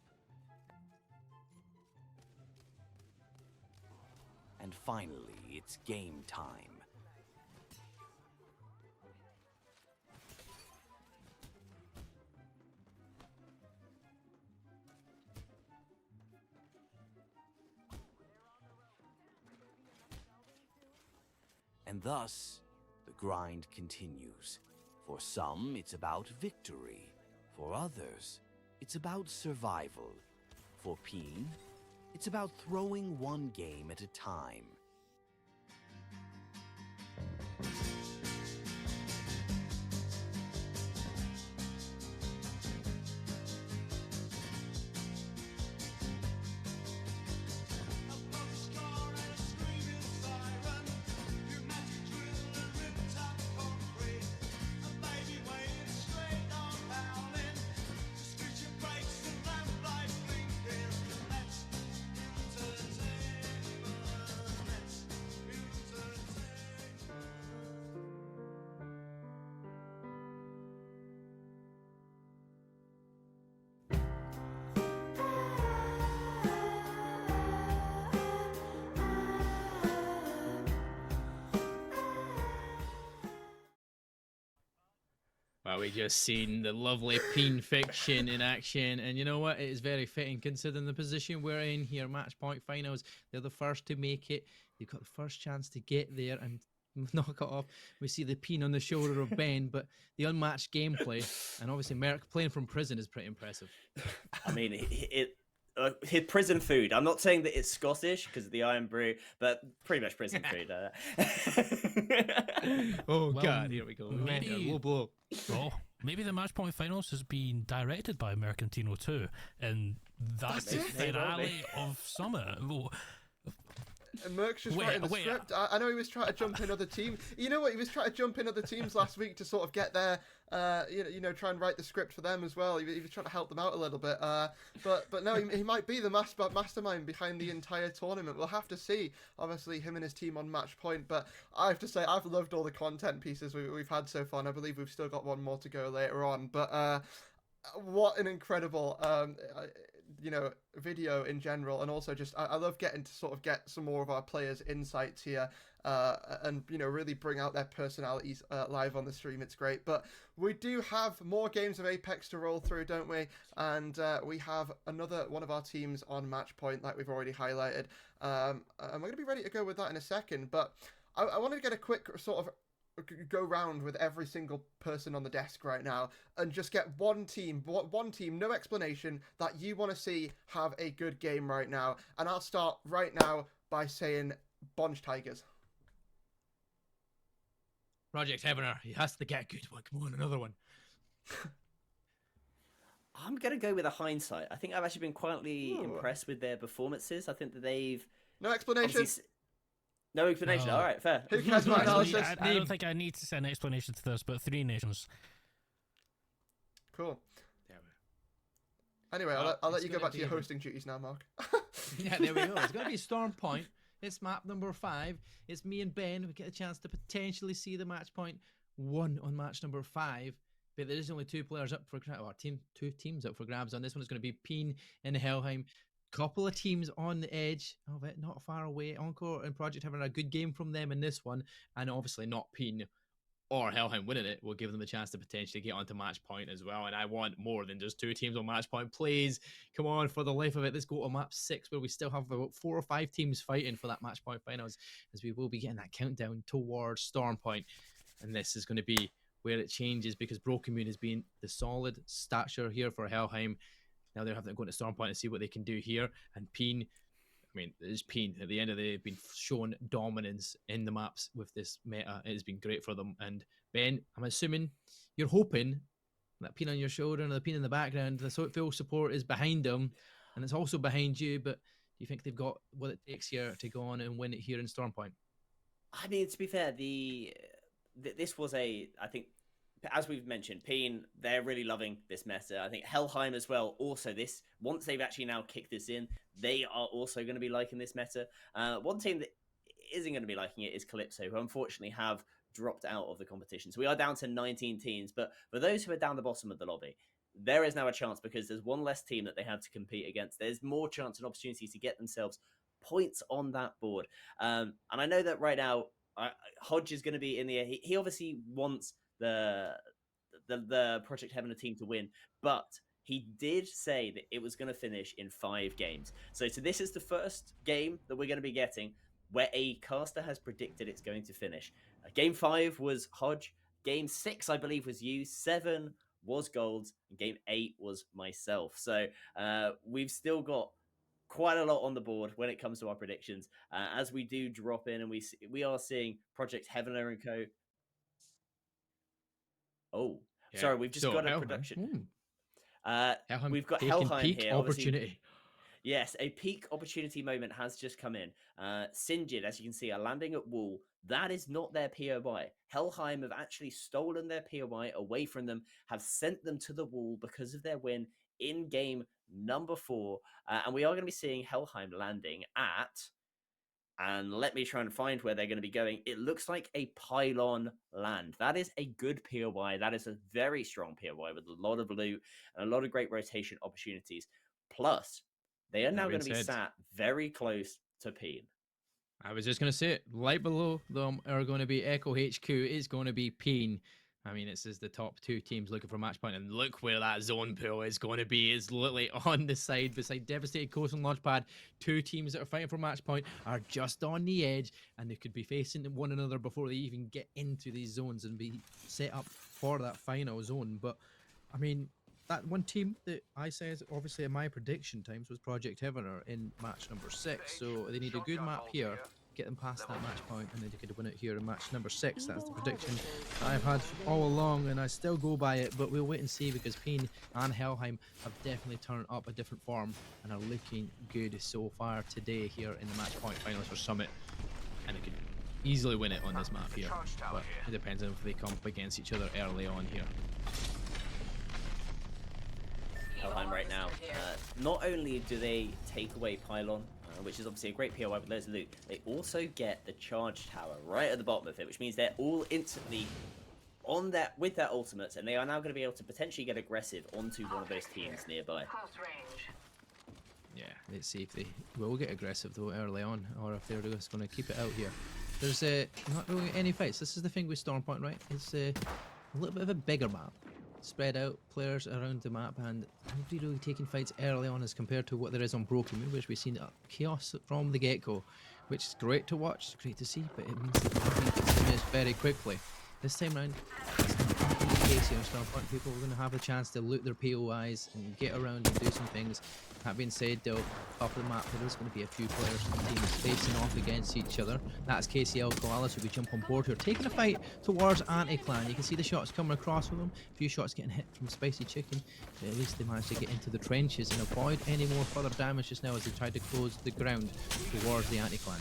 And finally, it's game time. And thus, the grind continues. For some, it's about victory. For others, it's about survival. For Peen, it's about throwing one game at a time. Well, we just seen the lovely Peen fiction in action, and you know what? It is very fitting considering the position we're in here. Match point finals. They're the first to make it. They've got the first chance to get there and knock it off. We see the Peen on the shoulder of Ben, but the unmatched gameplay, and obviously Merc playing from prison is pretty impressive. I mean, his prison food. I'm not saying that it's Scottish because of the Iron Brew, but pretty much prison food. Oh Well, God, here we go. maybe- Low blow. Oh, maybe the match point finals has been directed by Mercantino too, and that's the finale of Summit. Well, And Merck's just writing the script. I know he was trying to jump in other teams. You know what? He was trying to jump in other teams last week to sort of get their, try and write the script for them as well. He was trying to help them out a little bit. But no, he might be the mastermind behind the entire tournament. We'll have to see. Obviously, him and his team on match point. But I have to say, I've loved all the content pieces we've had so far, and I believe we've still got one more to go later on. But what an incredible video in general, and also just I love getting to sort of get some more of our players' insights here, and really bring out their personalities live on the stream. It's great. But we do have more games of Apex to roll through, don't we? And we have another one of our teams on match point, like we've already highlighted. And we're going to be ready to go with that in a second. But I wanted to get a quick sort of go round with every single person on the desk right now and just get one team, no explanation, that you want to see have a good game right now. And I'll start right now by saying Bonge Tigers. Project Heavener, he has to get a good one. Come on, another one. I'm going to go with a hindsight. I think I've actually been quietly impressed with their performances. I think that they've... No explanation? No explanation. All right, fair. Who cares about analysis? I don't think I need to send an explanation to this, but 3 nations. Cool. Anyway, I'll let you go back to your hosting duties now, Mark. Yeah, there we go. It's going to be Storm Point. It's map number 5. It's me and Ben. We get a chance to potentially see the match point 1 on match number 5. But there is only 2 players up for grabs, or 2 teams up for grabs on this one. It's going to be Peen and Helheim. Couple of teams on the edge of it, not far away. Encore and Project having a good game from them in this one, and obviously not Peen or Helheim winning it will give them a chance to potentially get onto match point as well. And I want more than just 2 teams on match point. Please, come on, for the life of it, let's go to map 6 where we still have about 4 or 5 teams fighting for that match point finals, as we will be getting that countdown towards Storm Point. And this is going to be where it changes, because Broken Moon has been the solid stature here for Helheim. Now they're having to go into Storm Point and see what they can do here. And Peen, I mean, it's Peen. At the end of the day, they've been shown dominance in the maps with this meta. It has been great for them. And Ben, I'm assuming you're hoping that Peen on your shoulder and the Peen in the background, the full support is behind them, and it's also behind you. But do you think they've got what it takes here to go on and win it here in Storm Point? I mean, to be fair, this was I think, as we've mentioned, Peen, they're really loving this meta. I think Helheim as well. Also, once they've actually now kicked this in, they are also going to be liking this meta. One team that isn't going to be liking it is Calypso, who unfortunately have dropped out of the competition. So we are down to 19 teams. But for those who are down the bottom of the lobby, there is now a chance, because there's one less team that they had to compete against. There's more chance and opportunities to get themselves points on that board. And I know that right now, Hodge is going to be in the air. He obviously wants the Project Heavener team to win, but he did say that it was going to finish in 5 games. So this is the first game that we're going to be getting where a caster has predicted it's going to finish. Game 5 was Hodge. Game 6, I believe, was you. 7 was Golds. And Game 8 was myself. So we've still got quite a lot on the board when it comes to our predictions. As we do drop in, and we are seeing Project Heavener and Co. Oh, yeah. Sorry, we've just got a production. We've got Helheim here. Opportunity. Yes, a peak opportunity moment has just come in. Singed, as you can see, are landing at wall. That is not their POI. Helheim have actually stolen their POI away from them, have sent them to the wall because of their win in game number 4. And we are going to be seeing Helheim landing at... And let me try and find where they're going to be going. It looks like a pylon land. That is a good POI. That is a very strong POI with a lot of loot and a lot of great rotation opportunities. Plus, they are now going to be sat very close to Peen. I was just going to say it. Right below them are going to be Echo HQ. It's going to be Peen. I mean, it's the top two teams looking for match point, and look where that zone pool is going to be. It's literally on the side beside Devastated Coast and Launchpad. Two teams that are fighting for match point are just on the edge, and they could be facing one another before they even get into these zones and be set up for that final zone. But I mean, that one team that I said, obviously in my prediction times, was Project Heavener in match number 6. So they need a good map here, get them past that match point, and then they could win it here in match number 6. That's the prediction I've had all along, and I still go by it, but we'll wait and see, because Peen and Helheim have definitely turned up a different form and are looking good so far today here in the match point finals for Summit, and they could easily win it on this map here, but it depends on if they come up against each other early on here. Helheim right now, not only do they take away Pylon, which is obviously a great POI with loads of loot, they also get the charge tower right at the bottom of it, which means they're all instantly on that with their ultimates, and they are now going to be able to potentially get aggressive onto one of those teams nearby. Yeah, let's see if they will get aggressive though early on, or if they're just going to keep it out here. There's not really any fights. This is the thing with Stormpoint, right? It's a little bit of a bigger map. Spread out players around the map, and nobody really taking fights early on as compared to what there is on Broken Moon, which we've seen chaos from the get-go, which is great to watch, it's great to see, but it means that the gets finished very quickly. This time round, it's not going to be the case here on Starpoint. People are going to have a chance to loot their POIs and get around and do some things. That being said, though, off the map, there is going to be a few players and teams facing off against each other. That's KCL Koalas, who we jump on board here, taking a fight towards Anti-Clan. You can see the shots coming across with them. A few shots getting hit from Spicy Chicken, but at least they managed to get into the trenches and avoid any more further damage just now as they tried to close the ground towards the Anti-Clan.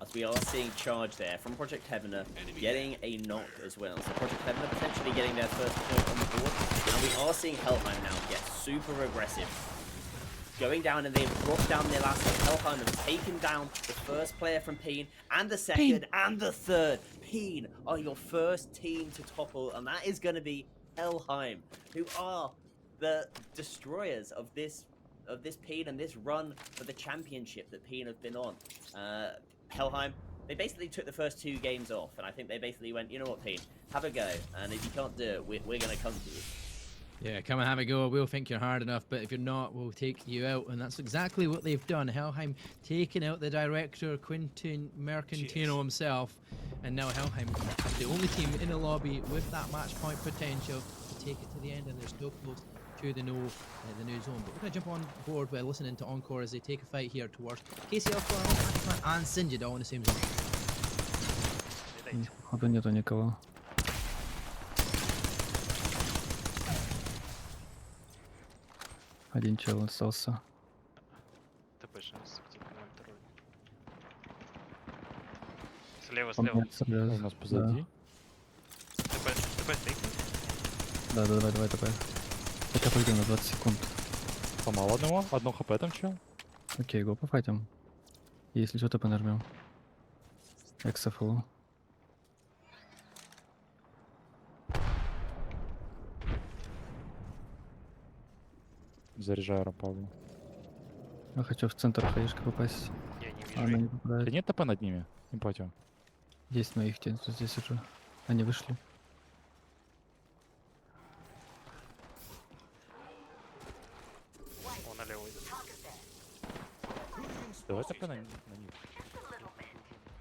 As we are seeing charge there from Project Heavener, getting a knock as well. So Project Heavener potentially getting their first point on the board. And we are seeing Helheim now get super aggressive. Going down, and they've brought down their last one. Helheim have taken down the first player from Peen, and the second, and the third. Peen are your first team to topple, and that is going to be Helheim, who are the destroyers of this Peen and this run for the championship that Peen have been on. Helheim, they basically took the first 2 games off, and I think they basically went, you know what, Peen, have a go, and if you can't do it, we're going to come to you. Yeah, come and have a go. We'll think you're hard enough, but if you're not, we'll take you out. And that's exactly what they've done. Helheim taking out the director, Quentin Mercantino himself. And now Helheim is the only team in the lobby with that match point potential to take it to the end, and they're still close to the new zone. But we're going to jump on board by listening to Encore as they take a fight here towards KCL and Sinjid all in the same zone. Походу нету никого. Один чел остался. Слева, Он слева. у нас позади. ТП стейкнуть? Да, давай. Хотя пойдем на 20 секунд. Помало одного? Одно хп там чел? Окей, го пофайтим. Если что, ТП нажмем. XFL. Заряжаю Рампаву. Я хочу в центр хаешки попасть. Я не вижу. Она не попадает. Да нет ТП над ними? Эмпатию. Есть, но их здесь уже. Они вышли. Он налево идет. Давай ТП на них.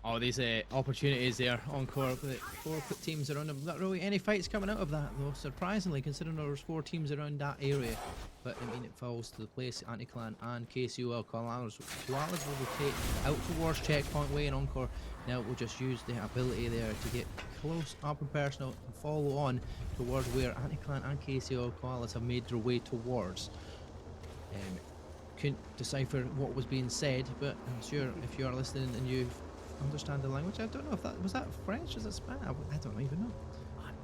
Oh, these opportunities there, Encore. The 4 teams around them. Not really any fights coming out of that, though, surprisingly, considering there's 4 teams around that area. But, I mean, it falls to the place Anti-Clan and KCOL Koalas will rotate out towards Checkpoint Way, and Encore now will just use the ability there to get close up and personal and follow on towards where Anti-Clan and KCOL Koalas have made their way towards. Couldn't decipher what was being said, but I'm sure if you are listening and you understand the language, I don't know if that was French, is it Spanish? I don't even know.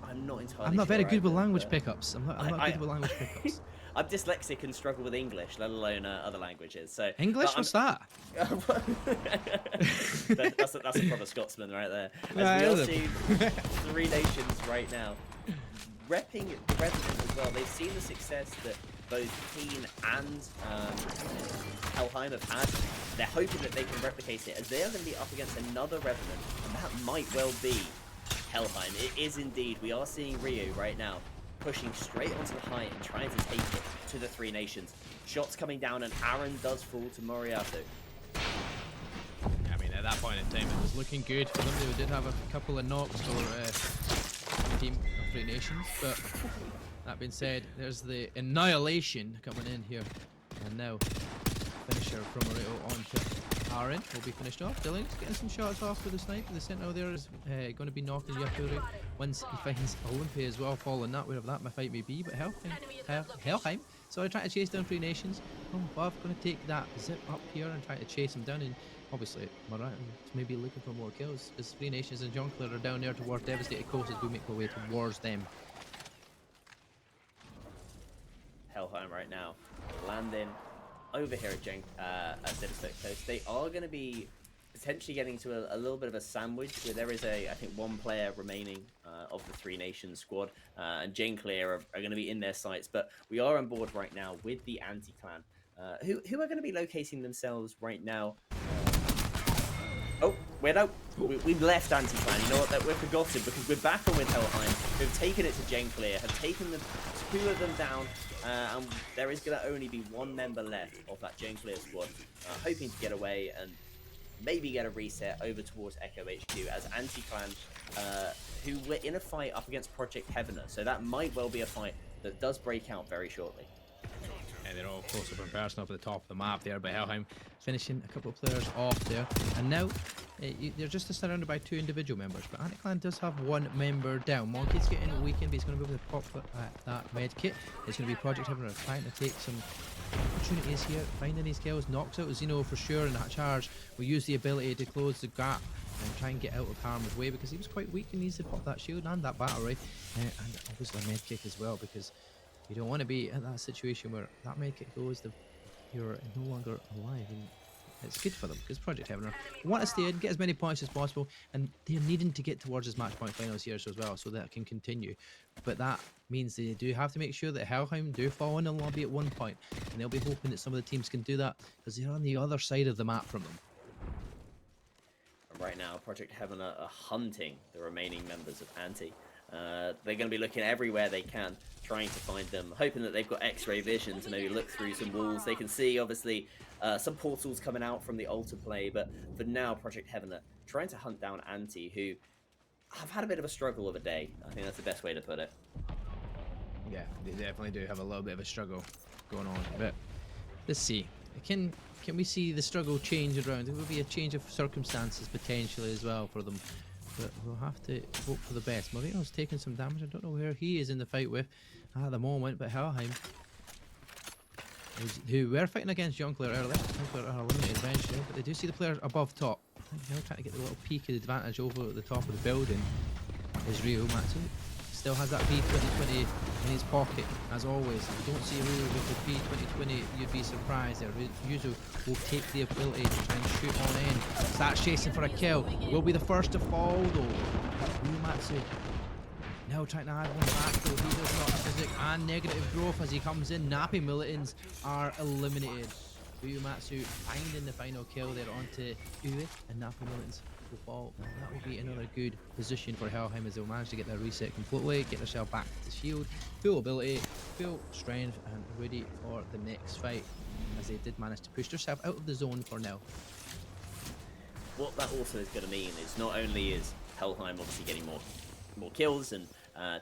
I'm not entirely I'm not very sure good with either, language but pickups. I'm not good with language pickups. I'm dyslexic and struggle with English, let alone other languages. So English? What's that? that's a proper Scotsman right there. As we all see 3 nations right now repping the Revenant as well. They've seen the success that both Peen and Hellheim have had. They're hoping that they can replicate it, as they are going to be up against another Revenant, and that might well be Hellheim. It is indeed. We are seeing Rio right now pushing straight onto the height and trying to take it to the Three Nations. Shots coming down, and Aaron does fall to Moriato. I mean, at that point in time, it was looking good for them. They did have a couple of knocks for Team of Three Nations, but that being said, there's the Annihilation coming in here, and now finisher from Morito on to Aaron will be finished off. Dylan's getting some shots off with the sniper. The Sentinel there is going to be knocking Yapuri once he finds Olympia as well, following that, wherever that fight may be. But Hellheim, so trying to chase down Three Nations from above, going to take that zip up here and try to chase him down. And obviously, Morito maybe looking for more kills, because Three Nations and Jonkler are down there towards Devastated Coast as we make our way towards them. Hellheim right now landing over here at Devastated Coast. They are going to be potentially getting to a little bit of a sandwich where there is I think one player remaining of the Three Nations squad, and Jane Clear are going to be in their sights. But we are on board right now with the anti-clan, who are going to be locating themselves right now. Oh, wait, no, we've left anti-clan. You know what? We're forgotten, because we're back on with Hellheim. We've taken it to Jane Clear, have taken the two of them down, and there is going to only be one member left of that Jane Clear squad, hoping to get away and maybe get a reset over towards Echo HQ as anti-clan, who were in a fight up against Project Heavener. So that might well be a fight that does break out very shortly. And they're all close up and personal off the top of the map there, but Hellheim finishing a couple of players off there. And now they're just surrounded by two individual members, but Anti-Clan does have one member down. Monkey's getting weakened, but he's going to be able to pop that med kit. It's going to be Project Heavener trying to take some opportunities here, finding these kills. Knocks out Xeno for sure, and that charge will use the ability to close the gap and try and get out of harm's way, because he was quite weak and needs to pop that shield and that battle ray, and obviously a med kick as well, because you don't want to be in that situation where that med kit goes, you're no longer alive, and it's good for them, because Project Heavener want to stay in, get as many points as possible, and they're needing to get towards this match point finals here as well, so that it can continue. But that means they do have to make sure that Hellheim do fall in the lobby at one point, and they'll be hoping that some of the teams can do that, because they're on the other side of the map from them. Right now, Project Heavener are hunting the remaining members of Anti. They're going to be looking everywhere they can, trying to find them, hoping that they've got X-ray vision to maybe look through some walls. They can see, obviously, some portals coming out from the altar play, but for now, Project Heavener trying to hunt down Anti, who have had a bit of a struggle of a day. I think that's the best way to put it. Yeah, they definitely do have a little bit of a struggle going on, but let's see. Can we see the struggle change around? There will be a change of circumstances potentially as well for them, but we'll have to hope for the best. Morito's taking some damage. I don't know where he is in the fight with at the moment, but Hellheim, who were fighting against Jonkler earlier, Jonkler are eliminated eventually, but they do see the player above top. I think they're trying to get the little peak of advantage over at the top of the building. Is Rio Matsu. Still has that P2020 in his pocket, as always. You don't see Rio with the P2020, you'd be surprised there. Yuzu will take the ability to try and shoot on in. Starts chasing for a kill. Will be the first to fall though. Ryumatsu now trying to add one back though. He does not physic and negative growth as he comes in. Nappy Militants are eliminated. Ryumatsu finding the final kill there onto Uwe, and Nappy Militants will fall. Now that will be another good position for Hellheim as they'll manage to get their reset completely, get themselves back to the shield, full ability, full strength, and ready for the next fight, as they did manage to push themselves out of the zone for now. What that also is going to mean is not only is Hellheim obviously getting more kills and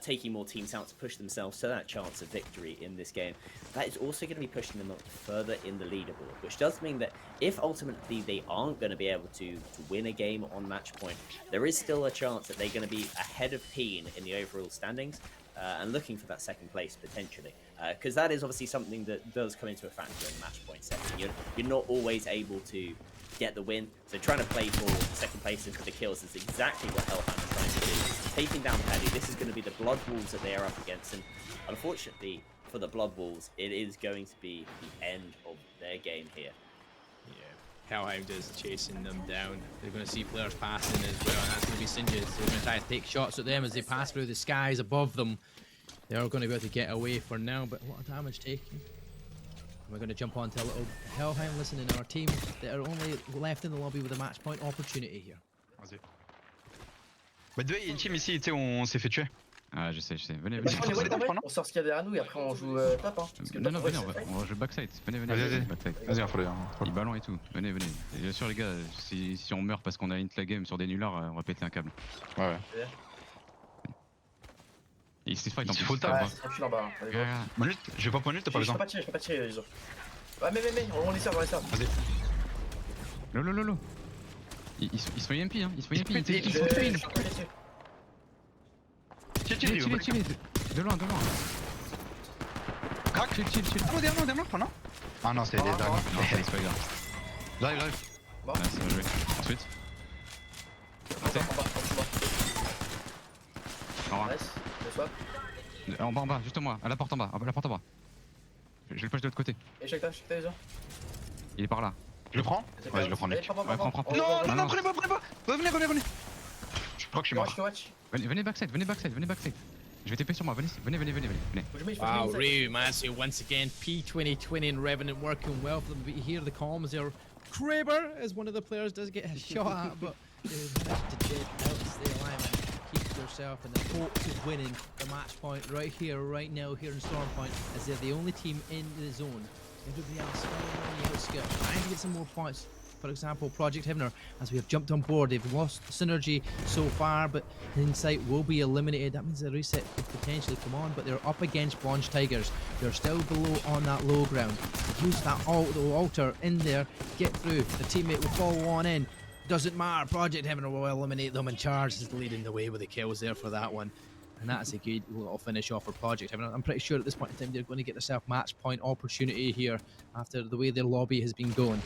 taking more teams out to push themselves to that chance of victory in this game, that is also going to be pushing them up further in the leaderboard, which does mean that if ultimately they aren't going to be able to win a game on match point, there is still a chance that they're going to be ahead of Peen in the overall standings, and looking for that second place potentially, because that is obviously something that does come into a factor in the match point setting. You're not always able to get the win, so trying to play for second place and for the kills is exactly what Hellheim is trying to do. Taking down Paddy, this is going to be the Blood Wolves that they are up against, and unfortunately for the Blood Wolves, it is going to be the end of their game here. Yeah, Hellheim just chasing them down. They're going to see players passing as well, and that's going to be Sinjas. They're going to try to take shots at them as they pass through the skies above them. They are going to be able to get away for now, but a lot of damage taken. We're going to jump on to a little Helheim listening to our team that are only left in the lobby with a match point opportunity here. Vas-y. By the way, il y a une team ici, tu sais, on s'est fait tuer. Ah, je sais. Venez, Bah, on est ouais, on sort ce qu'il y a derrière nous et après on joue top. Hein, parce que Non, top, venez, ouais, on va jouer backside. Venez, Vas-y. backside. Vas-y, on faut les. Les ballons et tout. Venez. Et bien sûr, les gars, si on meurt parce qu'on a int la game sur des nullards, on va péter un câble. Ouais. Il se fight en plus. Faut le taf. Je suis en bas. Manute, je vais pas point nul, t'as pas besoin. Je peux pas tirer, les autres. Ouais, mais, on les sert, Vas-y. Lolo. Ils sont EMP, hein. Ils sont EMP. Tire. De loin. Crac. Chill. Oh, derrière moi, non? Ah non, c'est des dragons. Non, c'est pas grave. J'arrive. Ouais, ça va jouer. Ensuite. En bas, juste moi, à la porte en bas, Je le push de l'autre côté. Échec ta les autres. Il est par là. Je le prends? Ouais, je le prends, Nick. Ouais, prends. Non, prenez pas. Revenez. Je crois que je suis mort. Venez backside. Je vais TP sur moi, venez. Wow, Ryu, Matsu once again, P2020 and Revenant working well for them. But you hear the comms there. Kraber, as one of the players does get a shot at, but they managed to jet out to stay alive and keep yourself in the hopes of winning the match point right here, right now, here in Storm Point, as they're the only team in the zone. Everybody else falling on the outskirts, trying to get some more points. For example, Project Heavener, as we have jumped on board, they've lost synergy so far, but Insight will be eliminated. That means the reset could potentially come on, but they're up against Blanche Tigers. They're still below on that low ground. Use that altar in there, get through. The teammate will follow on in. Doesn't matter, Project Heavener will eliminate them, and Charge is leading the way with the kills there for that one. And that's a good little finish off for Project Heavener. I'm pretty sure at this point in time they're going to get themselves match point opportunity here after the way their lobby has been going.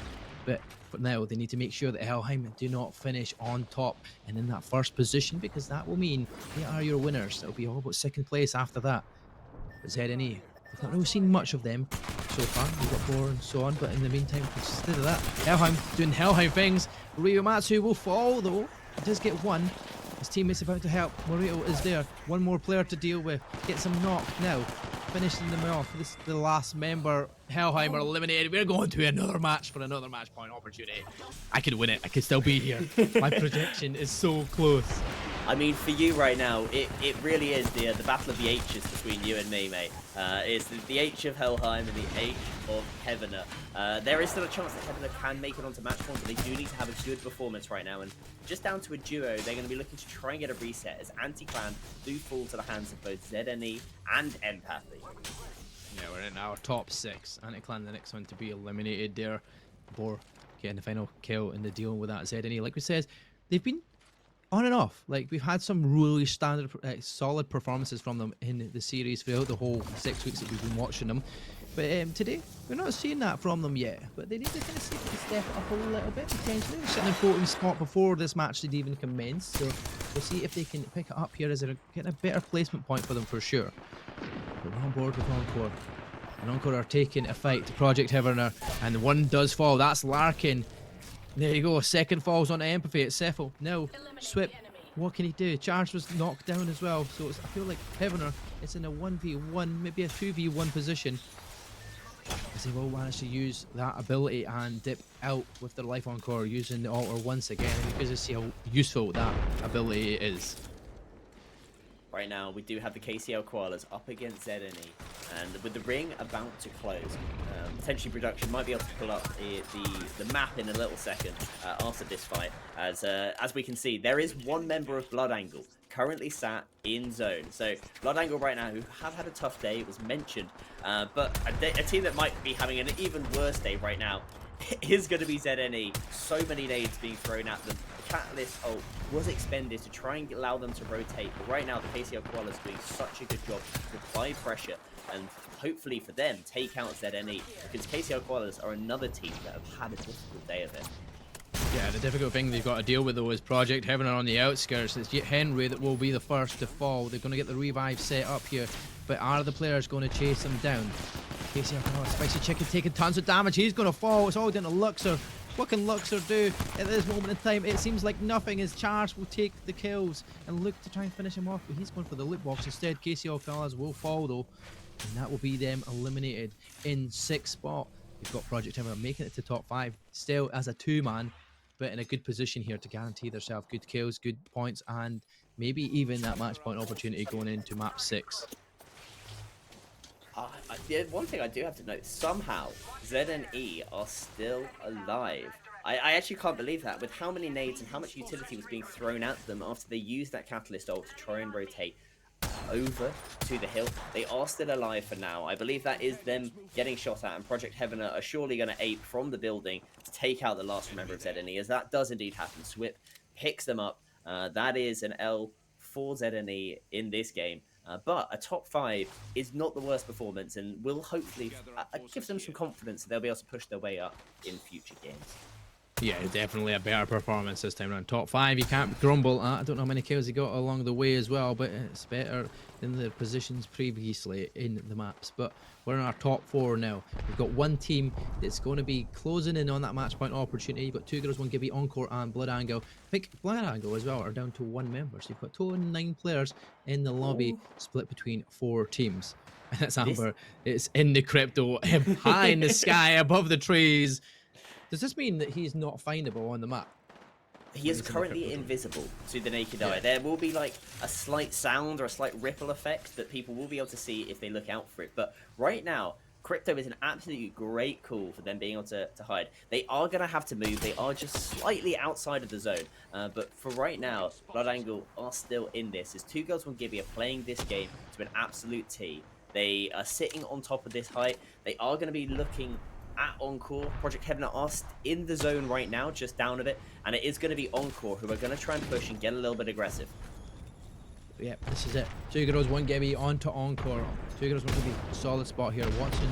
But for now, they need to make sure that Helheim do not finish on top and in that first position, because that will mean they are your winners. It'll be all about second place after that. But ZNE, we've not really seen much of them so far. We've got 4 and so on, but in the meantime, instead of that, Helheim doing Helheim things. Ryumatsu will fall though. He does get one. His teammate's about to help. Morito is there. One more player to deal with. Gets him knocked now. Finishing them off. This is the last member. Helheim are eliminated. We're going to another match for another match point opportunity. I could win it. I could still be here. My projection is so close. I mean, for you right now, it really is the battle of the H's between you and me, mate. It's the H of Helheim and the H of Heavener. There is still a chance that Heavener can make it onto match point, but they do need to have a good performance right now. And just down to a duo, they're going to be looking to try and get a reset, as Anti-Clan do fall to the hands of both ZNE and Empathy. Yeah, we're in our top 6. Anti-Clan, the next one to be eliminated there. Before getting the final kill in the deal with that ZNE. Like we said, they've been on and off. Like, we've had some really standard, solid performances from them in the series throughout the whole 6 weeks that we've been watching them. But today, we're not seeing that from them yet. But they need to kind of see if they can step it up a little bit, potentially. They're sitting in 14th spot before this match had even commenced. So we'll see if they can pick it up here as getting a better placement point for them for sure. But we're on board with Encore. And Encore are taking a fight to Project Heavener. And one does fall. That's Larkin. There you go. Second falls onto Empathy at Cephal. Now, Swip, what can he do? Charge was knocked down as well. So I feel like Heavener is in a 1v1, maybe a 2v1 position, as they will manage to use that ability and dip out with their life encore using the altar once again, because you see how useful that ability is. Right now, we do have the KCL Koalas up against ZNE, and with the ring about to close, potentially production might be able to pull up the map in a little second after this fight. As we can see, there is one member of Blood Angle currently sat in zone. So Blood Angle right now, who have had a tough day, it was mentioned, but a team that might be having an even worse day right now is going to be ZNE. So many nades being thrown at them. Catalyst ult was expended to try and allow them to rotate, but right now the KCL Koalas is doing such a good job to apply pressure and hopefully for them take out ZNE, because KCL Koalas are another team that have had a difficult day of it. Yeah, the difficult thing they've got to deal with though is Project Heavener on the outskirts. It's Henry that will be the first to fall. They're going to get the revive set up here, but are the players going to chase them down? KCL Koalas, Spicy Chicken taking tons of damage. He's going to fall. It's all down to Luxor. What can Luxor do at this moment in time? It seems like nothing, as Charge will take the kills and look to try and finish him off, but he's going for the loot box instead. KCL Koalas will fall though, and that will be them eliminated in 6th spot. We've got Project Timber making it to top 5, still as a 2-man, but in a good position here to guarantee themselves good kills, good points, and maybe even that match point opportunity going into map 6. Yeah, one thing I do have to note, somehow ZNE are still alive. I actually can't believe that, with how many nades and how much utility was being thrown at them after they used that Catalyst ult to try and rotate over to the hill. They are still alive for now. I believe that is them getting shot at, and Project Heaven are surely going to ape from the building to take out the last member of ZNE, as that does indeed happen. Swip picks them up. That is an L for ZNE in this game. But a top 5 is not the worst performance, and will hopefully give them some confidence that they'll be able to push their way up in future games. Yeah, definitely a better performance this time around. Top 5, you can't grumble at. I don't know how many kills he got along the way as well, but it's better than the positions previously in the maps. But we're in our top 4 now. We've got one team that's going to be closing in on that match point opportunity. You've got 2 Girls, 1 Gibby, Encore, and Blood Angle. I think Blood Angle as well are down to 1 member. So you've got total 9 players in the lobby, split between 4 teams. And that's Amber. It's in the crypto, high in the sky, above the trees. Does this mean that he's not findable on the map? He is currently invisible to the naked eye. There will be like a slight sound or a slight ripple effect that people will be able to see if they look out for it. But right now, Crypto is an absolutely great call for them being able to hide. They are going to have to move. They are just slightly outside of the zone. But for right now, Blood Angle are still in this. As 2 Girls, 1 Gibby are playing this game to an absolute T. They are sitting on top of this height. They are going to be looking at Encore. Project Heaven are in the zone right now, just down a bit, and it is going to be Encore who are going to try and push and get a little bit aggressive. Yep, this is it. 2 Girls, 1 Gibby onto Encore. 2 Girls, 1 Gibby, solid spot here. Watson,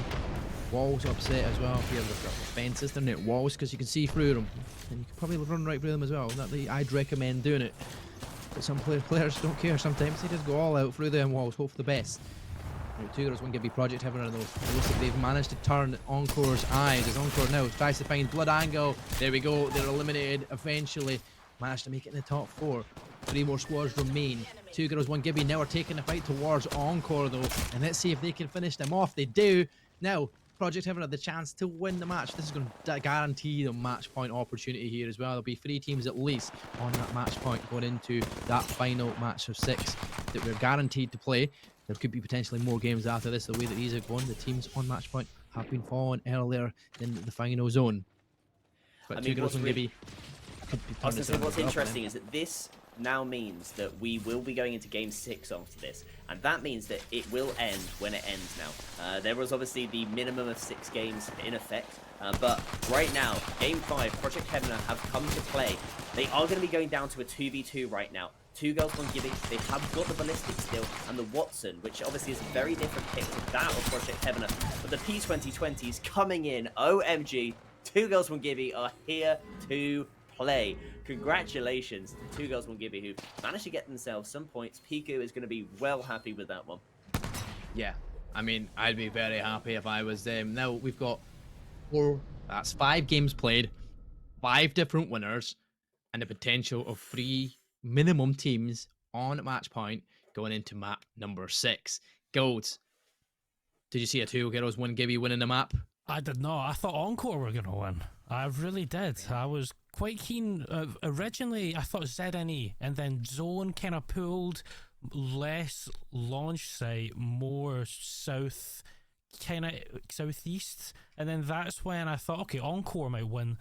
Walls upset as well here with the fences. They're near Walls because you can see through them, and you can probably run right through them as well. I'd recommend doing it, but some players don't care. Sometimes they just go all out through them walls, hope for the best. 2 Girls, 1 Gibby, Project Heaven are those. It looks like they've managed to turn Encore's eyes as Encore now tries to find Blood Angle. There we go, they're eliminated eventually. Managed to make it in the top 4. 3 more squads remain. 2 Girls, 1 Gibby now are taking the fight towards Encore though. And let's see if they can finish them off. They do. Now, Project Heaven have the chance to win the match. This is going to guarantee the match point opportunity here as well. There'll be 3 teams at least on that match point going into that final match of 6 that we're guaranteed to play. There could be potentially more games after this. The way that these are going, the teams on match point have been falling earlier in the final zone. But 2 Girls, 1 Gibby could be I was going to say, what's interesting is that this now means that we will be going into game 6 after this, and that means that it will end when it ends now. There was obviously the minimum of 6 games in effect, but right now, game 5, Project Heaven have come to play. They are going to be going down to a 2v2 right now. 2 Girls, 1 Gibby, they have got the Ballistic still, and the Watson, which obviously is a very different pick to that of Project Heaven. But the P2020s coming in, OMG, 2 Girls, 1 Gibby are here to play. Congratulations to 2 Girls, 1 Gibby, who managed to get themselves some points. Piku is going to be well happy with that one. Yeah, I mean, I'd be very happy if I was them. Now, we've got 5 games played, 5 different winners, and the potential of 3 minimum teams on match point going into map number 6. Golds, did you see a 2 Girls, 1 Gibby winning the map? I did not. I thought Encore were going to win. I really did. I was quite keen. Originally, I thought ZNE, and then Zone kind of pulled less launch site, more south, kind of southeast, and then that's when I thought, okay, Encore might win.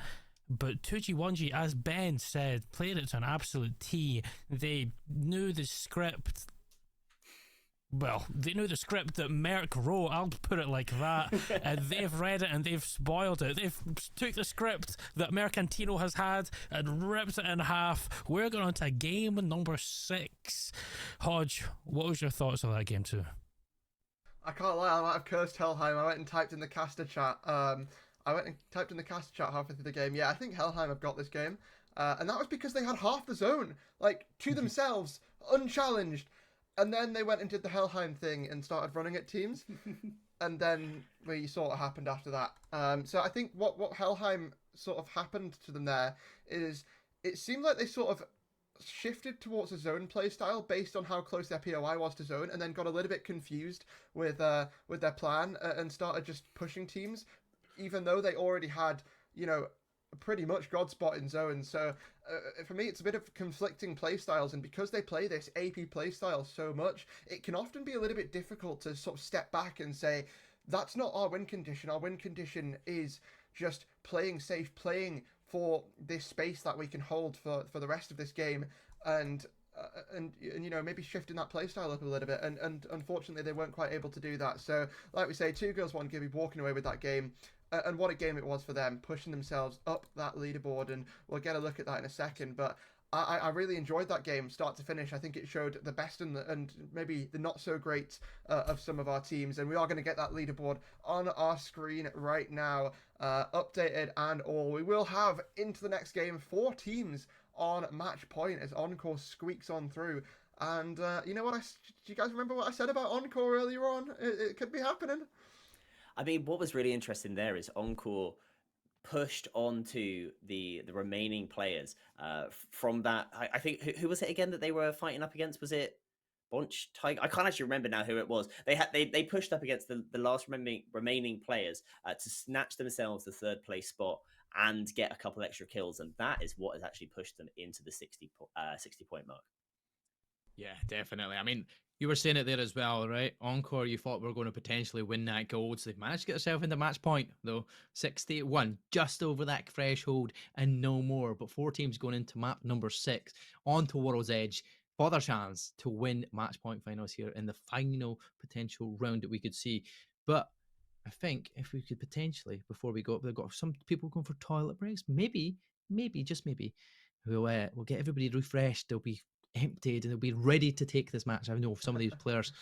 But 2G1G, as Ben said, played it to an absolute T. They knew the script. Well, they knew the script that Merc wrote, I'll put it like that, and they've read it and they've spoiled it. They've took the script that Mercantino has had and ripped it in half. We're going on to game number 6. Hodge, what was your thoughts of that game too? I can't lie, I might have cursed Helheim. I went and typed in the caster chat. Halfway through the game. Yeah, I think Helheim have got this game. And that was because they had half the zone, like, to themselves, unchallenged. And then they went and did the Helheim thing and started running at teams. And then we saw what happened after that. So I think what Helheim sort of happened to them there is it seemed like they sort of shifted towards a zone play style based on how close their POI was to zone, and then got a little bit confused with their plan and started just pushing teams. even though they already had, you know, pretty much God spot in zone. So for me, it's a bit of conflicting playstyles, and because they play this AP playstyle so much, it can often be a little bit difficult to sort of step back and say, that's not our win condition. Our win condition is just playing safe, playing for this space that we can hold for the rest of this game, and you know, maybe shifting that playstyle up a little bit, and unfortunately they weren't quite able to do that. So like we say, 2 girls 1 Gibby walking away with that game, and what a game it was for them, pushing themselves up that leaderboard, and we'll get a look at that in a second. But I really enjoyed that game start to finish. I think it showed the best and maybe the not so great of some of our teams, and we are going to get that leaderboard on our screen right now, updated and all. We will have into the next game 4 teams on match point as Encore squeaks on through. And you know what, do you guys remember what I said about Encore earlier on? It could be happening. I mean, what was really interesting there is Encore pushed onto the remaining players from that. I think who was it again that they were fighting up against? Was it Bonch Tiger? I can't actually remember now who it was. They pushed up against the last remaining players to snatch themselves the 3rd place spot and get a couple extra kills, and that is what has actually pushed them into the 60 point mark. Yeah, definitely. I mean, you were saying it there as well, right? Encore, you thought we were going to potentially win that gold, so they've managed to get themselves into match point, though. 61, just over that threshold and no more. But 4 teams going into map number 6, on to World's Edge, for their chance to win match point finals here in the final potential round that we could see. But I think if we could potentially, before we go up, we've got some people going for toilet breaks. Maybe, just maybe, we'll get everybody refreshed. They'll be emptied and they'll be ready to take this match. I know some of these players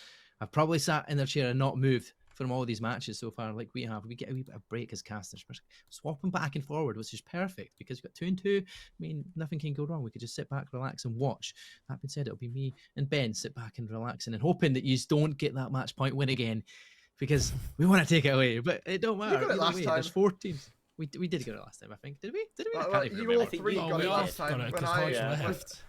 have probably sat in their chair and not moved from all these matches so far, like we have. We get a wee bit of break as casters, swapping back and forward, which is perfect because we've got 2 and 2. I mean, nothing can go wrong. We could just sit back, relax, and watch. That being said, it'll be me and Ben sit back and relaxing and hoping that you don't get that match point win again, because we want to take it away, but it don't matter. You got it last time. There's 4 teams. We did get it last time, I think. Did we? I can't even you remember. all 3 got it last time when I left.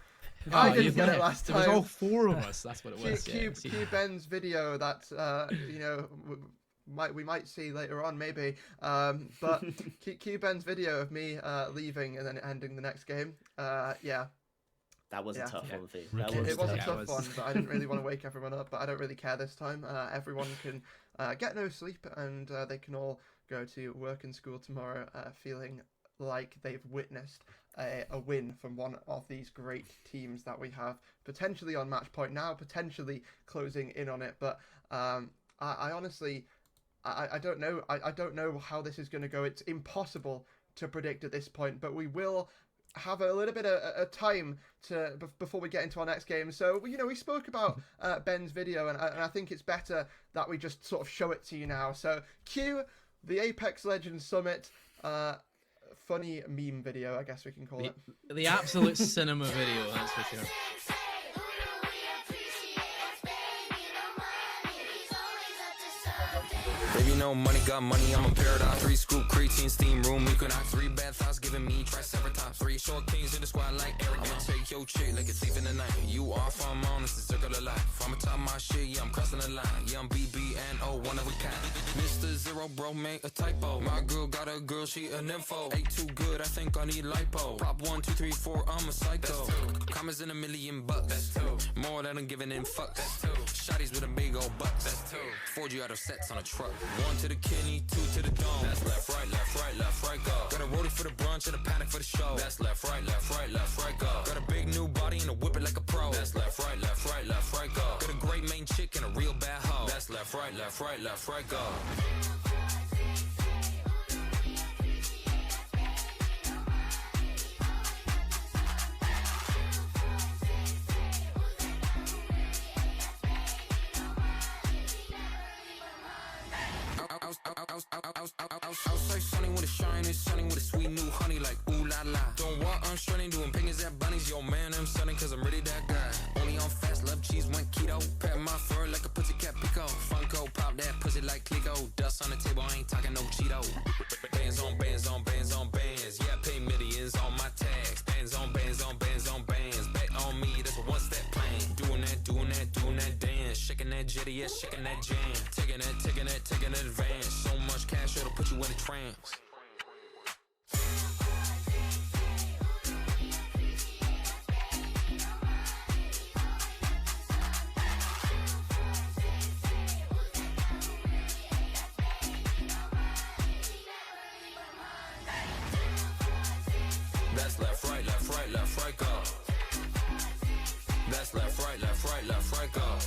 I didn't get it last time. It was all 4 of us. That's what it was. Q Ben's video that you know we might see later on maybe. But Q Ben's video of me leaving and then ending the next game. Yeah. That was a tough one for you. It was a tough one, but I didn't really want to wake everyone up. But I don't really care this time. Everyone can get no sleep, and they can all go to work and school tomorrow feeling like they've witnessed a win from one of these great teams that we have potentially on match point now, potentially closing in on it. But I honestly, I don't know. I don't know how this is going to go. It's impossible to predict at this point, but we will have a little bit of time to before we get into our next game. So, you know, we spoke about Ben's video, and I think it's better that we just sort of show it to you now. So, cue the Apex Legends Summit funny meme video, I guess we can call it. The absolute cinema video, that's for sure. Baby, no money, got money, I'm a paradise. 3 scoop, creatine, steam room, you can have 3 bad thoughts, giving me triceratops. 3 short kings in the squad like Eric. I'ma take your chick like a thief in the night. You off, I'm on, it's the circle of life. I'm on top of my shit, yeah, I'm crossing the line. Yeah, I'm BBNO, one of a kind. Mr. Zero, bro, make a typo. My girl got a girl, she a nympho. Ain't too good, I think I need lipo. Prop 1, 2, 3, 4, I'm a psycho. Commas in $1 million. That's 2. More than I'm giving in fucks. That's 2. Shotties with a big old butt. That's 2. 4G out of sets on a truck. 1 to the kidney, 2 to the dome. That's left, right, go. Got a roadie for the brunch and a panic for the show. That's left, right, go. Got a big new body and a whip it like a pro. That's left, right, go. Got a great main chick and a real bad hoe. That's left, right, go. Outside sunny with a shine, it's sunny with a sweet new honey like ooh la la. Don't walk unstraining, doing pingers at bunnies. Yo man, I'm sunning cause I'm really that guy. Only on fast, love cheese, went keto. Pat my fur like a pussycat pico. Funko, pop that pussy like Clico. Dust on the table, I ain't talking no Cheeto. Bands on bands on bands on bands. Yeah, I pay millions on my tags. Bands on bands on bands on bands. Bet on me, that's a one-step plan. Doing that dance. Shaking that jetty, yeah, shaking that jam. taking advance. So much cash, it'll put you in a trance. That's left, right, left, right, left, right, go. That's left, right, left, right, left, right, go.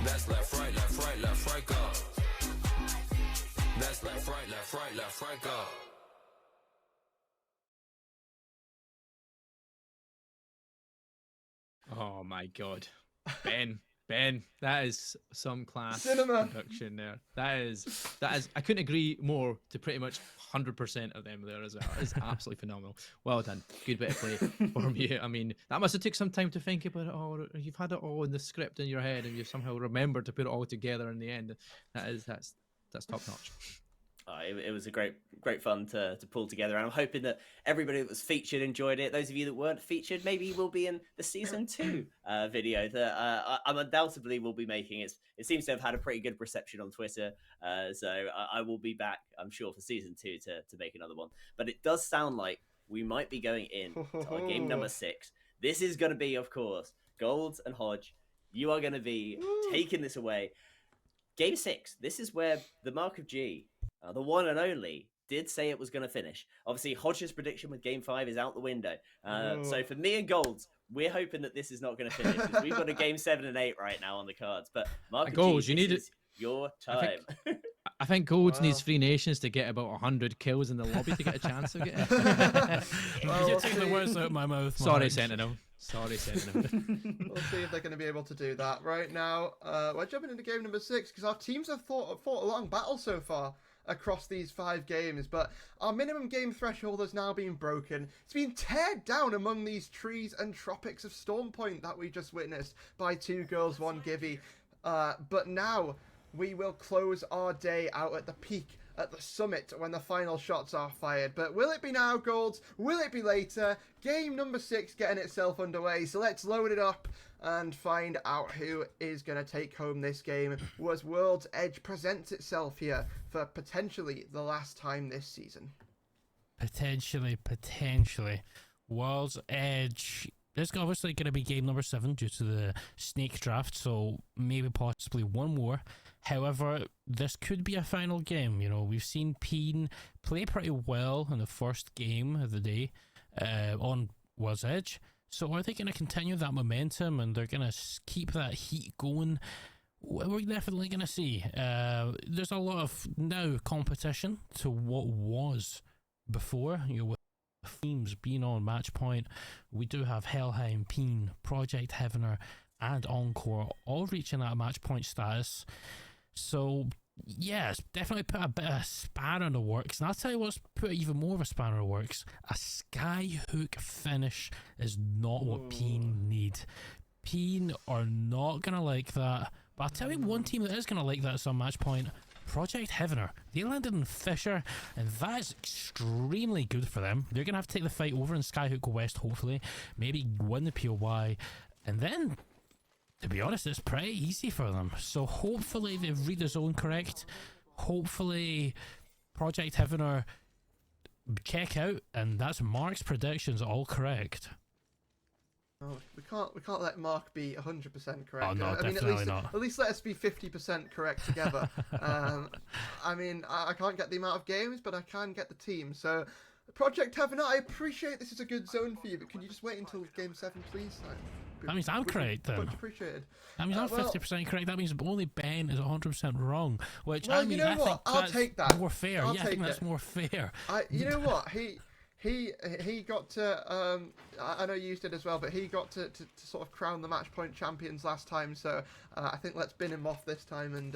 That's left, right, left, right, left, right, go. That's left, right, left, right, left, right, go. Oh my god. Ben, that is some class Cinema. production there. That is, I couldn't agree more to pretty much 100% of them there as well. It's absolutely phenomenal. Well done. Good bit of play from you. I mean, that must have took some time to think about it all. You've had it all in the script in your head and you've somehow remembered to put it all together in the end. That's top notch. It was a great fun to pull together, and I'm hoping that everybody that was featured enjoyed it. Those of you that weren't featured, maybe you will be in the season 2 video that I'm undoubtedly will be making. It seems to have had a pretty good reception on Twitter, so I will be back, I'm sure, for season 2 to make another one. But it does sound like we might be going in to our game number 6. This is going to be, of course, Golds and Hodge. You are going to be taking this away. Game 6. This is where the Mark of G, the one and only, did say it was going to finish. Obviously, Hodge's prediction with Game 5 is out the window. So for me and Golds, we're hoping that this is not going to finish, because we've got a Game 7 and 8 right now on the cards. But Mark of Golds, G, you need this is your time. I think Golds needs 3 nations to get about 100 kills in the lobby to get a chance of getting. You're taking the words out of my mouth. Sorry, Sentinel. Sorry, Sentinel. We'll see if they're going to be able to do that. Right now, we're jumping into game number 6 because our teams have fought a long battle so far across these 5 games, but our minimum game threshold has now been broken. It's been teared down among these trees and tropics of Storm Point that we just witnessed by 2 girls, 1 Givey. But now we will close our day out at the peak, at the summit, when the final shots are fired. But will it be now, Golds? Will it be later? Game number 6 getting itself underway, so let's load it up and find out who is going to take home this game as World's Edge presents itself here for potentially the last time this season. Potentially. World's Edge. This is obviously going to be game number 7 due to the snake draft, so maybe possibly one more. However, this could be a final game. You know, we've seen Peen play pretty well in the first game of the day on World's Edge. So are they going to continue that momentum and they're going to keep that heat going? We're definitely going to see. There's a lot of now competition to what was before. You know, with themes being on match point, we do have Helheim, Peen, Project Heavener, and Encore all reaching that match point status. So yes, definitely put a bit of spanner in the works. And I'll tell you what's put even more of a spanner in the works. A skyhook finish is not what Peen need. Peen are not going to like that. But I'll tell you one team that is going to like that at some match point. Project Heavener. They landed in Fisher, and that is extremely good for them. They're going to have to take the fight over in Skyhook West, hopefully. Maybe win the POY. And then, to be honest, it's pretty easy for them. So hopefully they've read the zone correct. Hopefully Project Heavener check out, and that's Mark's predictions all correct. Oh, we can't let Mark be 100% correct. Oh no, I mean, definitely not. At least let us be 50% correct together. I mean, I can't get the amount of games, but I can get the team. So, Project Heaven, I appreciate this is a good zone for you, but can you just wait until game 7, please? That means I'm correct then. Much appreciated. That means I'm 50% correct. That means only Ben is 100% wrong. Which well, I mean, you know I what? think I'll that's take that. more fair. I think that's more fair. You know what? He got to, I know you did as well, but he got to sort of crown the match point champions last time, so I think let's bin him off this time, and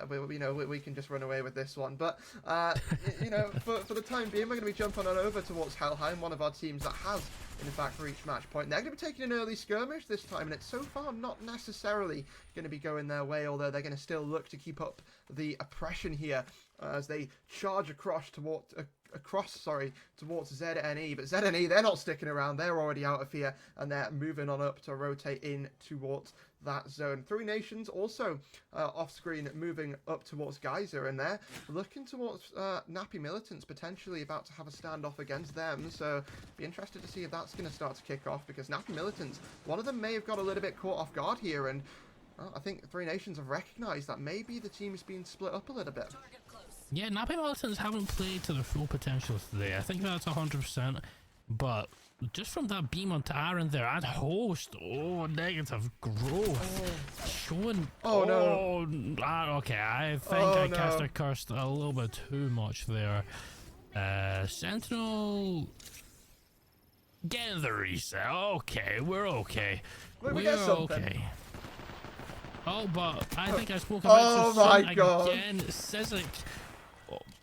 we can just run away with this one. But for the time being, we're going to be jumping on over towards Helheim, one of our teams that has in fact reached match point. They're going to be taking an early skirmish this time, and it's so far not necessarily going to be going their way, although they're going to still look to keep up the oppression here as they charge across towards across, sorry, towards ZNE, but ZNE, they're not sticking around. They're already out of here, and they're moving on up to rotate in towards that zone. Three Nations also off screen moving up towards Geyser, and they're looking towards Nappy Militants, potentially about to have a standoff against them. So be interested to see if that's going to start to kick off, because Nappy Militants, one of them may have got a little bit caught off guard here, and I think Three Nations have recognised that maybe the team's been split up a little bit. Yeah, Nappy Militants haven't played to their full potential today. I think that's 100%. But just from that beam onto Aaron there, and Host, negative growth. Showing. Oh no. Okay, I think I cast a cursed a little bit too much there. Sentinel. Getting the reset. Okay, we're okay. We're okay. Oh, but I think I spoke about my God. Again. Sizzix.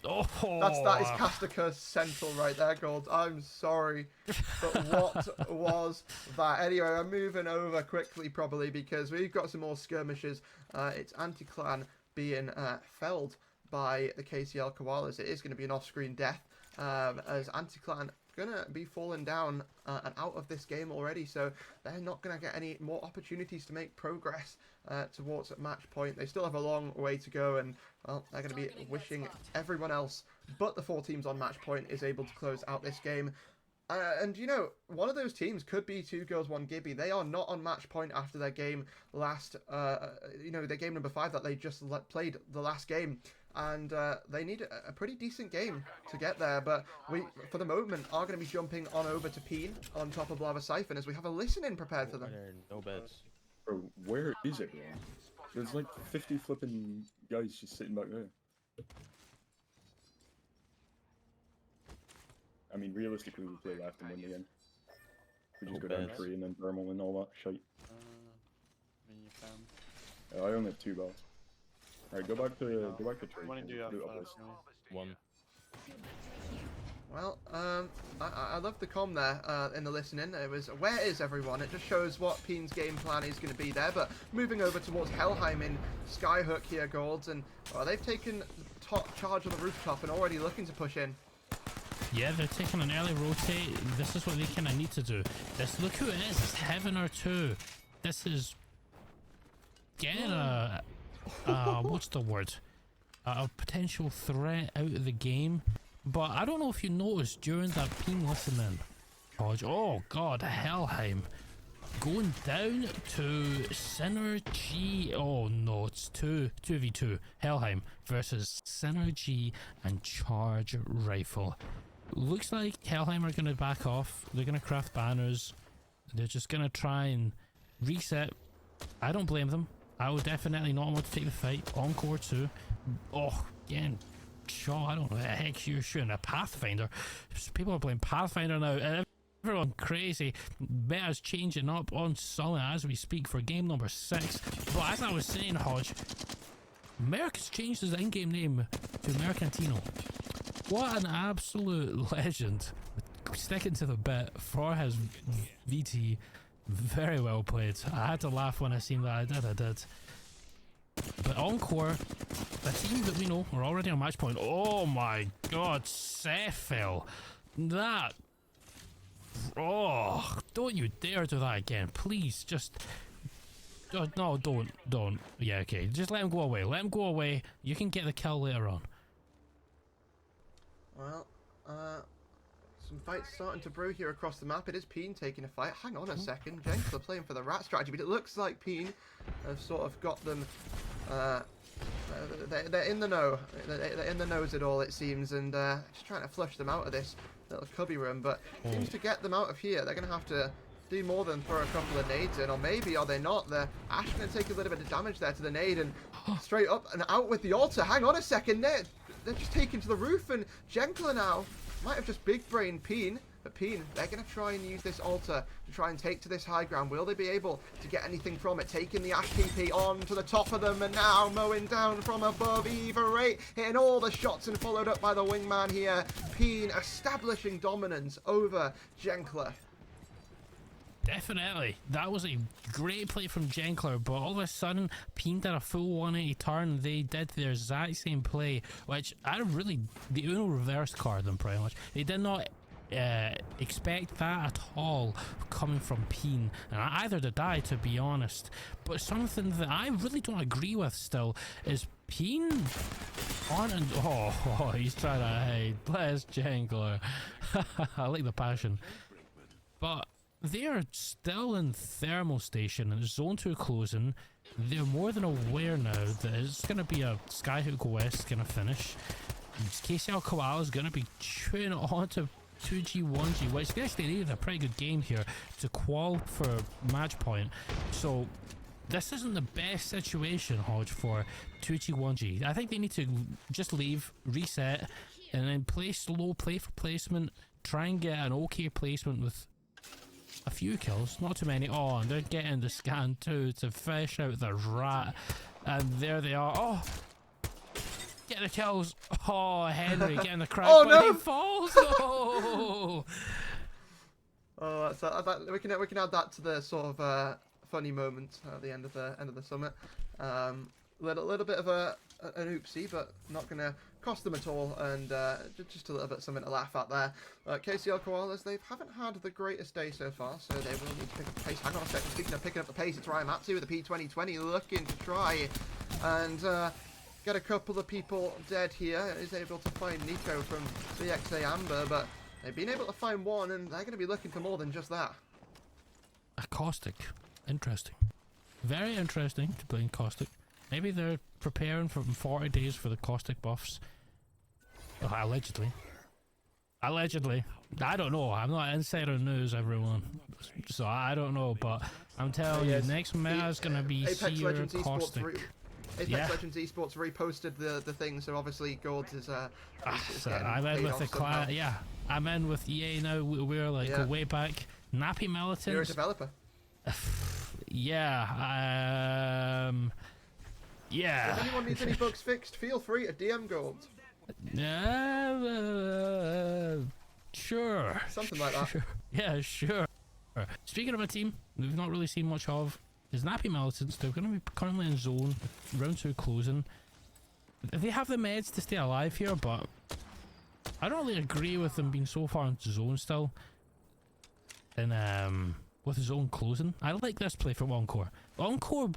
That is Castica Central right there, Gold. I'm sorry, but what was that? Anyway, I'm moving over quickly probably because we've got some more skirmishes. It's Anti-Clan being felled by the KCL Koalas. It is going to be an off-screen death as Anti-Clan gonna be falling down and out of this game already, so they're not gonna get any more opportunities to make progress towards match point. They still have a long way to go, and well, they're gonna be wishing everyone else but the 4 teams on match point is able to close out this game. And you know, one of those teams could be 2 Girls 1 Gibby. They are not on match point after their game last, you know, their game number 5 that they just played the last game. And they need a pretty decent game to get there, but we, for the moment, are going to be jumping on over to Peen on top of Lava Siphon as we have a listen-in prepared for them. No beds. Bro, where is it, man? There's like 50 flipping guys just sitting back there. I mean, realistically, we play left and win the end. We just go down 3 and then thermal and all that shite. I only have 2 balls. Alright, go back to 3. When do you have one? Well, I love the comm there in the listening. It was, where is everyone? It just shows what Peen's game plan is going to be there. But moving over towards Helheim in Skyhook here, Golds, and well, they've taken top charge on the rooftop and already looking to push in. Yeah, they're taking an early rotate. This is what they kind of need to do. Look who it is. It's Heaven or 2. This is getting a what's the word? A potential threat out of the game. But I don't know if you noticed during that Peen listening, Hodge. Oh God, Helheim going down to Synergy. Oh no, it's 2v2. Helheim versus Synergy and Charge Rifle. Looks like Helheim are going to back off. They're going to craft banners. They're just going to try and reset. I don't blame them. I would definitely not want to take the fight. Encore 2. Oh, again, Shaw, I don't know what the heck you're shooting. A Pathfinder. People are playing Pathfinder now. Everyone crazy. Meta's changing up on Summit as we speak for game number 6. But as I was saying, Hodge, Merc has changed his in-game name to Mercantino. What an absolute legend. Sticking to the bit for his VT. Very well played. I had to laugh when I seen that. I did. But Encore, the team that we know are already on match point. Oh my God, Sephel. That. Oh, don't you dare do that again. Please, just. No, don't. Yeah, okay. Just let him go away. Let him go away. You can get the kill later on. Well, some fights starting to brew here across the map. It is Peen taking a fight. Hang on a second. Jenks playing for the rat strategy, but it looks like Peen have sort of got them. They're in the know. They're in the nose at all, it seems, and just trying to flush them out of this little cubby room. But seems to get them out of here. They're going to have to do more than throw a couple of nades in, or maybe are they not? They're actually going to take a little bit of damage there to the nade and straight up and out with the altar. Hang on a second. They're just taking to the roof, and Jenkler now might have just big brain Peen, but Peen, they're going to try and use this altar to try and take to this high ground. Will they be able to get anything from it? Taking the Ash TP on to the top of them, and now mowing down from above. Eva Ray hitting all the shots and followed up by the wingman here. Peen establishing dominance over Jenkler. Definitely. That was a great play from Genkler, but all of a sudden, Peen did a full 180 turn. They did the exact same play, which the Uno reversed card them pretty much. They did not expect that at all coming from Peen, and either did I, to be honest. But something that I really don't agree with still is Peen on and he's trying to hide. Bless Genkler. I like the passion. But they are still in thermal station and zone 2 closing. They're more than aware now that it's going to be a Skyhook West kind of finish. KCL Koala is going to be chewing it on to 2G, 1G, which they actually needed a pretty good game here to qual for match point. So this isn't the best situation, Hodge, for 2G, 1G. I think they need to just leave, reset, and then play slow, play for placement, try and get an okay placement with a few kills, not too many. Oh, and they're getting the scan too to fish out the rat. And there they are. Oh! Get the kills. Oh, Henry getting the crack. Oh, but no! he falls. No! Oh, that's we can add that to the sort of funny moment at the end of the summit. Little bit of an oopsie, but not gonna cost them at all, and just a little bit something to laugh at there. KCL Koalas, they haven't had the greatest day so far, so they will need to pick up the pace. Hang on a second, speaking of picking up the pace, it's Ryamatsu with the P2020 looking to try and get a couple of people dead here. Is able to find Nico from the XA Amber, but they've been able to find one, and they're going to be looking for more than just that. A Caustic. Interesting. Very interesting to play in Caustic. Maybe they're preparing for 40 days for the Caustic buffs. Oh, allegedly. Allegedly. I don't know. I'm not insider news, everyone. So I don't know, but I'm telling you, next meta is going to be Apex Seer Legends Caustic. Apex Legends Esports reposted the thing, so obviously Gold is I'm in with the client. Yeah, I'm in with EA now. We're like way back. Nappy Militants. You're a developer. Yeah. Yeah. If anyone needs any bugs fixed, feel free to DM Gold. Sure. Something like that. Sure. Yeah, sure. Speaking of a team we've not really seen much of, is Nappy Militants. They're going to be currently in zone, round 2 closing. They have the meds to stay alive here, but I don't really agree with them being so far into zone still. And with the zone closing, I like this play from Encore. Encore,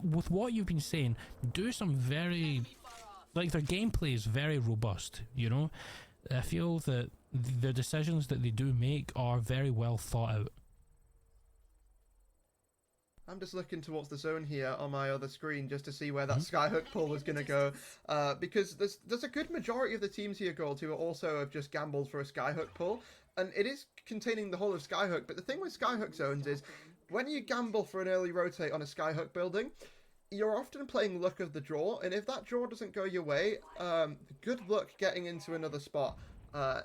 with what you've been saying, do some very, like, their gameplay is very robust, you know? I feel that the decisions that they do make are very well thought out. I'm just looking towards the zone here on my other screen just to see where that Skyhook pull was going to go, because there's a good majority of the teams here, Gold, who also have just gambled for a Skyhook pull, and it is containing the whole of Skyhook, but the thing with Skyhook zones is, when you gamble for an early rotate on a Skyhook building, you're often playing luck of the draw, and if that draw doesn't go your way, good luck getting into another spot.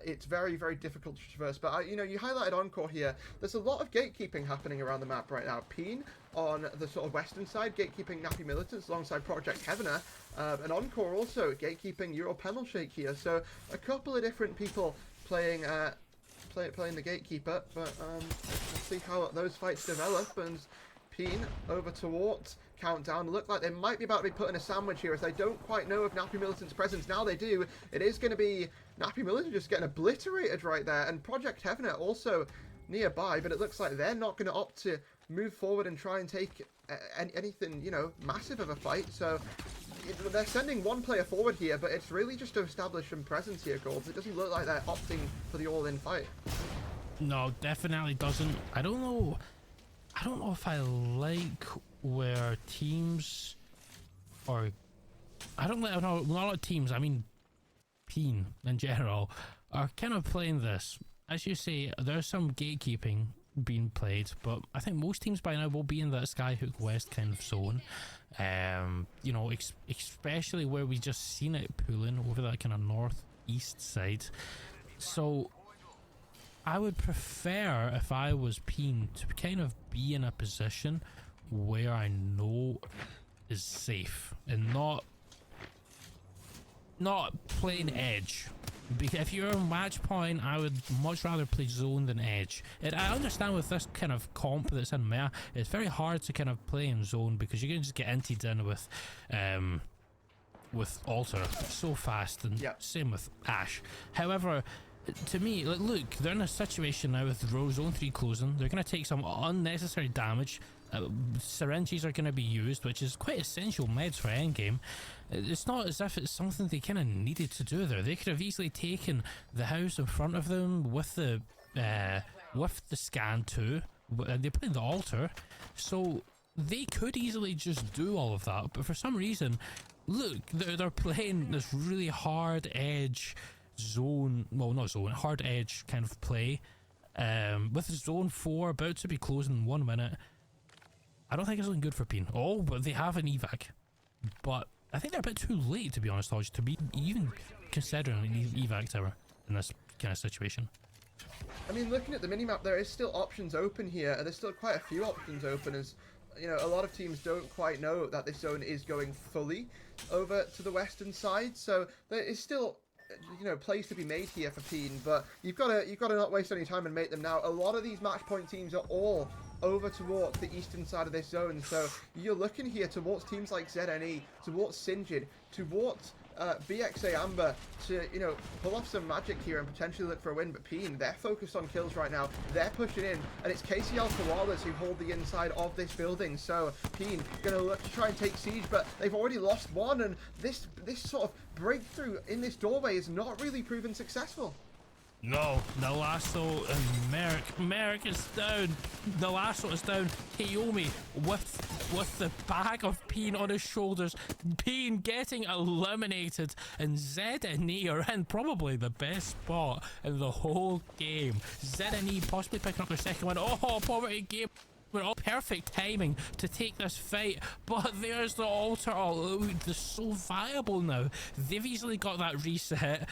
It's very, very difficult to traverse, but you know, you highlighted Encore here. There's a lot of gatekeeping happening around the map right now. Peen on the sort of western side, gatekeeping Nappy Militants alongside Project Heavener, and Encore also gatekeeping Euro Penal Shake here. So a couple of different people playing playing the gatekeeper, but let's see how those fights develop. And Peen over towards Countdown. Look like they might be about to be put in a sandwich here, as they don't quite know of Nappy Militant's presence. Now they do. It is going to be Nappy Militant just getting obliterated right there, and Project Heavener also nearby, but it looks like they're not going to opt to move forward and try and take anything, you know, massive of a fight. So they're sending one player forward here, but it's really just to establish some presence here, Golds. It doesn't look like they're opting for the all-in fight. No, definitely doesn't. I don't know if I like where teams, or I don't like, no, not teams, I mean Peen in general, are kind of playing this. As you say, there's some gatekeeping being played, but I think most teams by now will be in that Skyhook West kind of zone. You know, especially where we just seen it pulling over that kind of northeast side. So I would prefer, if I was Peen, to kind of be in a position where I know is safe and not playing edge, Because if you're on match point, I would much rather play zone than edge. And I understand with this kind of comp that's in meta, it's very hard to kind of play in zone because you can just get inted in with Alter so fast, and same with Ash. However, to me, look, they're in a situation now with zone 3 closing. They're going to take some unnecessary damage. Syringes are going to be used, which is quite essential meds for endgame. It's not as if it's something they kind of needed to do there. They could have easily taken the house in front of them with the scan too, and they put in the altar, so they could easily just do all of that. But for some reason, look, they're playing this really hard edge zone, well, not zone, hard edge kind of play, with zone 4 about to be closing in 1 minute. I don't think it's looking good for Peen. Oh, but they have an evac. But I think they're a bit too late, to be honest, Hodge, to be even considering an evac tower in this kind of situation. I mean, looking at the minimap, there is still options open here, and there's still quite a few options open, as you know, a lot of teams don't quite know that this zone is going fully over to the western side, so there is still, you know, plays to be made here for Peen, but you've got to not waste any time and make them now. A lot of these match point teams are all over towards the eastern side of this zone, so you're looking here towards teams like ZNE, towards Sinjin, towards BXA Amber to, you know, pull off some magic here and potentially look for a win. But Peen, they're focused on kills right now. They're pushing in, and it's KCL Koalas who hold the inside of this building. So Peen gonna look to try and take siege, but they've already lost one, and this sort of breakthrough in this doorway is not really proven successful. No, the lasso and Merrick is down. The lasso is down. Kiyomi with the bag of Peen on his shoulders. Peen getting eliminated, and ZNE are in probably the best spot in the whole game. ZNE possibly picking up their second one. Oh, Poverty Game. We're all perfect timing to take this fight, but there's the altar. Oh, they're so viable now. They've easily got that reset.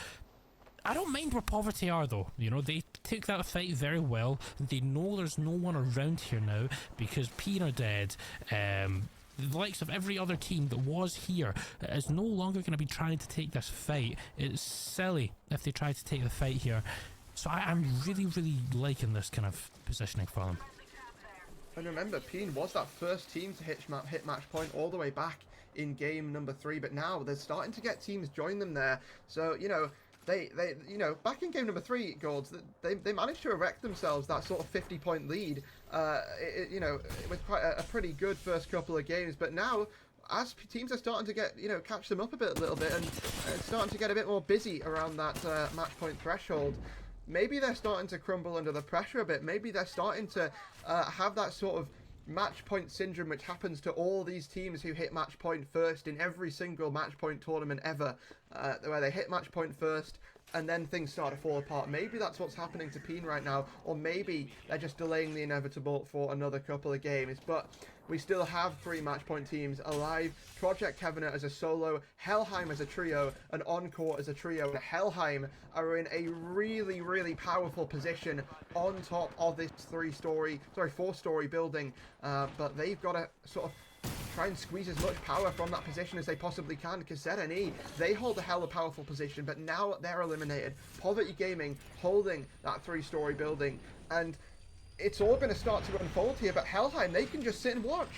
I don't mind where Poverty are though, you know, they took that fight very well. They know there's no one around here now because Peen are dead. The likes of every other team that was here is no longer going to be trying to take this fight. It's silly if they try to take the fight here. So I'm really, really liking this kind of positioning for them. And remember, Peen was that first team to hit match point all the way back in game number 3, but now they're starting to get teams join them there. So, you know, They you know, back in game number 3, Golds, they managed to erect themselves that sort of 50-point lead, you know, with quite a pretty good first couple of games. But now, as teams are starting to get, you know, catch them up a little bit, and starting to get a bit more busy around that match point threshold, maybe they're starting to crumble under the pressure a bit. Maybe they're starting to have that sort of match point syndrome which happens to all these teams who hit match point first in every single match point tournament ever, where they hit match point first and then things start to fall apart. Maybe that's what's happening to Peen right now, or maybe they're just delaying the inevitable for another couple of games. But we still have 3 match point teams alive. Project Kevin as a solo, Helheim as a trio, and Encore as a trio. And Helheim are in a really, really powerful position on top of this 4-story building. But they've got to sort of try and squeeze as much power from that position as they possibly can, because ZNE, they hold a hella powerful position, but now they're eliminated. Poverty Gaming holding that 3-story building, and it's all going to start to unfold here, but Helheim, they can just sit and watch.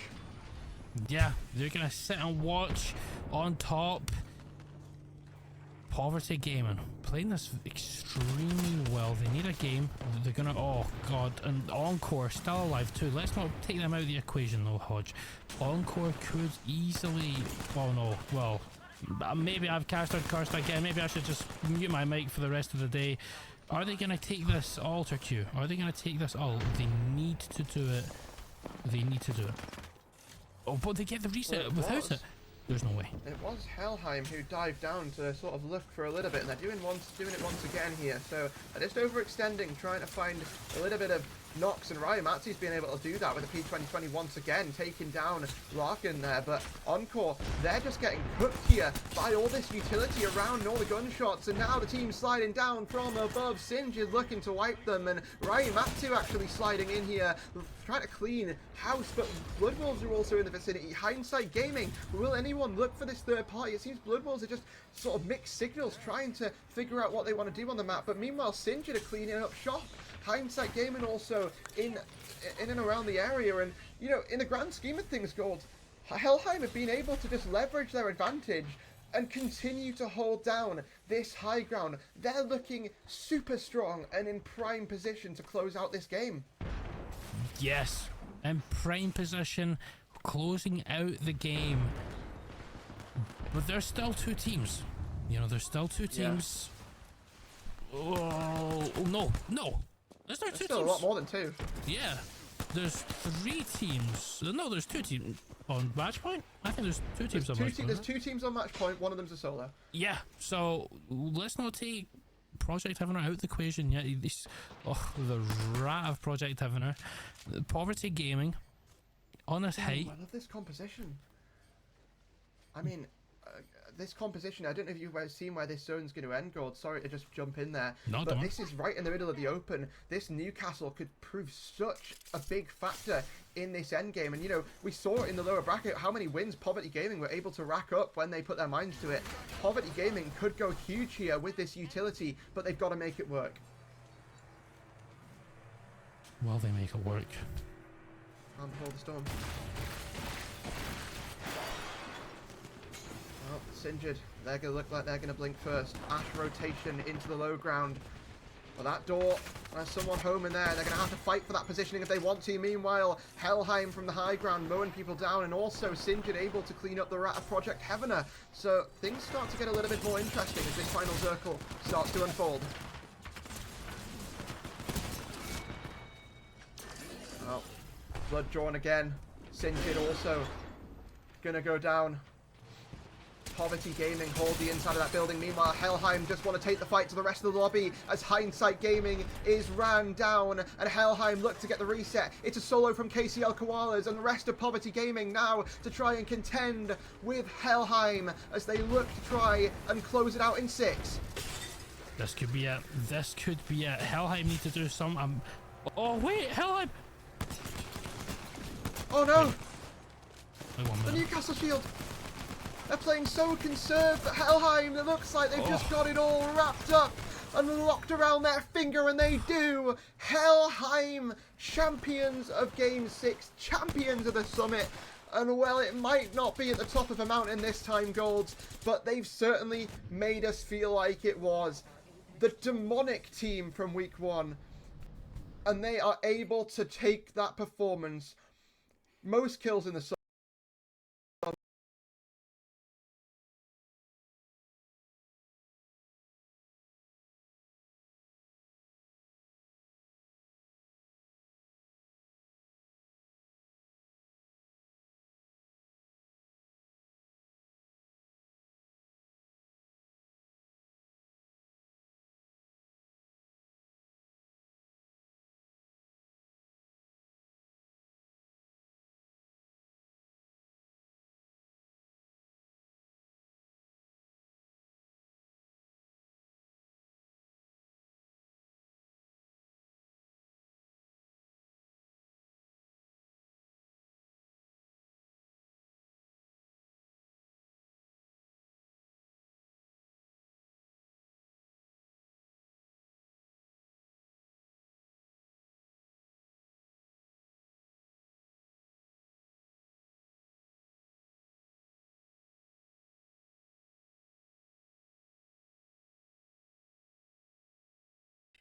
Yeah, they're going to sit and watch on top. Poverty Gaming playing this extremely well. They need a game. They're gonna, oh god, and Encore still alive too. Let's not take them out of the equation though, Hodge. Encore could easily, oh no, well, maybe I've cursed again. Maybe I should just mute my mic for the rest of the day. Are they gonna take this altar queue? Are they gonna take this? Oh, they need to do it. They need to do it. Oh, but they get the reset without it. There's no way. It was Helheim who dived down to sort of look for a little bit, and they're doing it once again here. So they're just overextending, trying to find a little bit of Nox and Ryan Matsy's been able to do that with a P2020 once again, taking down Larkin there. But Encore, they're just getting cooked here by all this utility around and all the gunshots. And now the team sliding down from above. Singe is looking to wipe them. And Ryan Matsu actually sliding in here, trying to clean house. But Blood Wolves are also in the vicinity. Hindsight Gaming, will anyone look for this third party? It seems Blood Wolves are just sort of mixed signals, trying to figure out what they want to do on the map. But meanwhile, Singe are cleaning up shop. Hindsight Gaming also in and around the area, and you know, in the grand scheme of things, Gold, Helheim have been able to just leverage their advantage and continue to hold down this high ground. They're looking super strong and in prime position to close out this game. Yes, in prime position, closing out the game. But there's still two teams. You know, there's still two teams. Yeah. Oh no, no. There's two still teams. A lot more than two. Yeah, there's three teams. No, there's two teams on match point. I think there's two teams on match point. There's two teams on match point. One of them's a solo. Yeah, so let's not take Project Heavener out of the equation yet. The rat of Project Heavener, Poverty Gaming, on this height. I love this composition. I mean, this composition, I don't know if you've seen where this zone's going to end, Gold. Sorry to just jump in there. No, but this is right in the middle of the open. This Newcastle could prove such a big factor in this end game. And, you know, we saw in the lower bracket how many wins Poverty Gaming were able to rack up when they put their minds to it. Poverty Gaming could go huge here with this utility, but they've got to make it work. Well, they make it work. Can't hold the storm. Well, Singed, they're going to look like they're going to blink first. Ash rotation into the low ground. Well, that door, there's someone home in there. They're going to have to fight for that positioning if they want to. Meanwhile, Helheim from the high ground mowing people down, and also Singed able to clean up the rat of Project Heavener. So things start to get a little bit more interesting as this final circle starts to unfold. Oh, blood drawn again. Singed also going to go down. Poverty Gaming hold the inside of that building. Meanwhile, Helheim just want to take the fight to the rest of the lobby as Hindsight Gaming is ran down and Helheim look to get the reset. It's a solo from KCL Koalas and the rest of Poverty Gaming now to try and contend with Helheim as they look to try and close it out in 6. This could be it. This could be it. Helheim need to do some... Oh, wait, Helheim! Oh no! Wait 1 minute. The Newcastle shield! They're playing so conserved that Helheim, it looks like they've just got it all wrapped up and locked around their finger, and they do. Helheim, champions of Game 6, champions of the Summit. And well, it might not be at the top of the mountain this time, Golds, but they've certainly made us feel like it was. The demonic team from week 1. And they are able to take that performance. Most kills in the Summit.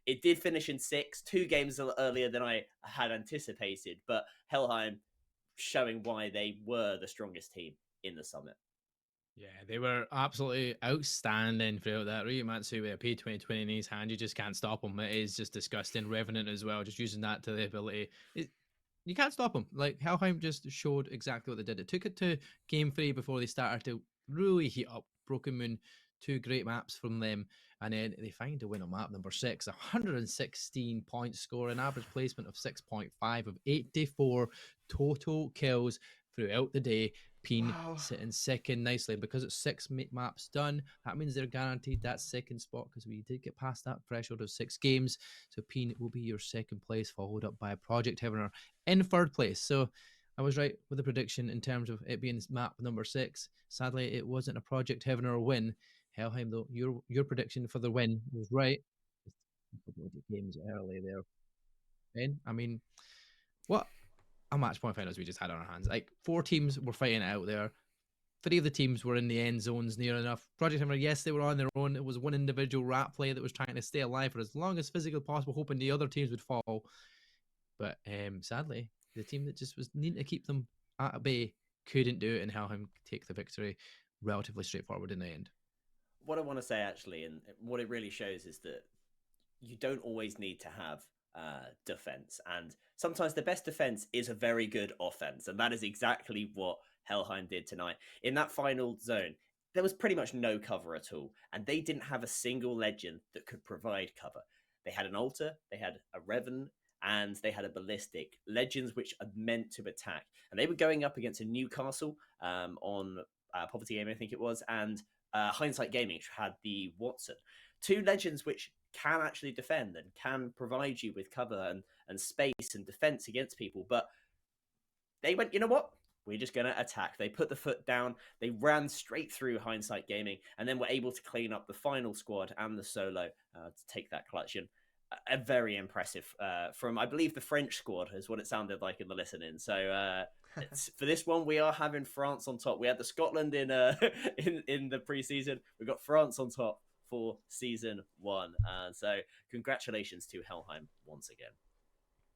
It did finish in 6, 2 games earlier than I had anticipated, but Helheim showing why they were the strongest team in the Summit. Yeah, they were absolutely outstanding throughout that. Ryumatsu with a P2020 in his hand, you just can't stop him. It is just disgusting. Revenant as well, just using that to the ability. You can't stop him. Like, Helheim just showed exactly what they did. It took it to Game 3 before they started to really heat up. Broken Moon, 2 great maps from them. And then they find a win on map number 6, 116 point score, an average placement of 6.5 of 84 total kills throughout the day. Peen sitting second nicely. Because it's 6 maps done, that means they're guaranteed that second spot because we did get past that threshold of 6 games. So Peen will be your second place, followed up by Project Heavener in third place. So I was right with the prediction in terms of it being map number 6. Sadly, it wasn't a Project Heavener win. Helheim, though, your prediction for the win was right. Games early there. Ben, I mean, what a match point finals we just had on our hands. Like 4 teams were fighting it out there. 3 of the teams were in the end zones near enough. Project Hammer, yes, they were on their own. It was one individual rat play that was trying to stay alive for as long as physically possible, hoping the other teams would fall. But sadly, the team that just was needing to keep them at bay couldn't do it, and Helheim take the victory relatively straightforward in the end. What I want to say actually, and what it really shows, is that you don't always need to have defense, and sometimes the best defense is a very good offense, and that is exactly what Helheim did tonight. In that final zone, there was pretty much no cover at all, and they didn't have a single legend that could provide cover. They had an altar, they had a Revan, and they had a ballistic, legends which are meant to attack, and they were going up against a Newcastle on Poverty Aim, I think it was, and Hindsight Gaming, which had the Watson. 2 legends which can actually defend and can provide you with cover and space and defense against people. But they went, you know what? We're just going to attack. They put the foot down. They ran straight through Hindsight Gaming and then were able to clean up the final squad and the solo to take that clutch in. A very impressive from, I believe, the French squad is what it sounded like in the listening. So for this one, we are having France on top. We had the Scotland in the preseason. We've got France on top for season 1. So congratulations to Helheim once again.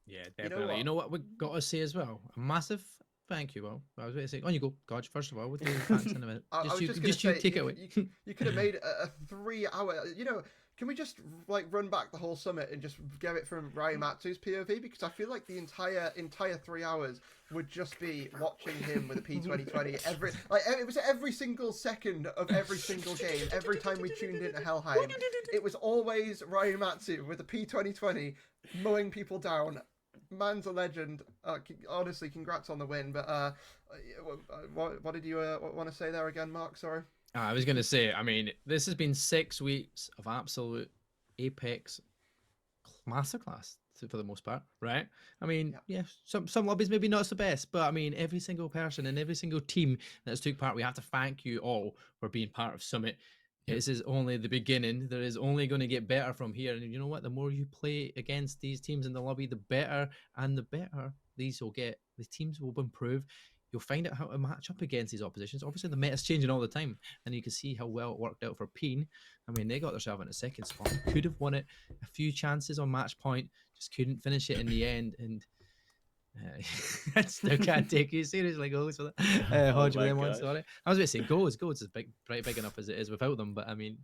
Yeah, definitely. You know what we got to say as well? A massive thank you. Well, I was going to say, on you go, Godge. First of all, we'll do thanks in a minute. Just you take it away. You could have made a 3-hour. You know, can we just like run back the whole summit and just get it from Raimatsu's POV? Because I feel like the entire 3 hours would just be watching him with a P2020 it was every single second of every single game. Every time we tuned into Helheim, it was always Raimatsu with a P2020 mowing people down. Man's a legend. Honestly, congrats on the win. But what did you want to say there again, Mark? Sorry. I was going to say, I mean, this has been 6 weeks of absolute Apex masterclass for the most part, right? I mean, yeah, some lobbies maybe not so best, but I mean, every single person and every single team that has took part, we have to thank you all for being part of Summit. This is only the beginning. There is only going to get better from here. And you know what? The more you play against these teams in the lobby, the better. And the better these will get. The teams will improve. You'll find out how to match up against these oppositions. Obviously, the meta's changing all the time. And you can see how well it worked out for Peen. I mean, they got themselves in a second spot. Could have won it. A few chances on match point. Just couldn't finish it in the end. And I still can't take you seriously, goals for that. Hodge with them one, sorry. I was going to say goals is pretty big enough as it is without them, but I mean,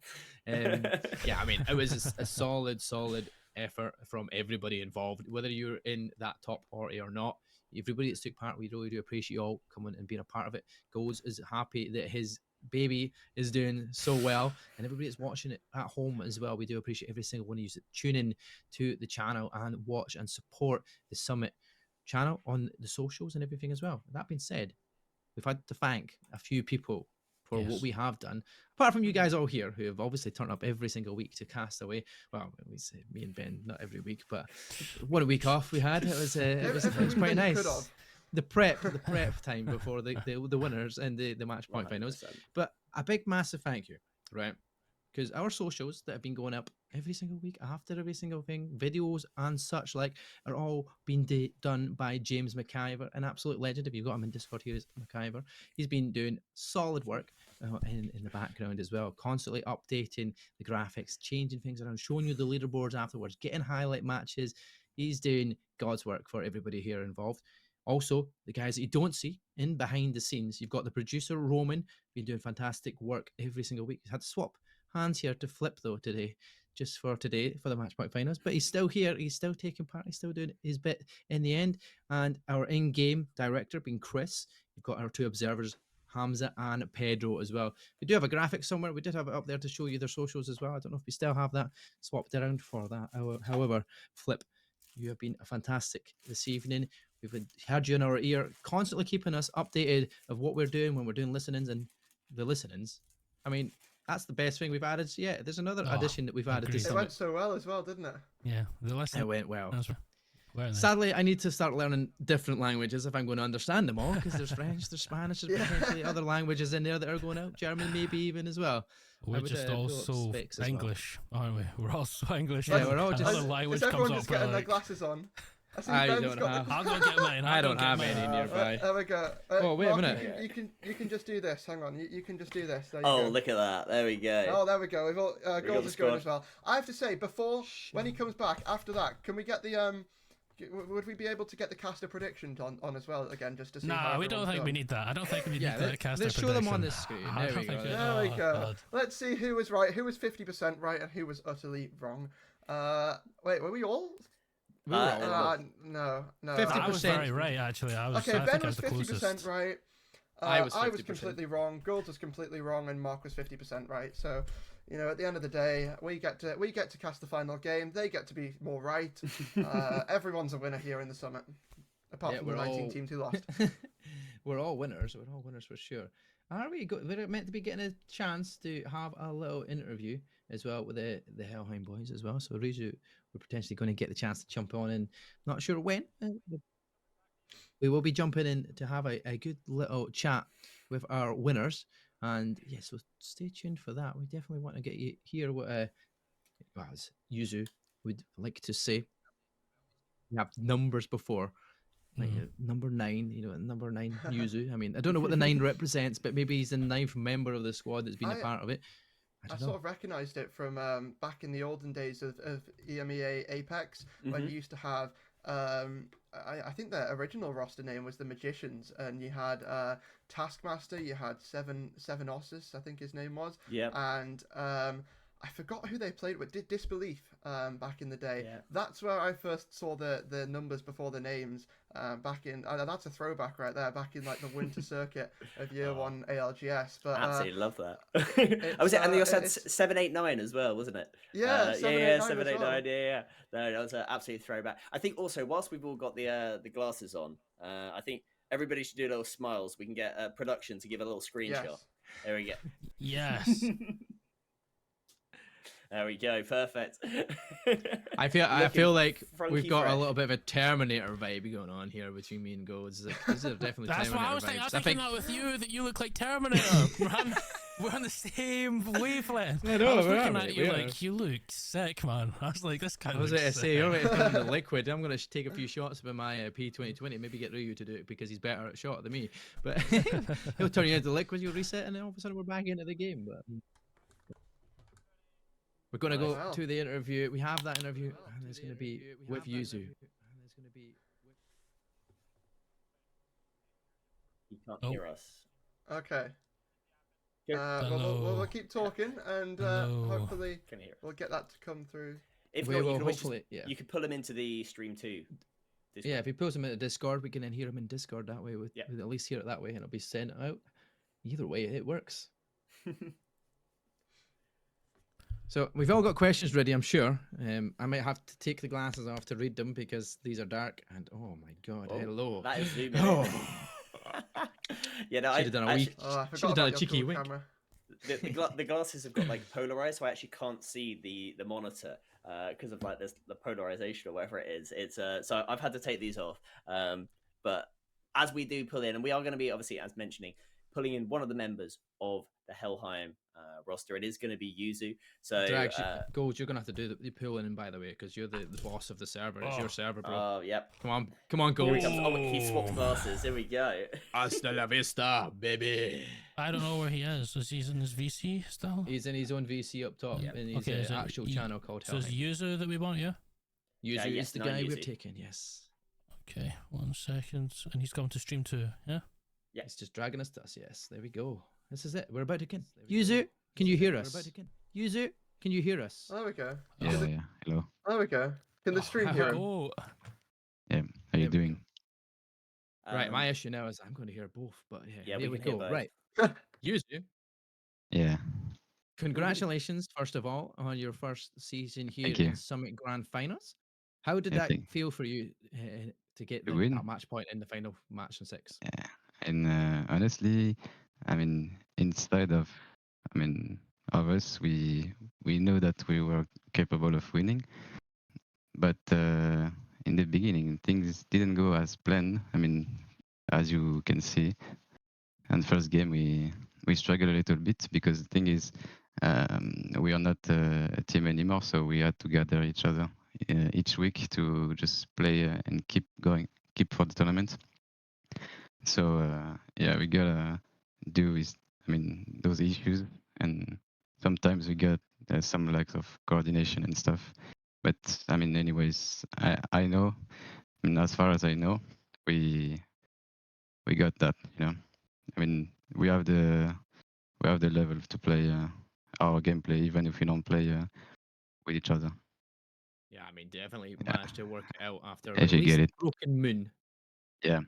yeah, I mean, it was a solid effort from everybody involved, whether you're in that top party or not. Everybody that's took part, we really do appreciate you all coming and being a part of it. Goals is happy that his baby is doing so well, and everybody that's watching it at home as well. We do appreciate every single one of you that tune in to the channel and watch and support the Summit channel on the socials and everything as well. That being said, we've had to thank a few people for what we have done, apart from you guys all here who have obviously turned up every single week to cast away. Well, we say me and Ben, not every week, but 1 week off we had. It was quite nice. The prep time before the winners and the match point 100%. Finals. But a big massive thank you, right? Because our socials that have been going up every single week after every single thing, videos and such like, are all being done by James McIver, an absolute legend. If you've got him in Discord, here is McIver. He's been doing solid work in the background as well, constantly updating the graphics, changing things around, showing you the leaderboards afterwards, getting highlight matches. He's doing God's work for everybody here involved. Also, the guys that you don't see in behind the scenes, you've got the producer, Roman, been doing fantastic work every single week. He's had to swap hands here to flip though today, just for today for the match point finals, but he's still here, he's still taking part, he's still doing his bit in the end. And our in-game director being Chris. You've got our 2 observers, Hamza and Pedro as well. We do have a graphic somewhere. We did have it up there to show you their socials as well. I don't know if we still have that swapped around for that. However, Flip, you have been fantastic this evening. We've had you in our ear, constantly keeping us updated of what we're doing when we're doing listenings and the listenings. I mean, that's the best thing we've added. Yeah, there's another addition that we've added to It Summit. went so well as well, didn't it? Yeah, the lesson. It went well. Well, Sadly, I need to start learning different languages if I'm going to understand them all, because there's French, there's Spanish, there's potentially other languages in there that are going out. German, maybe even as well. We're just all so English, aren't we? We're all so English. Yeah, we're all just. Another language Is everyone comes just up. getting We're their like, glasses on? I Ben's don't got have. I'll go get mine. I don't have any nearby. There we go. Oh, wait a Mark, minute. You can just do this. Hang on. You can just do this. There you Oh, go. look at that. There we go. Oh, there we go. We've all got goals the is going squad. as well. I have to say, before when he comes back after that, can we get the would we be able to get the caster predictions on as well again, just to see? Nah, we don't think we need that. I don't think we need that caster Let's show them on prediction. the screen. I There don't we go. think There we oh, go. God. Let's see who was right, who was 50% right, and who was utterly wrong. Wait, were we all? We were all no. 50%. I was very right, actually. I Okay, think Ben I was the 50% closest. right. I was I was 50%. completely wrong. Gold was completely wrong, and Mark was 50% right. So, you know, at the end of the day, we get to cast the final game. They get to be more right. Everyone's a winner here in the summit, apart from the 19 teams who lost. We're all winners. We're all winners for sure. Are we? We're meant to be getting a chance to have a little interview as well with the Hellheim boys as well. So Rizu, we're potentially going to get the chance to jump on, and not sure when. We will be jumping in to have a good little chat with our winners, and yeah, so stay tuned for that. We definitely want to get you hear what as Yuzu would like to say. We have numbers before. Like number 9, you know, number 9 Yuzu. I mean, I don't know what the 9 represents, but maybe he's the 9th member of the squad that's been a part of it. I sort of recognised it from back in the olden days of EMEA Apex, when you used to have. I think the original roster name was the Magicians, and you had Taskmaster, you had Seven Ossus, I think his name was. Yeah. And I forgot who they played with. Disbelief back in the day. Yeah. That's where I first saw the numbers before the names. Back in that's a throwback right there. Back in like the winter circuit of year 1 ALGS. But absolutely love that. I was and you also had 789 as well, wasn't it? Yeah, 789. Yeah. No, that was an absolute throwback. I think also whilst we've all got the glasses on, I think everybody should do a little smiles. We can get production to give a little screenshot. Yes. There we go. Yes. There we go. Perfect. I feel like funky we've got fresh. a little bit of a Terminator vibe going on here between me and Golds. Like, these are definitely That's Terminator what I was vibes. thinking. I was I thinking think that with you, that you look like Terminator. We're on the same wavelength. I know, I was we looking are, at mate, you we like, are. you look sick, man. I was like, this guy I was looks going to sick. say, you're going to come in the liquid. I'm going to take a few shots with my P2020, maybe get Ryu to do it because he's better at shot than me. But he'll turn you into liquid, you'll reset, and then all of a sudden we're back into the game. But we're going to go to the interview. We have that interview, and it's going to be with Yuzu. He can't hear us. Okay. Hello. We'll keep talking, and hopefully we'll get that to come through. If We not, will you can always hopefully, just, yeah. you can pull them into the stream too. Yeah, if he posts them into Discord, we can then hear him in Discord that way. We'd at least hear it that way, and it'll be sent out. Either way, it works. So we've all got questions ready, I'm sure. I might have to take the glasses off to read them because these are dark. And oh my god, hello. That is zooming. Oh. Yeah, no, Should have done a wee. Should have done a cheeky wink. The glasses have got like polarized, so I actually can't see the monitor because of like this the polarization or whatever it is. It's so I've had to take these off. But as we do pull in, and we are going to be obviously as mentioning pulling in one of the members of the Hellheim roster. It is going to be Yuzu. So Gold, you're gonna have to do the pulling in, by the way, because you're the boss of the server. It's your server, bro. Oh, yep. Come on, Gold. Here he comes. Oh, he swapped glasses. Here we go. Hasta la vista, baby. I don't know where he is. Is he in his VC still? He's in his own VC up top in his is it actual channel called So it's Hellheim. Yuzu that we want, yeah? Yuzu yes, is the not guy we're Yuzu. taking, yes. Okay, 1 second. And he's coming to stream 2, yeah? Yeah. He's just dragging us to us, yes. There we go. This is it. We're about to begin. Yuzu, can you hear us? Yuzu, can you hear us? There we go. Yeah, yeah. Hello. There we go. Can the stream hear him? Oh. Yeah. How you doing? Right, my issue now is I'm going to hear both, but yeah, Yeah, here we we can hear go. both. Right, Yuzu, Yeah. congratulations, first of all, on your first season here Thank you. in Summit Grand Finals. How did Yeah, that thank feel for you to get To win? that match point in the final match in 6? Yeah. And honestly, I mean, inside of, I mean, of us, we know that we were capable of winning, but in the beginning, things didn't go as planned. I mean, as you can see, and first game we struggled a little bit because the thing is, we are not a team anymore, so we had to gather each other each week to just play and keep going, keep for the tournament. So yeah, we gotta do with, I mean, those issues, and sometimes we get some lack of coordination and stuff. But I mean, anyways, I know, I mean, as far as I know, we got that, you know. I mean, we have the level to play our gameplay, even if we don't play with each other. Yeah, I mean, definitely managed to work it out after If at you get least it. Broken Moon. Yeah.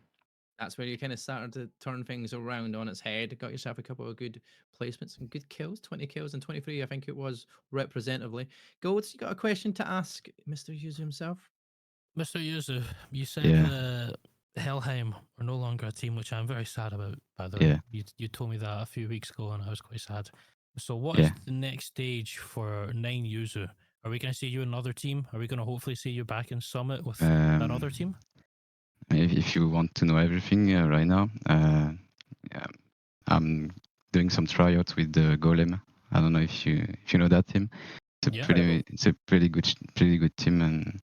That's where you kind of started to turn things around on its head. Got yourself a couple of good placements and good kills, 20 kills and 23, I think it was, representatively. Golds, you got a question to ask Mr. Yuzu himself? Mr. Yuzu, you said Yeah. Helheim are no longer a team, which I'm very sad about, by the Yeah. way. You told me that a few weeks ago, and I was quite sad. So what Yeah. is the next stage for 9 Yuzu? Are we going to see you in another team? Are we going to hopefully see you back in Summit with that other team? If you want to know everything right now, yeah, I'm doing some tryouts with the Golem. I don't know if you know that team. It's a pretty good team, and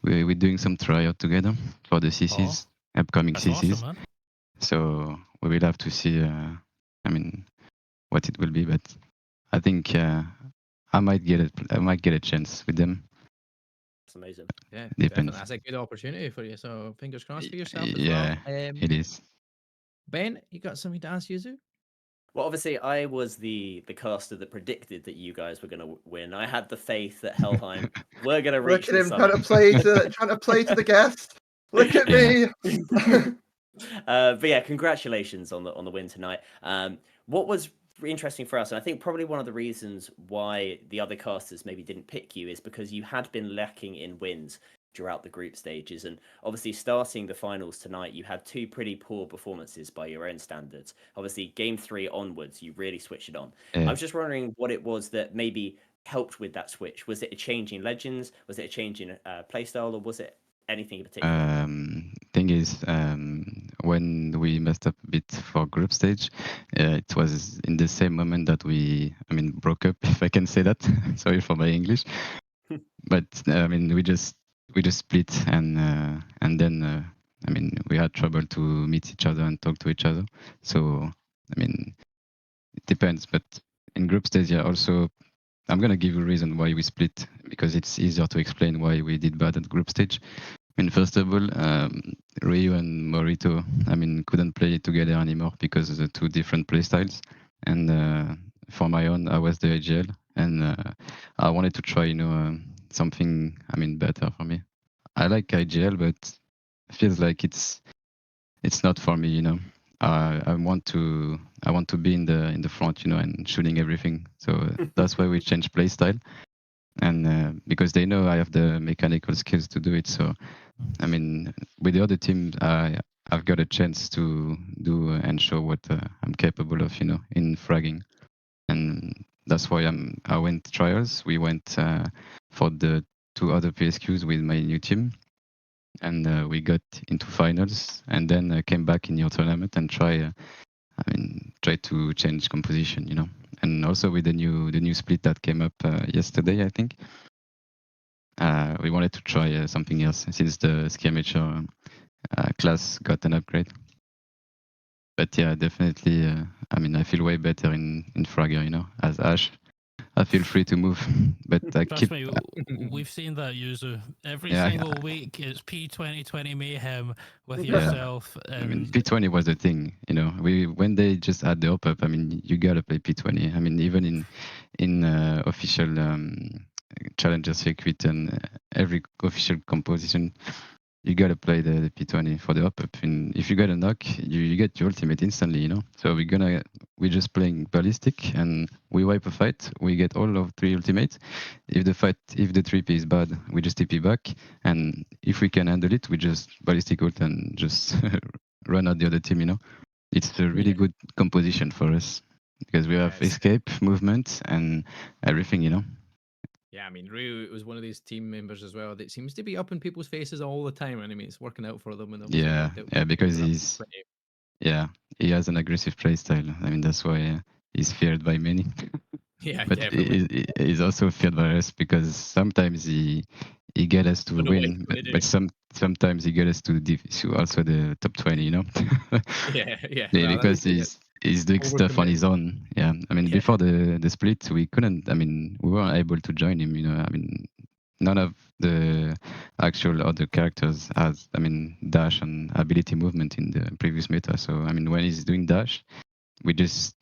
we're doing some tryout together for the CCs, upcoming That's CCs. awesome, man. So we will have to see. I mean, what it will be, but I think I might get it. I might get a chance with them. That's amazing. Yeah, Depends. definitely. That's a good opportunity for you. So fingers crossed for yourself as Yeah, well. it is. Ben, you got something to ask Yuzu? Well, obviously, I was the caster that predicted that you guys were going to win. I had the faith that Helheim were going to reach Look at the him trying to play to the guest. Look at me. But yeah, congratulations on the win tonight. What was interesting for us, and I think probably one of the reasons why the other casters maybe didn't pick you, is because you had been lacking in wins throughout the group stages, and obviously starting the finals tonight, you had 2 pretty poor performances by your own standards. Obviously, game 3 onwards, you really switched it on. I was just wondering what it was that maybe helped with that switch. Was it a change in legends? Was it a change in playstyle, or was it anything in particular? Thing is, when we messed up a bit for group stage, it was in the same moment that we, I mean, broke up, if I can say that. Sorry for my English, but I mean, we just split, and then I mean, we had trouble to meet each other and talk to each other. So I mean, it depends, but in group stage, yeah, also. I'm gonna give you a reason why we split, because it's easier to explain why we did bad at group stage. I mean, first of all, Ryu and Morito, I mean, couldn't play together anymore because of the 2 different play styles. And for my own, I was the AGL, and I wanted to try, something, I mean, better for me. I like IGL, but it feels like it's not for me, I want to be in the front, and shooting everything. So that's why we changed play style, and because they know I have the mechanical skills to do it. So I mean, with the other team, I've got a chance to do and show what I'm capable of, in fragging, and that's why I went trials. We went for the 2 other PSQs with my new team, and we got into finals, and then came back in your tournament and try to change composition, and also with the new split that came up yesterday, I think. We wanted to try something else since the skirmisher class got an upgrade. But yeah, definitely. I mean, I feel way better in Fragger, as Ash. I feel free to move, but I Trust keep. me, we've seen that user every Yeah, single week. It's P2020 mayhem with Yeah. yourself, I mean, and P20 was the thing, when they just had the op-up, I mean, you gotta play P20. I mean, even in official challenger circuit and every official composition, you gotta play the P20 for the up. And if you get a knock, you get your ultimate instantly, you know. So we're just playing ballistic, and we wipe a fight. We get all of 3 ultimates. If the 3P is bad, we just TP back, and if we can handle it, we just ballistic ult and just run out the other team, you know. It's a really good composition for us because we have escape, movement, and everything, you know. Yeah, I mean, Ryu was one of these team members as well that seems to be up in people's faces all the time. And I mean, it's working out for them. And obviously Yeah, worked out yeah, because for them. he has an aggressive playstyle. I mean, that's why he's feared by many. Yeah, But definitely. he's also feared by us because sometimes he get us to Don't know what he's win, gonna do. but sometimes he get us to also the top 20, you know. Yeah. Yeah, Well, at because least they get he's doing stuff on overcommitted. his own. Yeah, I mean, Yeah. before the split, we couldn't. I mean, we weren't able to join him. You know, I mean, none of the actual other characters has, I mean, dash and ability movement in the previous meta. So I mean, when he's doing dash, we're just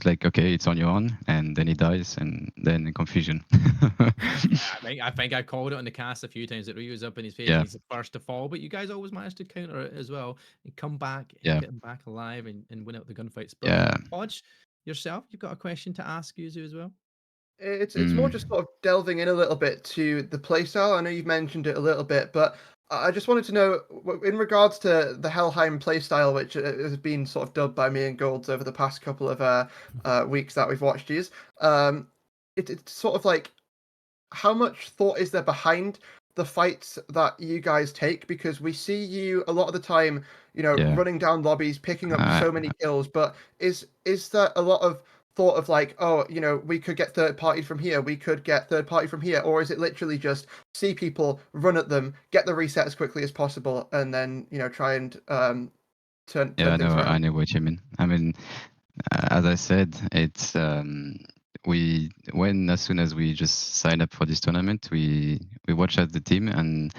like, okay, it's on your own, and then he dies, and then confusion. I think I called it on the cast a few times that Ryu was up in his face Yeah. and he's the first to fall, but you guys always managed to counter it as well and come back and Yeah. get him back alive and win out the gunfights. But Yeah. Hodge, yourself, you've got a question to ask Yuzu as well? It's more just sort of delving in a little bit to the playstyle. I know you've mentioned it a little bit, but I just wanted to know, in regards to the Helheim playstyle, which has been sort of dubbed by me and Golds over the past couple of weeks that we've watched these, it's sort of like, how much thought is there behind the fights that you guys take? Because we see you a lot of the time, you know, Yeah. running down lobbies, picking up so many kills, but is there a lot of thought of like, oh, you know, we could get third party from here, we could get third party from here, or is it literally just see people, run at them, get the reset as quickly as possible, and then, you know, try and turn Yeah, things around? I know what you mean. I mean, as I said, it's as soon as we just signed up for this tournament, we watched as the team, and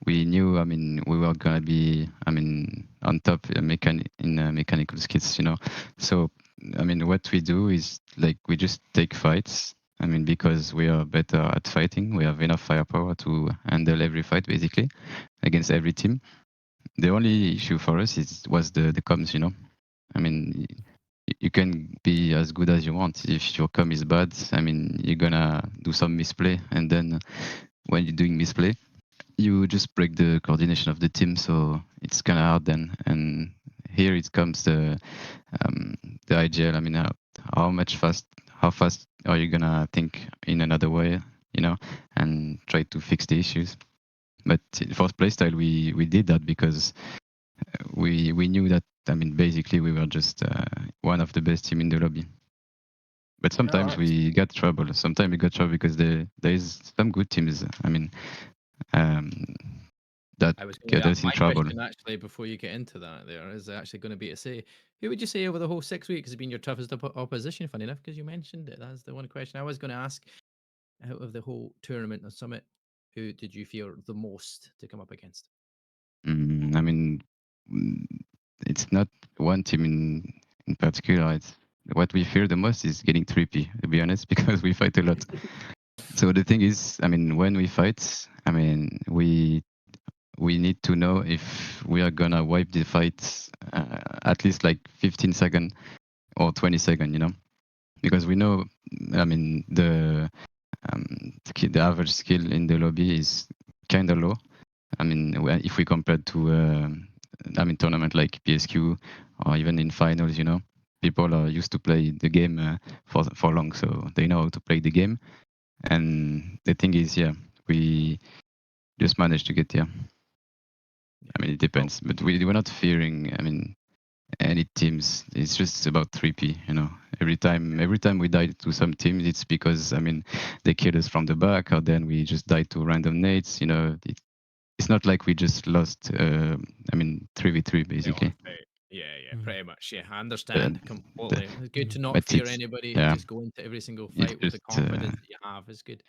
we knew, I mean, we were gonna be, I mean, on top in mechanical skills, you know. So I mean, what we do is like we just take fights. I mean, because we are better at fighting, we have enough firepower to handle every fight basically against every team. The only issue for us was the comms, you know. I mean, you can be as good as you want. If your comm is bad, I mean, you're gonna do some misplay, and then when you're doing misplay, you just break the coordination of the team. So it's kind of hard then. And here it comes the IGL. I mean, how fast are you gonna think in another way, you know, and try to fix the issues? But for playstyle, we did that because we knew that, I mean, basically we were just one of the best team in the lobby. But sometimes we got trouble. Sometimes we got trouble because there is some good teams. I mean, that I was going get to us ask in my trouble. question actually before you get into that. There is actually going to be to say, who would you say over the whole 6 weeks has been your toughest opposition? Funny enough, because you mentioned it. That's the one question I was going to ask. Out of the whole tournament or summit, who did you fear the most to come up against? I mean, mm, it's not one team in particular. It's what we fear the most is getting 3P, to be honest, because we fight a lot. So the thing is, I mean, when we fight, I mean, we need to know if we are gonna wipe the fight at least like 15 seconds or 20 seconds, you know, because we know, I mean, the average skill in the lobby is kind of low. I mean, if we compare to, I mean, tournament like PSQ or even in finals, you know, people are used to play the game for long, so they know how to play the game. And the thing is, yeah, we just managed to get there. I mean, it depends, but we were not fearing, I mean, any teams. It's just about 3P, you know. Every time we died to some teams, it's because, I mean, they killed us from the back, or then we just died to random nades, you know. It's not like we just lost, I mean, 3v3 basically. Yeah, pretty much. Yeah, I understand completely. It's good to not But fear it's, anybody and yeah, just go into every single it's fight with the just, confidence that you have is good.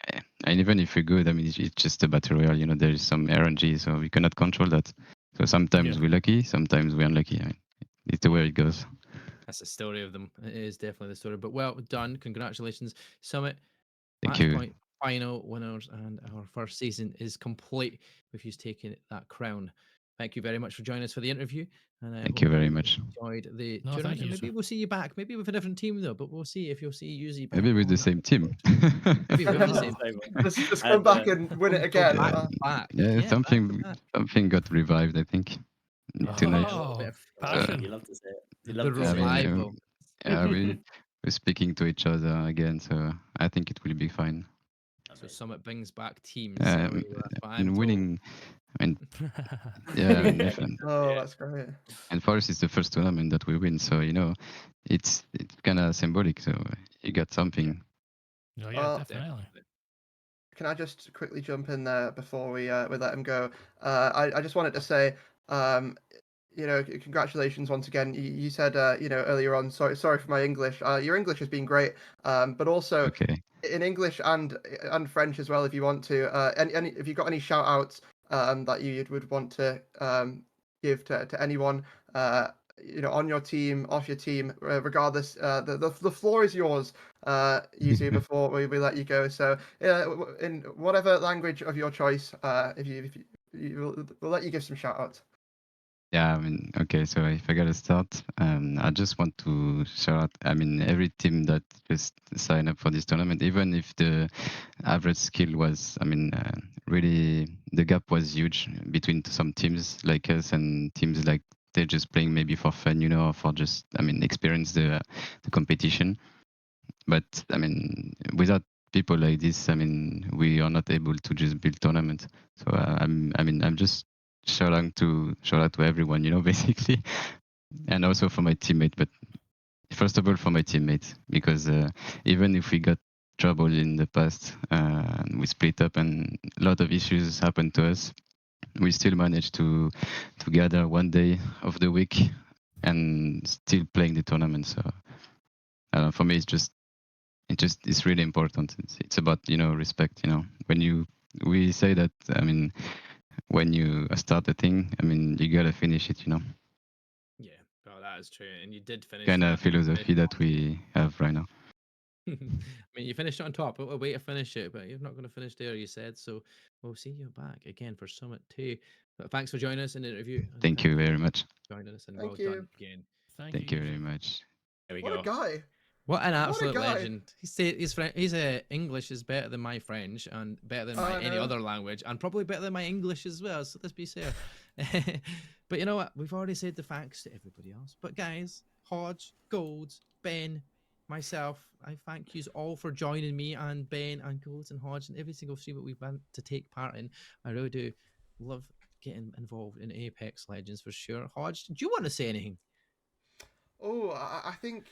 and even if we're good, I mean, it's just a battle royale, you know, there is some RNG, so we cannot control that. So sometimes we're lucky, sometimes we're unlucky. I mean, it's the way it goes. That's the story of them. It is definitely the story. But well done. Congratulations. Summit, Thank match you. point final winners, and our first season is complete with you taking that crown. Thank you very much for joining us for the interview. And Thank you very much. enjoyed the No, tournament. thank you, And maybe sir. we'll see you back. Maybe with a different team though, but we'll see if you'll see Yuzi back. Maybe with the on same team. Maybe with the same team. Just come back and win it again. Back. Yeah, Yeah, something got revived, I think, tonight. Oh, So, passion. You love to see it. You The love to see it. revival. yeah, we're speaking to each other again, so I think it will be fine. So Summit brings back teams. That's what I'm And told. winning, I mean, yeah, I mean, Oh, that's great. and for us, it's the first tournament that we win, so it's kind of symbolic. So you got something. Oh, yeah, definitely. Can I just quickly jump in there before we let him go? I just wanted to say, congratulations once again. You said, earlier on, sorry for my English. Your English has been great, but also in English and French as well, if you want to. If you've got any shout outs that you would want to give to anyone, on your team, off your team, regardless, the floor is yours, Yuzu, before we let you go. So, in whatever language of your choice, we'll let you give some shout outs. Yeah, I mean, okay, so if I gotta start, I just want to shout out, I mean, every team that just signed up for this tournament, even if the average skill was, I mean, really, the gap was huge between some teams like us and teams like they're just playing maybe for fun, or for just, I mean, experience the competition. But, I mean, without people like this, I mean, we are not able to just build tournament. So, I'm just shout out to everyone, basically, and also for my teammate. But first of all, for my teammates, because even if we got trouble in the past, we split up and a lot of issues happened to us, we still managed to gather one day of the week and still playing the tournament. So for me, it's really important. It's about respect. When we say that, I mean, when you start a thing, I mean, you gotta finish it. Yeah, well, that is true, and you did finish. Kind that. of philosophy that we have right now. I mean, you finished on top. What a way to finish it, but you're not going to finish there, you said. So we'll see you back again for Summit 2. But thanks for joining us in the interview. Thank you very much. Joining us, and Thank well you. done again. Thank you very much. There we What go. a guy. What an What a absolute guy. legend. His English is better than my French and better than any other language, and probably better than my English as well, so let's be fair. But you know what? We've already said the facts to everybody else. But guys, Hodge, Golds, Ben, myself, I thank you all for joining me, and Ben and Golds and Hodge and every single stream that we've been to take part in. I really do love getting involved in Apex Legends for sure. Hodge, do you want to say anything? Oh, I think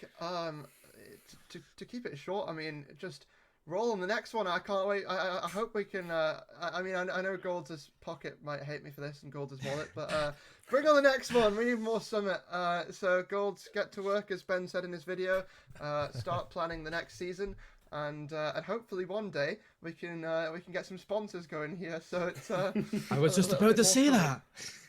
to keep it short, I mean, just roll on the next one. I can't wait. I hope we can. I mean, I know Golds' pocket might hate me for this and Golds' wallet, but bring on the next one. We need more Summit. So Golds, get to work, as Ben said in his video. Start planning the next season. And hopefully one day we can get some sponsors going here. So it's. I was just about to say that.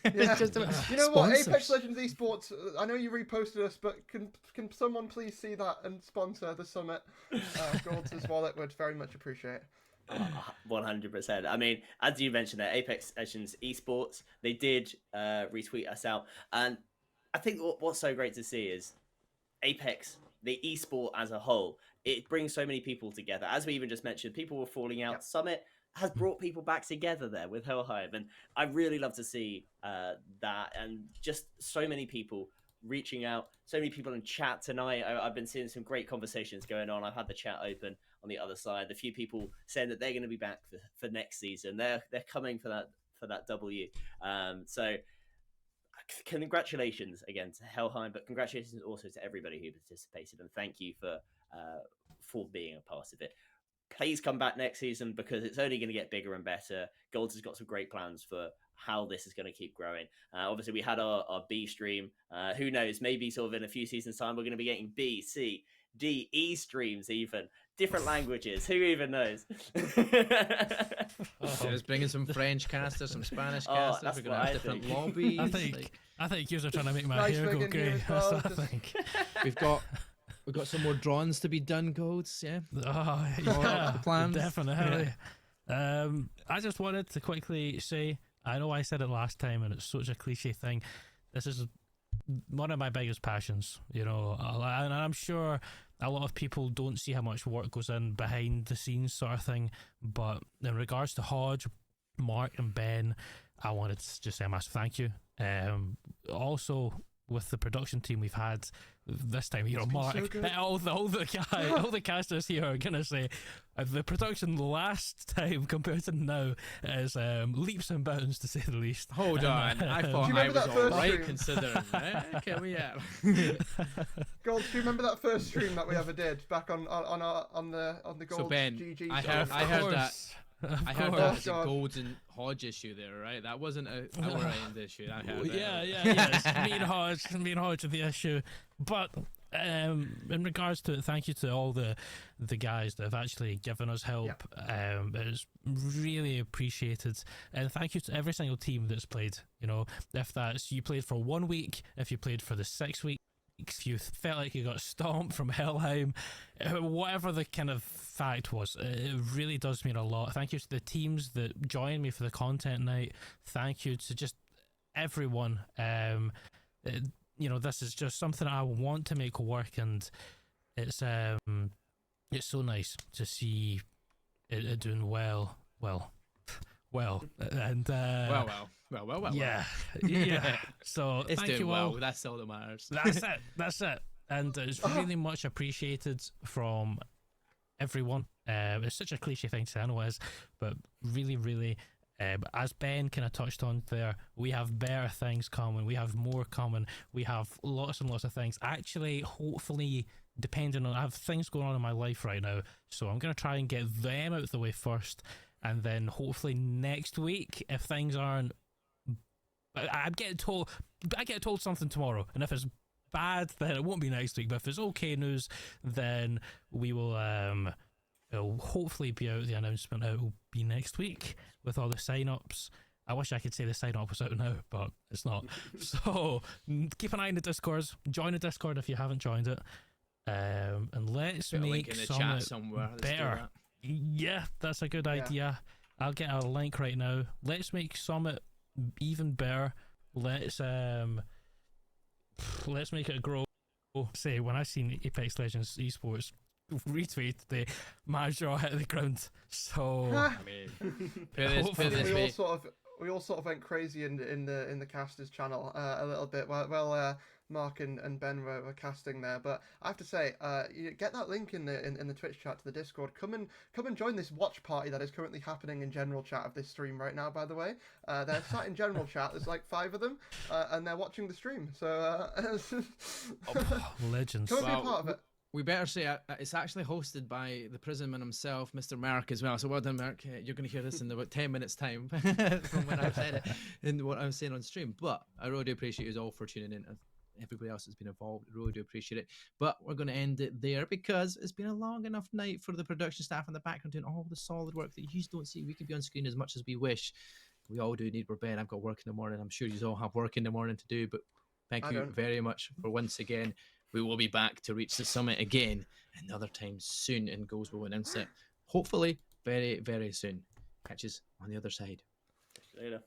Yeah. Just about You know what, sponsors. Apex Legends Esports. I know you reposted us, but can someone please see that and sponsor the Summit? Golds' wallet would very much appreciate. 100%. I mean, as you mentioned there, Apex Legends Esports, they did retweet us out, and I think what's so great to see is Apex, the esport as a whole, it brings so many people together. As we even just mentioned, people were falling out. Yep. Summit has brought people back together there with Hellhive, and I really love to see that, and just so many people reaching out, so many people in chat tonight. I've been seeing some great conversations going on. I've had the chat open on the other side. A few people saying that they're going to be back for next season. They're coming for that W. So congratulations again to Hellheim, but congratulations also to everybody who participated, and thank you for being a part of it. Please come back next season, because it's only going to get bigger and better. Golds has got some great plans for how this is going to keep growing. Obviously, we had our B stream. Who knows? Maybe sort of in a few seasons' time, we're going to be getting B, C, D, E streams, even different languages. Who even knows? Just bringing some French casters, some Spanish casters. We're going to have different lobbies. I think you're trying to make my hair go grey. That's what I think. We've got We've got some more drawings to be done, Golds. Yeah. Oh, More yeah, plans. definitely. I just wanted to quickly say, I know I said it last time, and it's such a cliche thing. This is one of my biggest passions, you know, and I'm sure a lot of people don't see how much work goes in behind the scenes sort of thing, but in regards to Hodge, Mark and Ben, I wanted to just say a massive thank you. Also with the production team we've had this time, you know, Mark, all the casters here are gonna say the production last time compared to now is leaps and bounds, to say the least. Hold on, I thought I was alright considering. Okay, we Gold, do you remember that first stream that we ever did back on the Gold So Ben, GG? I heard that. I heard that was a Golds and Hodge issue there, right? That wasn't our end issue. I heard that. Yeah. Me and Hodge are the issue. But in regards to it, thank you to all the guys that have actually given us help. It's really appreciated, and thank you to every single team that's played. You know, if that's you played for 1 week, if you played for the 6 weeks, if you felt like you got stomped from Helheim, whatever the kind of fact was, it really does mean a lot. Thank you to the teams that joined me for the content night. Thank you to just everyone. You know, this is just something I want to make work, and it's so nice to see it doing well, and well. Yeah. So it's thank doing you all. well. That's all that matters. That's it. And it's really much appreciated from everyone. It's such a cliche thing to say, I know it is, but really, as Ben kind of touched on there, we have better things coming. We have more coming. We have lots and lots of things. Actually, hopefully, depending on, I have things going on in my life right now, so I'm going to try and get them out of the way first, and then hopefully next week, if things aren't, I get told something tomorrow, and if it's bad, then it won't be next week. But if it's okay news, then we will it'll hopefully be out. The announcement out will be next week with all the sign-ups. I wish I could say the sign-up was out now, but it's not. So keep an eye on the Discords. Join the Discord if you haven't joined it, and let's Put a link make in the some chat somewhere. Let's do better. that. Yeah, that's a good idea. I'll get a link right now. Let's make Summit even better. Let's make it grow. Say, when I seen Apex Legends Esports retweet the manager hit the ground, so I mean, we all sort of went crazy in the casters channel a little bit while Mark and Ben were casting there. But I have to say, you get that link in the Twitch chat to the Discord. Come and join this watch party that is currently happening in general chat of this stream right now. By the way, they're sat in general chat. There's like 5 of them, and they're watching the stream. So legends. Come and be a part of it. We better say it's actually hosted by the Prisonman himself, Mr. Merrick, as well. So well done, Merrick. You're going to hear this in about 10 minutes' time from when I said it and what I was saying on stream. But I really do appreciate you all for tuning in. Everybody else has been involved. I really do appreciate it. But we're going to end it there because it's been a long enough night for the production staff in the background doing all the solid work that you don't see. We can be on screen as much as we wish. We all do need more Ben. I've got work in the morning. I'm sure you all have work in the morning to do. But thank you very much for once again. We will be back to reach the summit again another time soon, and Goals will announce it hopefully very, very soon. Catch us on the other side. Later.